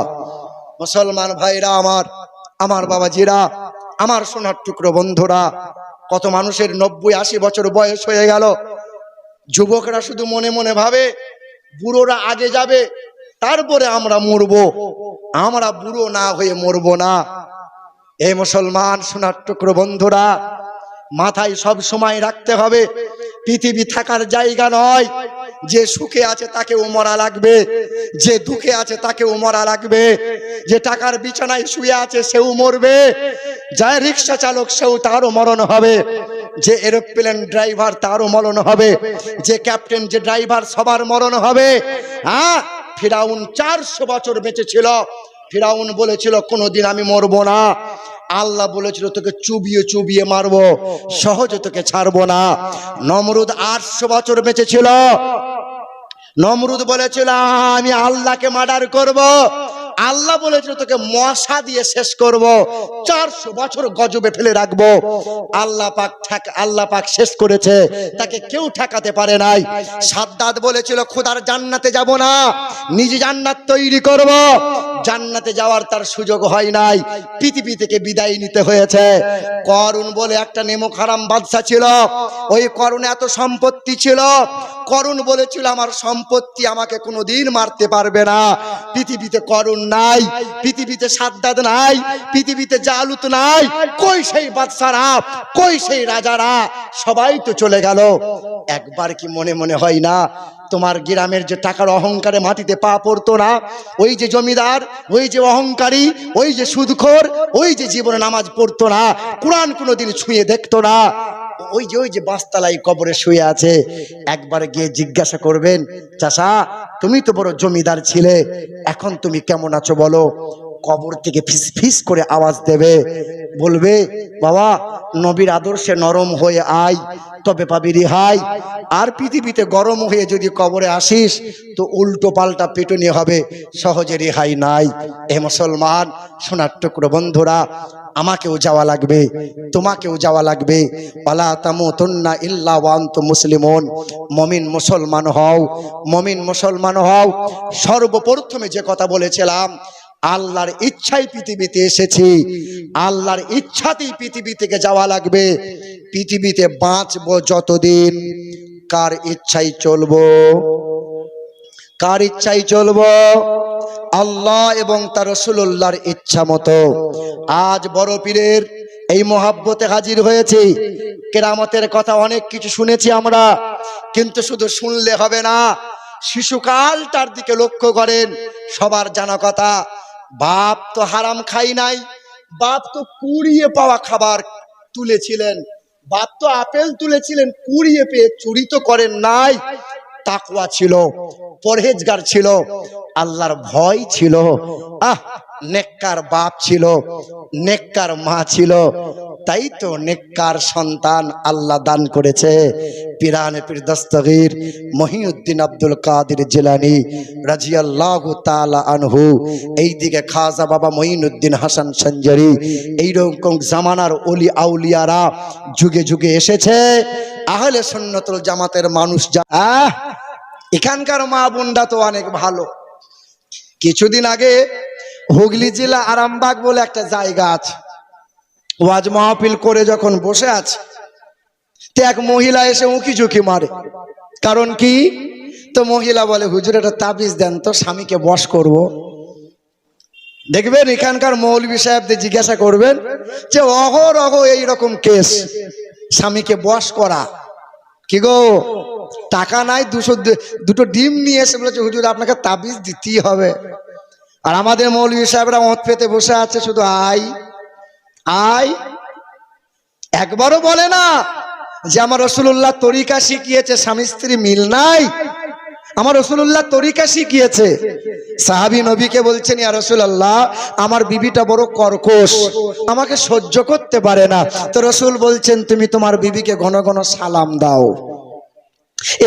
মুসলমান ভাইরা আমার, আমার বাবাজিরা, আমার সোনার টুকরো বন্ধুরা, কত মানুষের 90-80 বছর বয়স হয়ে গেল, যুবকরা শুধু মনে মনে ভাবে বুড়োরা আগে যাবে, তারপরে আমরা মরবো। আমরা বুড়ো না হয়ে মরবো না। এই মুসলমান সোনার টুকরো বন্ধুরা, মাথায় সব সময় রাখতে হবে, পৃথিবী থাকার জায়গা নয়। যে সুখে আছে তাকেও মরা লাগবে, যে দুঃখে আছে তাকেও মরা লাগবে, যে টাকার বিছানায় শুয়ে আছে সেও মরবে, যে রিক্সা চালক সেও তারও মরণ হবে, যে এরোপ্লেন ড্রাইভার তারও মরণ হবে, যে ক্যাপ্টেন যে ড্রাইভার সবার মরণ হবে। হ্যাঁ, ফিরাউন 400 বছর বেঁচে ছিল। ফিরাউন বলেছিল কোনোদিন আমি মরবো না। আল্লাহ বলেছিল তোকে চুবিয়ে চুবিয়ে মারবো, সহজে তোকে ছাড়বো না। নমরুদ 800 বছর বেঁচে ছিল। নমরুদ বলেছিল আমি আল্লাহকে মার্ডার করব। আল্লাহ বলেছিল তোকে মশা দিয়ে শেষ করব, 400 বছর গজবে ফেলে রাখবো। আল্লাহ পাক শেষ করেছে, তাকে কেউ ঠেকাতে পারে নাই। সাদ্দাত বলেছিল খোদার জান্নাতে যাব না, নিজে জান্নাত তৈরি করব। জান্নাতে যাওয়ার তার সুযোগ হয় নাই, পৃথিবী থেকে বিদায় নিতে হয়েছে। করুন বলে একটা নেমক হারাম বাদশা ছিল। ওই করুন এত সম্পত্তি ছিল, করুণ বলেছিল আমার সম্পত্তি আমাকে কোনোদিন মারতে পারবে না। পৃথিবীতে করুণ নাই, পৃথিবীতে সাদ্দাদ নাই, পৃথিবীতে জালুত নাই, কই সেই বাদশারা, কই সেই রাজারা, সবাই তো চলে গেল। একবার কি মনে মনে হয় না তোমার গ্রামের যে টাকার অহংকারে মাটিতে পা পড়তো না, ওই যে জমিদার, ওই যে অহংকারী, ওই যে সুদখোর, ওই যে জীবনে নামাজ পড়তো না, কোরআন কোনোদিন ছুঁয়ে দেখতো না, ওই যে বাঁশতলায় কবরে শুয়ে আছে, একবার গিয়ে জিজ্ঞাসা করবেন, চাচা তুমি তো বড় জমিদার ছিলে, এখন তুমি কেমন আছো বলো। কবর থেকে ফিস ফিস করে আওয়াজ দেবে, বলবে বাবা নবীর আদর্শে নরম হয়ে আয়, তবে পাবি রেহাই। আর পৃথিবীতে গরম হয়ে যদি কবরে আসিস তো উল্টো পাল্টা পেটুনি হবে, সহজে রেহাই নাই। এ মুসলমান সোনার টুকরো বন্ধুরা, আমাকেও যাওয়া লাগবে, তোমাকেও যাওয়া লাগবে। ওয়ালা তামুতুন্না ইল্লা ওয়া আনতুম মুসলিমুন। মুমিন মুসলমান হও, মুমিন মুসলমান হও। সর্বপ্রথমে যে কথা বলেছিলাম, আল্লাহর ইচ্ছায় পৃথিবীতে এসেছি, আল্লাহর ইচ্ছাতেই পৃথিবী থেকে যাওয়া লাগবে। পৃথিবীতে বাঁচবো যতদিন কার ইচ্ছায় চলবো, কার ইচ্ছায় চলবো? আল্লাহ এবং তার রাসূলুল্লাহর ইচ্ছা মতো। আজ বড় পীরের এই মহাব্বতে হাজির হয়েছি। কেরামতের কথা অনেক কিছু শুনেছি আমরা, কিন্তু শুধু শুনলে হবে না, শিশুকালটার দিকে লক্ষ্য করেন। সবার জানা কথা, বাপ তো হারাম খাই নাই, বাপ তো কুড়িয়ে পাওয়া খাবার তুলেছিলেন, বাপ তো আপেল তুলেছিলেন কুড়িয়ে পেয়ে, চুরি তো করেন নাই। তাকওয়া ছিল, পরহেজগার ছিল, আল্লাহর ভয় ছিল। নেককার বাপ ছিল, নেককার মা ছিল, তাই তো নেককার সন্তান আল্লাহ দান করেছে। পিরানে পীর দস্তগীর মহিউদ্দিন আব্দুল কাদের জিলানী রাদিয়াল্লাহু তাআলা আনহু, এইদিকে খাজা বাবা মঈনুদ্দিন হাসান সঞ্জারি, এইরকম জামানার ওলি আউলিয়ারা যুগে যুগে এসেছে। আহলে সুন্নাতুল জামাতের মানুষ যা, এখানকার মা বোনরা তো অনেক ভালো। কিছুদিন আগে হুগলি জেলা আরামবাগ বলে একটা জায়গা আছে, ওয়াজ মাহফিল করে যখন বসে আছে, তো এক মহিলা এসে উঁকি ঝুঁকি মারে। কারণ কি? তো মহিলা বলে, হুজুর একটা তাবিজ দেন তো, স্বামীকে বশ করব। দেখবেন এখানকার মৌলভী সাহেবদের জিজ্ঞাসা করবেন যে অহরহ এইরকম কেস, স্বামীকে বশ করা। কি গো, টাকা নাই, দুটো ডিম নিয়ে এসে বলেছে হুজুর আপনাকে তাবিজ দিতেই হবে। আর আমাদের মৌলভী সাহেবরা মত পেতে বসে আছে, শুধু আই আই, একবারও বলে না যে আমার রাসূলুল্লাহ তরিকা শিখিয়েছে, স্বামী স্ত্রী মিল নাই, আমার রাসূলুল্লাহ তরিকা শিখিয়েছে। সাহাবী নবীকে বলছেন, ইয়া রাসূলুল্লাহ আমার বিবিটা বড় কর্কশ, আমাকে সহ্য করতে পারে না। তো রাসূল বলছেন, তুমি তোমার বিবিকে ঘন ঘন সালাম দাও।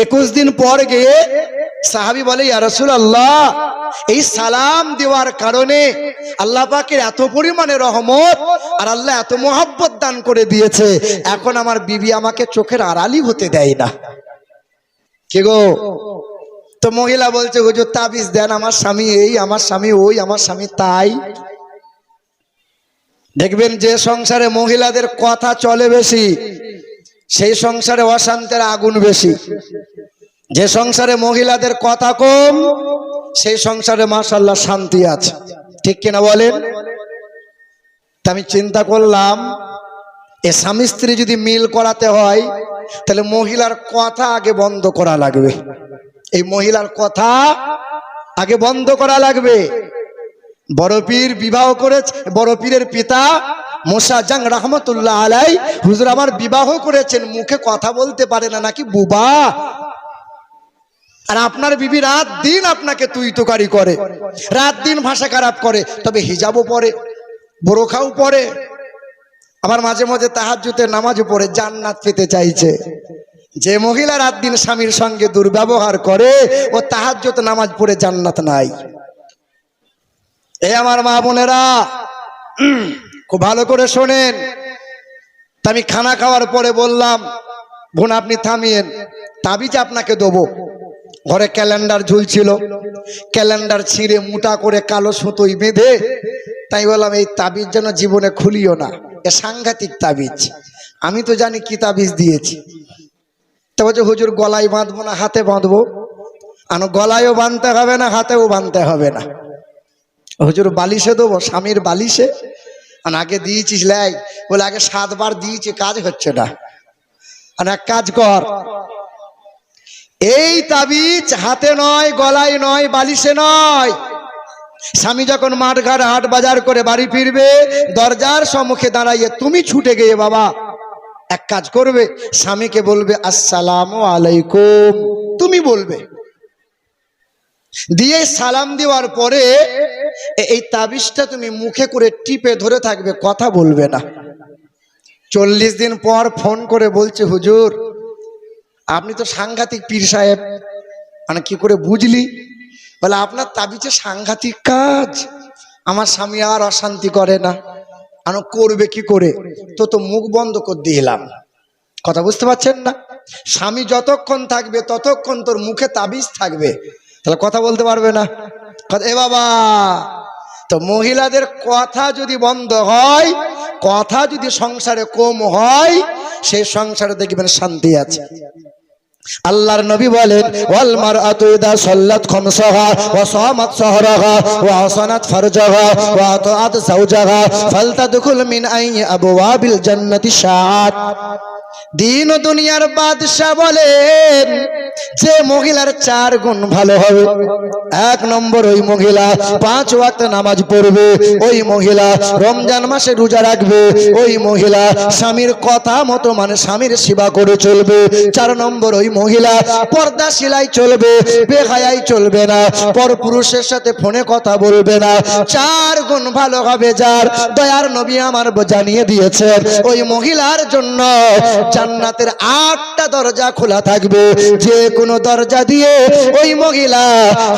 21 দিন পর গিয়ে সাহাবী বলে, ইয়া রাসূলুল্লাহ এই সালাম দেওয়ার কারণে আল্লাহ পাকের এত পরিমাণে রহমত আর আল্লাহ এত মহব্বত দান করে দিয়েছে, এখন আমার বিবি আমাকে চোখের আড়ালি হতে দেয় না। কি গো? তো মহিলা বলছে, হুজুর তাবিজ দেন, আমার স্বামী এই, আমার স্বামী ওই, আমার স্বামী তাই। দেখবেন যে সংসারে মহিলাদের কথা চলে বেশি, সেই সংসারে অশান্তির আগুন বেশি। যে সংসারে মহিলাদের কথা কম, সেই সংসারে মাশাআল্লাহ শান্তি আছে। ঠিক কিনা বলেন? তা আমি চিন্তা করলাম, এ স্বামী স্ত্রী যদি মিল করাতে হয় তাহলে মহিলার কথা আগে বন্ধ করা লাগবে। এই মহিলার কথা আগে বন্ধ করা লাগবে। বড় পীর বিবাহ করেছে, বড় পীরের পিতা মোসা জাং রহমতুল্লাহ আলাই, হুজুর আমার বিবাহ করেছেন, মুখে কথা বলতে পারে না নাকি বুবা? আর আপনার বিবি রাত দিন আপনাকে তুই তোকারি করে, রাত দিন ভাষা খারাপ করে, তবে হিজাবও পরে, বোরখাও পরে, আবার মাঝে মাঝে তাহাজ্জুদের নামাজও পড়ে, জান্নাত পেতে চাইছে। যে মহিলা রাত দিন স্বামীর সঙ্গে দুর্ব্যবহার করে, ও তাহাজ্জুদ নামাজ পড়ে জান্নাত নাই। এই আমার মা বোনেরা খুব ভালো করে শোনেন। তা আমি খানা খাওয়ার পরে বললাম, বোন আপনি থামিয়েন, তাবিজ আপনাকে দেবো। ঘরে ক্যালেন্ডার ঝুলছিল, ক্যালেন্ডার ছিঁড়ে মোটা করে কালো সুতোই বেঁধে, তাই বললাম এই তাবিজ যেন জীবনে খুলিও না, এ সাংঘাতিক তাবিজ। আমি তো জানি কি তাবিজ দিয়েছি। তা বলছে হুজুর গলায় বাঁধবো না হাতে বাঁধবো? গলায়ও বাঁধতে হবে না, হাতেও বাঁধতে হবে না। হুজুর বালিশে দেবো, স্বামীর বালিশে? আগে দিয়েছিস লাই? বলে আগে 7 বার দিয়েছি, কাজ হচ্ছে না। এক কাজ কর, এই তাবিজ হাতে নয়, গলায় নয়, বালিশে নয়। স্বামী যখন মাঠ ঘাট হাট বাজার করে বাড়ি ফিরবে, দরজার সম্মুখে দাঁড়াইয়ে তুমি ছুটে গিয়ে বাবা এক কাজ করবে, স্বামীকে বলবে আসসালামু আলাইকুম, তুমি বলবে। দিয়ে সালাম দেওয়ার পরে এই তাবিজটা তুমি মুখে করে টিপে ধরে থাকবে, কথা বলবে না। 40 দিন পর ফোন করে বলছে হুজুর আপনি তো সাংঘাতিক পীর সাহেব। কি করে বুঝলি? বলে আপনার তাবিজে সাংঘাতিক কাজ, আমার স্বামী আর অশান্তি করে না। করবে কি করে? তো মুখ বন্ধ করে দিলাম। কথা বুঝতে পারছেন না? স্বামী যতক্ষণ থাকবে ততক্ষণ তোর মুখে তাবিজ থাকবে, তাহলে কথা বলতে পারবে না। এ বাবা, তো মহিলাদের কথা যদি বন্ধ হয়, কথা যদি সংসারে কম হয়, সেই সংসারে দেখবেন শান্তি আছে। আল্লাহর নবী বলেন ওয়াল মারআতু ইদা সাল্লাত খামসাহা ওয়া সামাত সাহরাহা ওয়া হাসানাত ফারজাহা ওয়া আতাআত যাওজাহা ফালতাদখুল মিন আইয়ি আবওয়াবিল জান্নাতি শাআত। দিন ও দুনিয়ার বাদশা বলেন যে মহিলার 4 গুণ ভালো হবে। 1 নম্বর, ওই মহিলা 5 ওয়াক্ত নামাজ পড়বে, ওই মহিলা রমজান মাসে রোজা রাখবে, ওই মহিলা স্বামীর কথা মতো মানে স্বামীর সেবা করে চলবে। 4 নম্বর, ওই মহিলা পর্দাশীলাই চলবে, বেহায়াই চলবে না, পরপুরুষের সাথে ফোনে কথা বলবে না। 4 গুণ ভালো হবে যার, দয়ার নবী আমার জানিয়ে দিয়েছেন ওই মহিলার জন্য জান্নাতের 8টা দরজা খোলা থাকবে। যে কোনো দরজা দিয়ে ওই মহিলা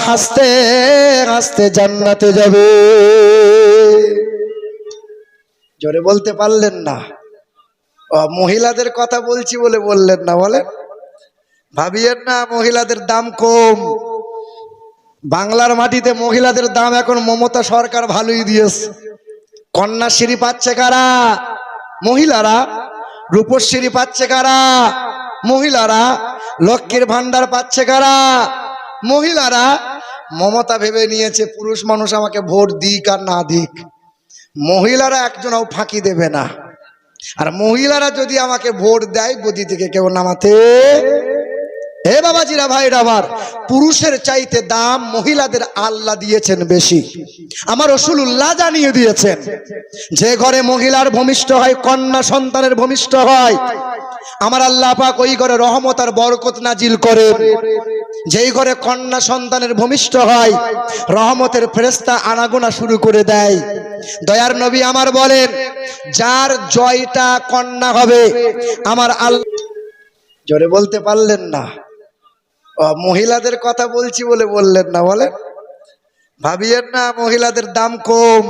হাসতে হাসতে জান্নাতে যাবে। জোরে বলতে পারলেন না? মহিলাদের কথা বলছি বলে বললেন না? বলেন, ভাবিয়েন না মহিলাদের দাম কম। বাংলার মাটিতে মহিলাদের দাম এখন মমতা সরকার ভালোই দিয়েছে। কন্যাশ্রী পাচ্ছে কারা? মহিলারা। রূপশ্রী পাচ্ছে কারা? মহিলারা। লক্ষ্মীর ভান্ডার পাচ্ছে কারা? মহিলারা। মমতা ভেবে নিয়েছে পুরুষ মানুষ আমাকে ভোট দিক আর না দিক, মহিলারা একজনও ফাঁকি দেবে না। আর মহিলারা যদি আমাকে ভোট দেয়, গদি থেকে কেউ নামাতে। হে বাবাজিরা, ভাইরা আমার, পুরুষের চাইতে দাম মহিলাদের আল্লাহ দিয়েছেন বেশি। আমার রাসূলুল্লাহ জানিয়ে দিয়েছেন যে ঘরে মহিলার ভূমিষ্ঠ হয়, কন্যা সন্তানের ভূমিষ্ঠ হয়, আমার আল্লাহ পাক ওই ঘরে রহমত আর বরকত নাজিল করেন। যেই ঘরে কন্যা সন্তানের ভূমিষ্ঠ হয়, রহমতের ফেরেশতা আনাগোনা শুরু করে দেয়। দয়ার নবী আমার বলেন যার জয়টা কন্যা হবে, আমার আল্লাহ। জোরে বলতে পারলেন না? মহিলাদের কথা বলছি বলে বললেন না? বলেন, ভাবিয়েন না মহিলাদের দাম কম।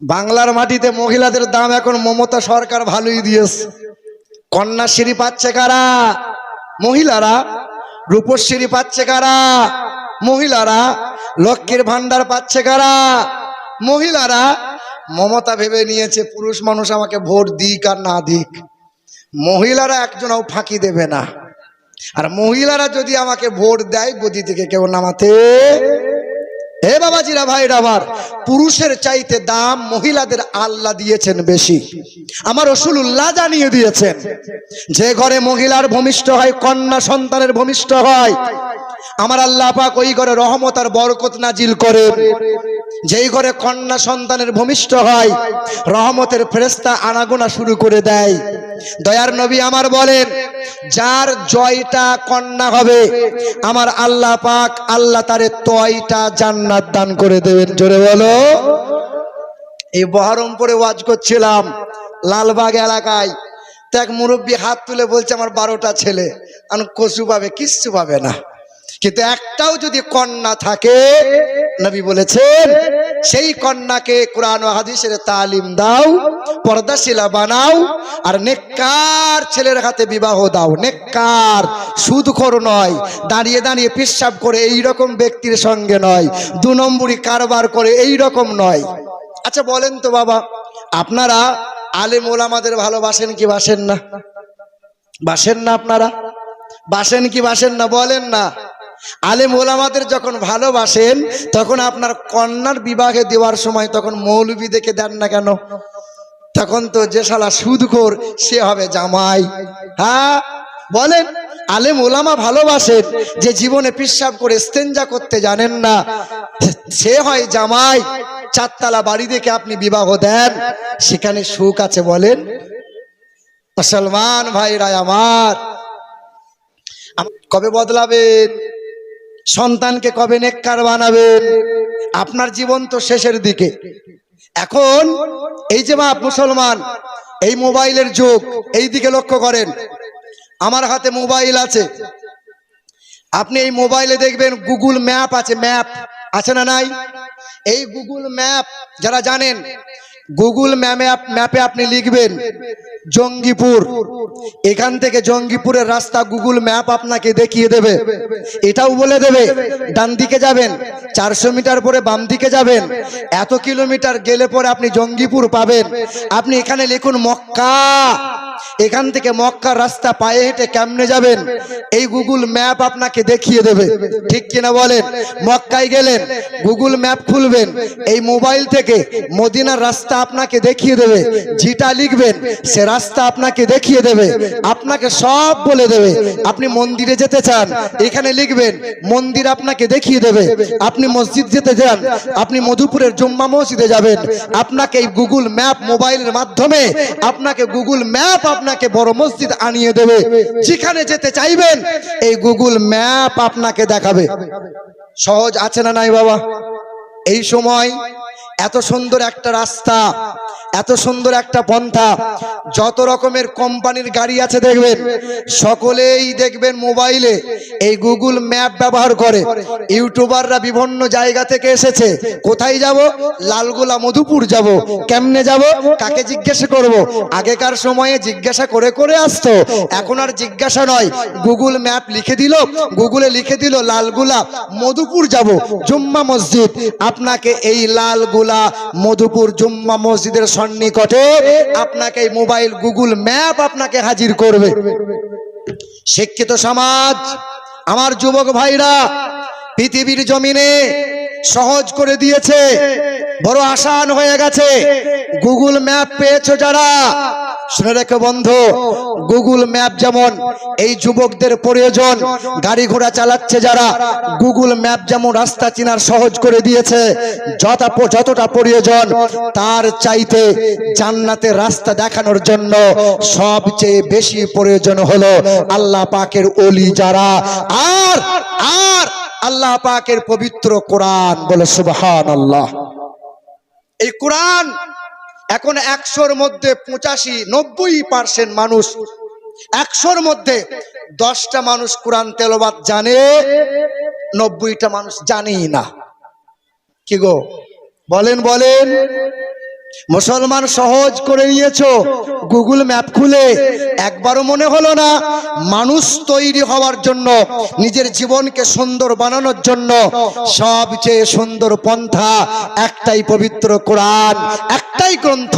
বাংলার মাটিতে মহিলাদের দাম এখন মমতা সরকার ভালোই দিয়েছে। কন্যাশ্রী পাচ্ছে কারা? মহিলারা। রূপশ্রী পাচ্ছে কারা? মহিলারা। লক্ষ্মীর ভান্ডার পাচ্ছে কারা? মহিলারা। মমতা ভেবে নিয়েছে পুরুষ মানুষ আমাকে ভোট দিক আর না দিক, মহিলারা একজনও ফাঁকি দেবে না। আর মহিলারা যদি আমাকে ভোট দেয়, গদি থেকে কেউ নামাতে। হে বাবাজিরা, ভাইরা আমার, পুরুষের চাইতে দাম মহিলাদের আল্লাহ দিয়েছেন বেশি। আমার রাসূলুল্লাহ জানিয়ে দিয়েছেন যে ঘরে মহিলার ভূমিষ্ঠ হয়, কন্যা সন্তানের ভূমিষ্ঠ হয়, আমার আল্লাহ পাক ওই ঘরে রহমত আর বরকত নাজিল করেন। যেই ঘরে কন্যা সন্তানের ভূমিষ্ঠ হয়, রহমতের ফেরেশতা আনাগোনা শুরু করে দেয়। দয়ার নবী আমার বলেন যার জয়টা কন্যা হবে, আমার আল্লাহ পাক আল্লাহ তারে 3টা জান্নাত দান করে দেবেন। জোরে বলো। এই বহরমপুরে ওয়াজ করছিলাম, লালবাগ এলাকায়। তো এক মুরব্বী হাত তুলে বলছে আমার 12টা ছেলে, কচু পাবে, কিচ্ছু পাবে না, কিন্তু একটাও যদি কন্যা থাকে, নবী বলেছেন সেই কন্যাকে কোরআন ও হাদিসের তালিম দাও, পর্দাশীলা বানাও, আর নেককার ছেলের হাতে বিবাহ দাও। নেককার, সুদখোর নয়, দাঁড়িয়ে দাঁড়িয়ে পেশাব করে এই রকম ব্যক্তির সঙ্গে নয়, 2 নম্বরই কারবার করে এই রকম নয়। আচ্ছা বলেন তো বাবা, আপনারা আলেম ওলামাদের ভালোবাসেন কি বাসেন না? বাসেন না আপনারা? বাসেন কি বাসেন না বলেন না? আলেম ওলামাদের যখন ভালোবাসেন তখন আপনার কন্যার বিবাহে দেওয়ার সময় তখন মৌলবি দেখে দেন না কেন? তখন তো যে শালা সুদখোর সে হবে জামাই। হ্যাঁ বলেন, আলেম ওলামা ভালোবাসেন, যে জীবনে পেশাব করে ইস্তেঞ্জা করতে জানেন না সে হয় জামাই। চারতলা বাড়ি দেখে আপনি বিবাহ দেন, সেখানে সুখ আছে বলেন? মুসলমান ভাইরা আমার, কবে বদলাবেন? সন্তানকে কবে নেককার বানাবেন? আপনার জীবন তো শেষের দিকে। এখন এই যে বাপ মুসলমান, এই মোবাইলের যুগ, এই দিকে লক্ষ্য করেন। আমার হাতে মোবাইল আছে, আপনি এই মোবাইলে দেখবেন গুগল ম্যাপ আছে। ম্যাপ আছে না নাই? এই গুগল ম্যাপ যারা জানেন, গুগল ম্যাপে আপনি লিখবেন জঙ্গিপুর, এখান থেকে জঙ্গিপুরের রাস্তা গুগল ম্যাপ আপনাকে দেখিয়ে দেবে। এটাও বলে দেবে ডান দিকে যাবেন, 400 মিটার পরে বাম দিকে যাবেন, এত কিলোমিটার গেলে পরে আপনি জঙ্গিপুর পাবেন। আপনি এখানে লিখুন মক্কা, এখান থেকে মক্কার রাস্তা পায়ে হেঁটে কেমনে যাবেন এই গুগল ম্যাপ আপনাকে দেখিয়ে দেবে। ঠিক কিনা বলেন? মক্কায় গেলেন, গুগল ম্যাপ খুলবেন, এই মোবাইল থেকে মদিনার রাস্তা আপনাকে দেখিয়ে দেবে। যেটা লিখবেন সে রাস্তা আপনাকে দেখিয়ে দেবে, আপনাকে সব বলে দেবে। আপনি মন্দিরে যেতে চান, এখানে লিখবেন মন্দির আপনাকে দেখিয়ে দেবে। আপনি মসজিদ যেতে চান, আপনি মধুপুরের জুম্মা মসজিদে যাবেন, আপনাকে এই গুগল ম্যাপ মোবাইলের মাধ্যমে আপনাকে গুগল ম্যাপ আপনাকে বড় মসজিদ আনিয়ে দেবে। যেখানে যেতে চাইবেন এই গুগল ম্যাপ আপনাকে দেখাবে। সহজ আছে না নাই বাবা? এই সময় এত সুন্দর একটা রাস্তা, এত সুন্দর একটা পন্থা, যত রকমের কোম্পানির গাড়ি আছে দেখবেন, সকলেই দেখবেন মোবাইলে এই গুগল ম্যাপ ব্যবহার করে। ইউটিউবাররা বিভিন্ন জায়গা থেকে এসেছে, কোথায় যাব? লালগোলা মধুপুর যাব। কেমনে যাব? কাকে জিজ্ঞাসা করব? আগেকার সময়ে জিজ্ঞাসা করে করে আসতো, এখন আর জিজ্ঞাসা নয়, গুগল ম্যাপ লিখে দিল, গুগলে লিখে দিল লালগোলা মধুপুর যাব, জুম্মা মসজিদ। আপনাকে এই লালগোলা মধুপুর জুম্মা মসজিদের সন্নিকটে আপনাকে এই মোবাইল গুগল ম্যাপ আপনাকে হাজির করবে। শিক্ষিত সমাজ, আমার যুবক ভাইরা, পৃথিবীর জমিনে সহজ করে দিয়েছে, বড় আসান হয়ে গেছে। গুগল ম্যাপ পেয়েছো যারা, শুনে রেখো বন্ধু, গুগল ম্যাপ যেমন এই যুবকদের প্রয়োজন, গাড়ি ঘোড়া চালাচ্ছে যারা, গুগল ম্যাপ যেমন রাস্তা চেনার সহজ করে দিয়েছে, যতটা প্রয়োজন তার চাইতে জান্নাতের রাস্তা দেখানোর জন্য সবচেয়ে বেশি প্রয়োজন হলো আল্লাহ পাকের ওলি যারা, আর আর আল্লাহ পাকের পবিত্র কোরআন। বলে সুবহানাল্লাহ। এই কোরআন এখন 100-র মধ্যে 85-90% মানুষ, 100-র মধ্যে 10টা মানুষ কোরআন তেলাওয়াত জানে, 90টা মানুষ জানেই না। কি গো বলেন বলেন? মুসলমান সহজ করে নিয়েছো গুগল ম্যাপ খুলে, একবারও মনে হলো না মানুষ তৈরি হওয়ার জন্য, নিজের জীবনকে সুন্দর বানানোর জন্য সবচেয়ে সুন্দর পন্থা একটাই, পবিত্র কোরআন, একটাই গ্রন্থ,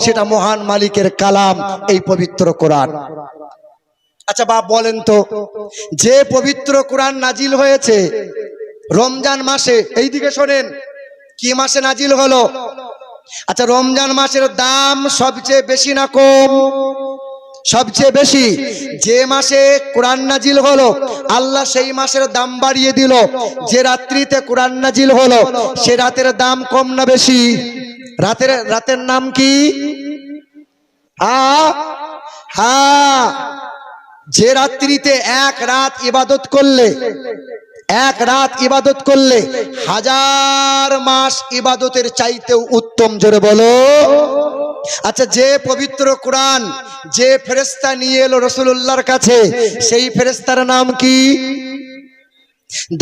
সেটা মহান মালিকের কালাম, এই পবিত্র কোরআন। আচ্ছা বাপ বলেন তো, যে পবিত্র কোরআন নাজিল হয়েছে রমজান মাসে, এইদিকে শোনেন, কি মাসে নাজিল হলো? আচ্ছা রমজান মাসের দাম সবচেয়ে বেশি না কম? সবচেয়ে বেশি। যে মাসে কোরআন নাজিল হলো আল্লাহ সেই মাসের দাম বাড়িয়ে দিল। যে রাত্রিতে কোরআন নাজিল হলো সে রাতের দাম কম না বেশি? রাতের নাম কি? হ্যাঁ, যে রাত্রিতে এক রাত ইবাদত করলে, এক রাত ইবাদত করলে 1000 মাস ইবাদতের চাইতেও উত্তম। জোরে বলো। আচ্ছা যে পবিত্র কোরআন যে ফেরেশতা নিয়ে এলো রাসূলুল্লাহর কাছে, সেই ফেরেশতার নাম কি?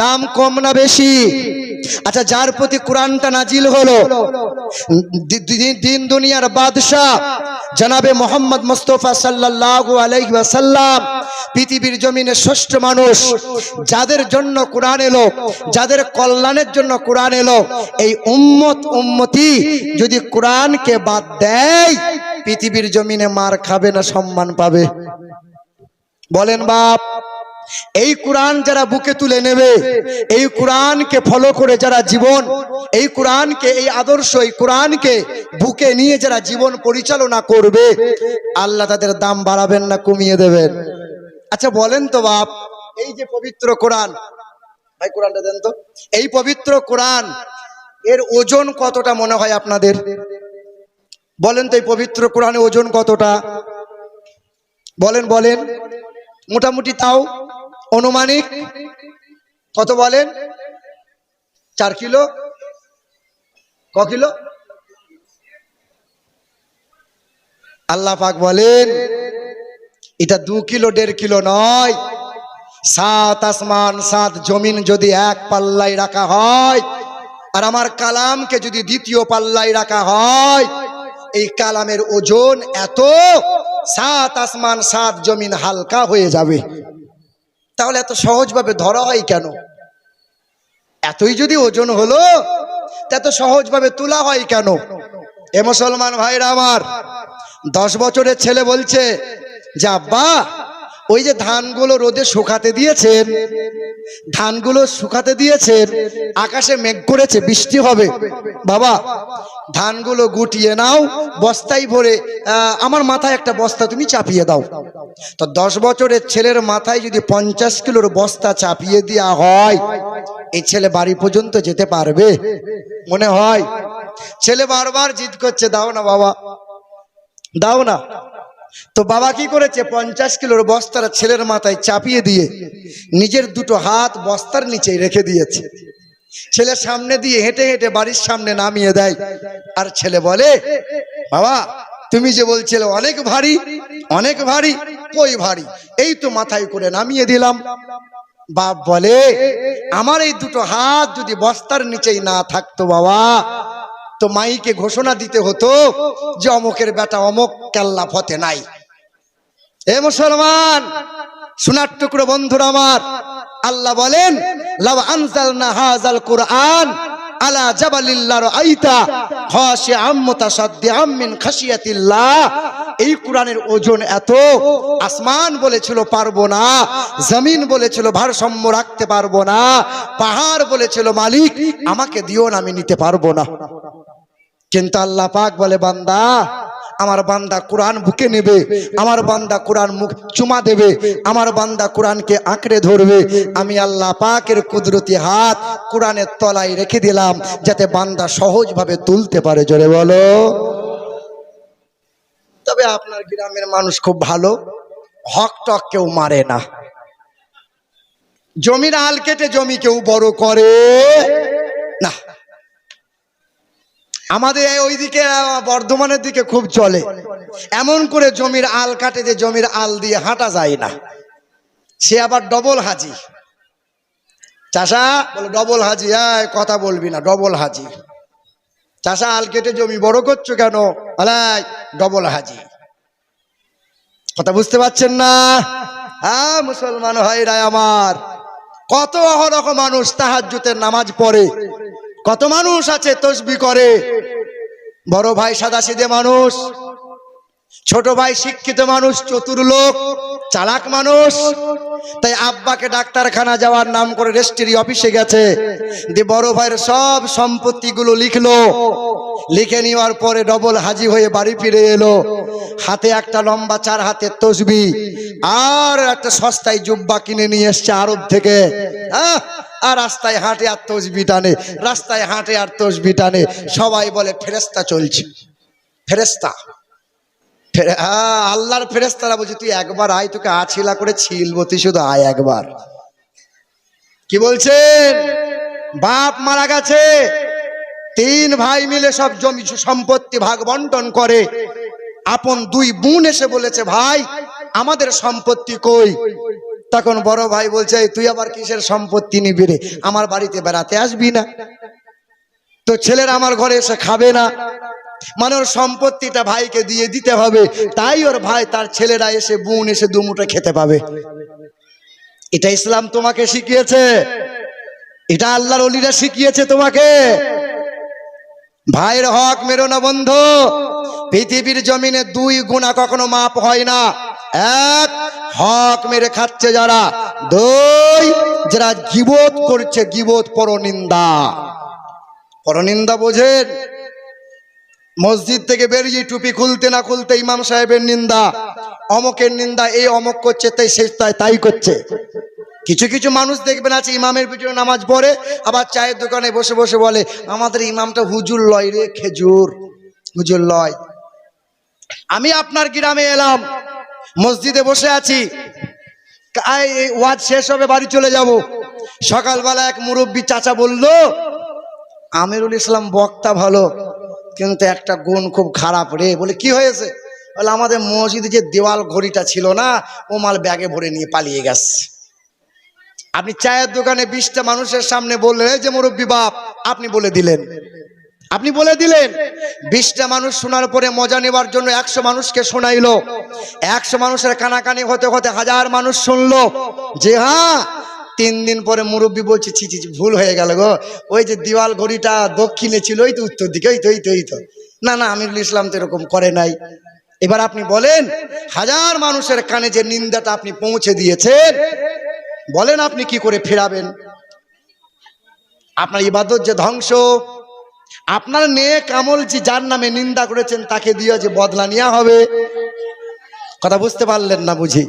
দাম কম না বেশি? আচ্ছা যার প্রতি কোরআনটা নাজিল হলো, দিন দুনিয়ার বাদশাহ জনাবে মোহাম্মদ মুস্তাফা সাল্লাল্লাহু আলাইহি ওয়াসাল্লাম, পৃথিবীর জমিনে শ্রেষ্ঠ মানুষ, যাদের জন্য কোরআন এলো, যাদের কল্যাণের জন্য কোরআন এলো, এই উম্মতি যদি কোরআনকে বাদ দেয় পৃথিবীর জমিনে মার খাবে না সম্মান পাবে? বলেন বাপ, এই কোরআন যারা বুকে তুলে নেবে, এই কোরআনকে ফলো করে যারা জীবন, এই কোরআনকে, এই আদর্শ, এই কোরআনকে বুকে নিয়ে যারা জীবন পরিচালনা করবে, আল্লাহ তাদের দাম বাড়াবেন না কমিয়ে দেবেন? আচ্ছা বলেন তো বাপ, এই যে পবিত্র কোরআন, ভাই কোরআনটা দেন তো, এই পবিত্র কোরআন এর ওজন কতটা মনে হয় আপনাদের? বলেন তো, এই পবিত্র কোরআনের ওজন কতটা? বলেন বলেন, মোটামুটি তাও অনুমানিক কত বলেন? 4 কিলো? ক কিলো? আল্লাহ পাক বলেন এটা 2 কিলো 1.5 কিলো নয়। 7 আসমান 7 জমিন যদি এক পাল্লায় রাখা হয়, আর আমার কালামকে যদি দ্বিতীয় পাল্লায় রাখা হয়, এই কালামের ওজন এত, 7 আসমান 7 জমিন হালকা হয়ে যাবে। তাহলে এত সহজভাবে ধরা হয় কেন? এতই যদি ওজন হলো, এত সহজভাবে তোলা হয় কেন? এ মুসলমান ভাইরা আমার, 10 বছরের ছেলে বলছে যে আব্বা, ওই যে ধানগুলো রোদে শুকাতে দিয়েছেন, ধানগুলো শুকাতে দিয়েছেন, আকাশে মেঘ করেছে, বৃষ্টি হবে, বাবা ধানগুলো গুটিয়ে নাও, বস্তায় ভরে আমার মাথায় একটা বস্তা তুমি চাপিয়ে দাও। তো 10 বছরের ছেলের মাথায় যদি 50 কিলোর বস্তা চাপিয়ে দেওয়া হয়, এই ছেলে বাড়ি পর্যন্ত যেতে পারবে মনে হয়? ছেলে বারবার জিদ করছে, দাও না বাবা, দাও না। তো বাবা কি করেছে, 50 কিলোর বস্তার ছেলের মাথায় চাপিয়ে দিয়ে নিজের 2টো হাত বস্তার নিচে রেখে দিয়েছে। ছেলে সামনে দিয়ে হেঁটে হেঁটে বাড়ির সামনে নামিয়ে দেয়, আর ছেলে বলে, বাবা তুমি যে বলছিলে অনেক ভারী, অনেক ভারী, কই ভারী, এই তো মাথায় করে নামিয়ে দিলাম। বাপ বলে, আমার এই 2টো হাত যদি বস্তার নিচেই না থাকতো বাবা, তো মাইকে ঘোষণা দিতে হতো যে অমুকের বেটা অমুক কেল্লা ফতে নাই। এ মুসলমান সোনার টুকরো বন্ধুরা আমার, আল্লাহ বলেন লাউ আনজালনা হাযাল কুরআন আলা জাবালিল লারাইতা খাশিআম মুতাসাদ্দিআম মিন খাশিয়াতিল্লাহ। এই কোরআনের ওজন এত, আসমান বলেছিল পারবো না, জমিন বলেছিল ভারসাম্য রাখতে পারবো না, পাহাড় বলেছিল মালিক আমাকে দিও না, আমি নিতে পারবো না। কিন্তু আল্লাহ পাক বলে, বান্দা, আমার বান্দা কোরআন বুকে নেবে, আমার বান্দা কোরআন মুখ চুমা দেবে, আমার বান্দা কোরআনকে আঁকড়ে ধরবে, আমি আল্লাহ পাকের কুদরতি হাত কোরআনের তলায় রেখে দিলাম, যাতে বান্দা সহজভাবে তুলতে পারে। জোরে বলো। তবে আপনার গ্রামের মানুষ খুব ভালো, হক টক কেউ মারে না, জমির আল কেটে জমি কেউ বড় করে না। আমাদের ওইদিকে বর্ধমানের দিকে খুব চলে, এমন করে জমির আল কাটে যে জমির আল দিয়ে হাঁটা যায় না। সে আবার ডবল হাজি। চাষা বলে ডবল হাজি, কথা বলবি না, ডবল হাজি। চাষা আল কেটে জমি বড় করছো কেন? ডবল হাজি। কথা বুঝতে পারছেন না? হ্যাঁ মুসলমান ভাইরা আমার, কত অহরহ মানুষ তাহাজ্জুদের নামাজ পড়ে, কত মানুষ আছে তসবিহ করে। বড় ভাই সাদাসিধে মানুষ, ছোট ভাই শিক্ষিত মানুষ, চতুর লোক, চালাক মানুষ। তাই আব্বাকে ডাক্তারখানা যাওয়ার নাম করে রেজিস্ট্রি অফিসে গেছে, দিয়ে বড় ভাইয়ের সব সম্পত্তিগুলো লিখলো, লিখে নেওয়ার পরে ডবল হাজি হয়ে বাড়ি ফিরে এলো। হাতে একটা লম্বা 4 হাতের তসবিহ আর একটা সস্তায় জুব্বা কিনে নিয়ে এসছে আরব থেকে। আর রাস্তায় হাঁটে আর তসবিহ টানে, রাস্তায় হাঁটে আর তসবিহ টানে। সবাই বলে ফেরেশতা চলছে, ফেরেশতা। আল্লাহর ফেরেশতারা বলছে, তুই একবার আয়, তোকে আছিলা করে ছিলবো, তুই শুধু আয় একবার। কি বলছেন? বাপ মারা গেছে, 3 ভাই মিলে সব জমি সম্পত্তি ভাগ বন্টন করে। আপন 2 বোন এসে বলেছে, ভাই আমাদের সম্পত্তি কই? তখন বড় ভাই বলছে, তুই আবার কিসের সম্পত্তি নিবি রে? আমার বাড়িতে বেড়াতে আসবি না তো ছেলেরা আমার ঘরে এসে খাবে না, মানে ওর সম্পত্তিটা ভাইকে দিয়ে দিতে হবে, তাই ওর ভাই তার ছেলেরা এসে বোন এসে 2 মুঠো খেতে পাবে। এটা ইসলাম তোমাকে শিখিয়েছে, এটা আল্লাহর ওলিরা শিখিয়েছে তোমাকে। ভাইয়ের হক মেরো না বন্ধু। পৃথিবীর জমিনে 2 গুণা কখনো মাপ হয় না। 1 হক মেরে খাচ্ছে যারা, দুই যারা গীবত করছে, গীবত পরনিন্দা। পরনিন্দা বোঝেন? মসজিদ থেকে বেরিয়ে টুপি খুলতে না খুলতে ইমাম সাহেবের নিন্দা, অমকের নিন্দা, এই অমক করছে তাই শেষ তাই করছে। কিছু কিছু মানুষ দেখবেন আছে ইমামের পিছনে নামাজ পড়ে, আবার চায়ের দোকানে বসে বসে বলে আমাদের ইমামটা হুজুর লয় রে, খেজুর হুজুর লয়। আমি আপনার গ্রামে এলাম, মসজিদে বসে আছি, ওয়াজ শেষ হবে বাড়ি চলে যাব। সকালবেলা এক মুরব্বী চাচা বলল আমিরুল ইসলাম বক্তা ভালো, কিন্তু একটা গুণ খুব খারাপ রে। বলে কি হয়েছে? বলে আমাদের মসজিদে যে দেওয়াল ঘড়িটা ছিল না, ও মাল ব্যাগে ভরে নিয়ে পালিয়ে গেছে। আপনি চায়ের দোকানে 20টা মানুষের সামনে বললেন এই যে মুরব্বী বাপ, আপনি বলে দিলেন, আপনি বলে দিলেন। 20টা মানুষ শোনার পরে মজা নেবার জন্য 100 মানুষকে শোনাইলো। 100 মানুষের কানাকানি হতে হতে 1000 মানুষ শুনলো যে হ্যাঁ। 3 দিন পরে মুরব্বী বলছে ছি ছি ভুল হয়ে গেল গো, ওই যে দেওয়াল ঘড়িটা দক্ষিণে ছিল, ওই তো উত্তর দিকে, ওই তো না না, আমিরুল ইসলাম তো এরকম করে নাই। এবার আপনি বলেন 1000 মানুষের কানে যে নিন্দাটা আপনি পৌঁছে দিয়েছেন, বলেন আপনি কি করে ফেরাবেন? আপনার ইবাদত যে ধ্বংস, আপনার নেক আমল যে যার নামে নিন্দা করেছেন তাকে দিয়ে যে বদলা নেওয়া হবে। কথা বুঝতে পারলেন না বুঝি?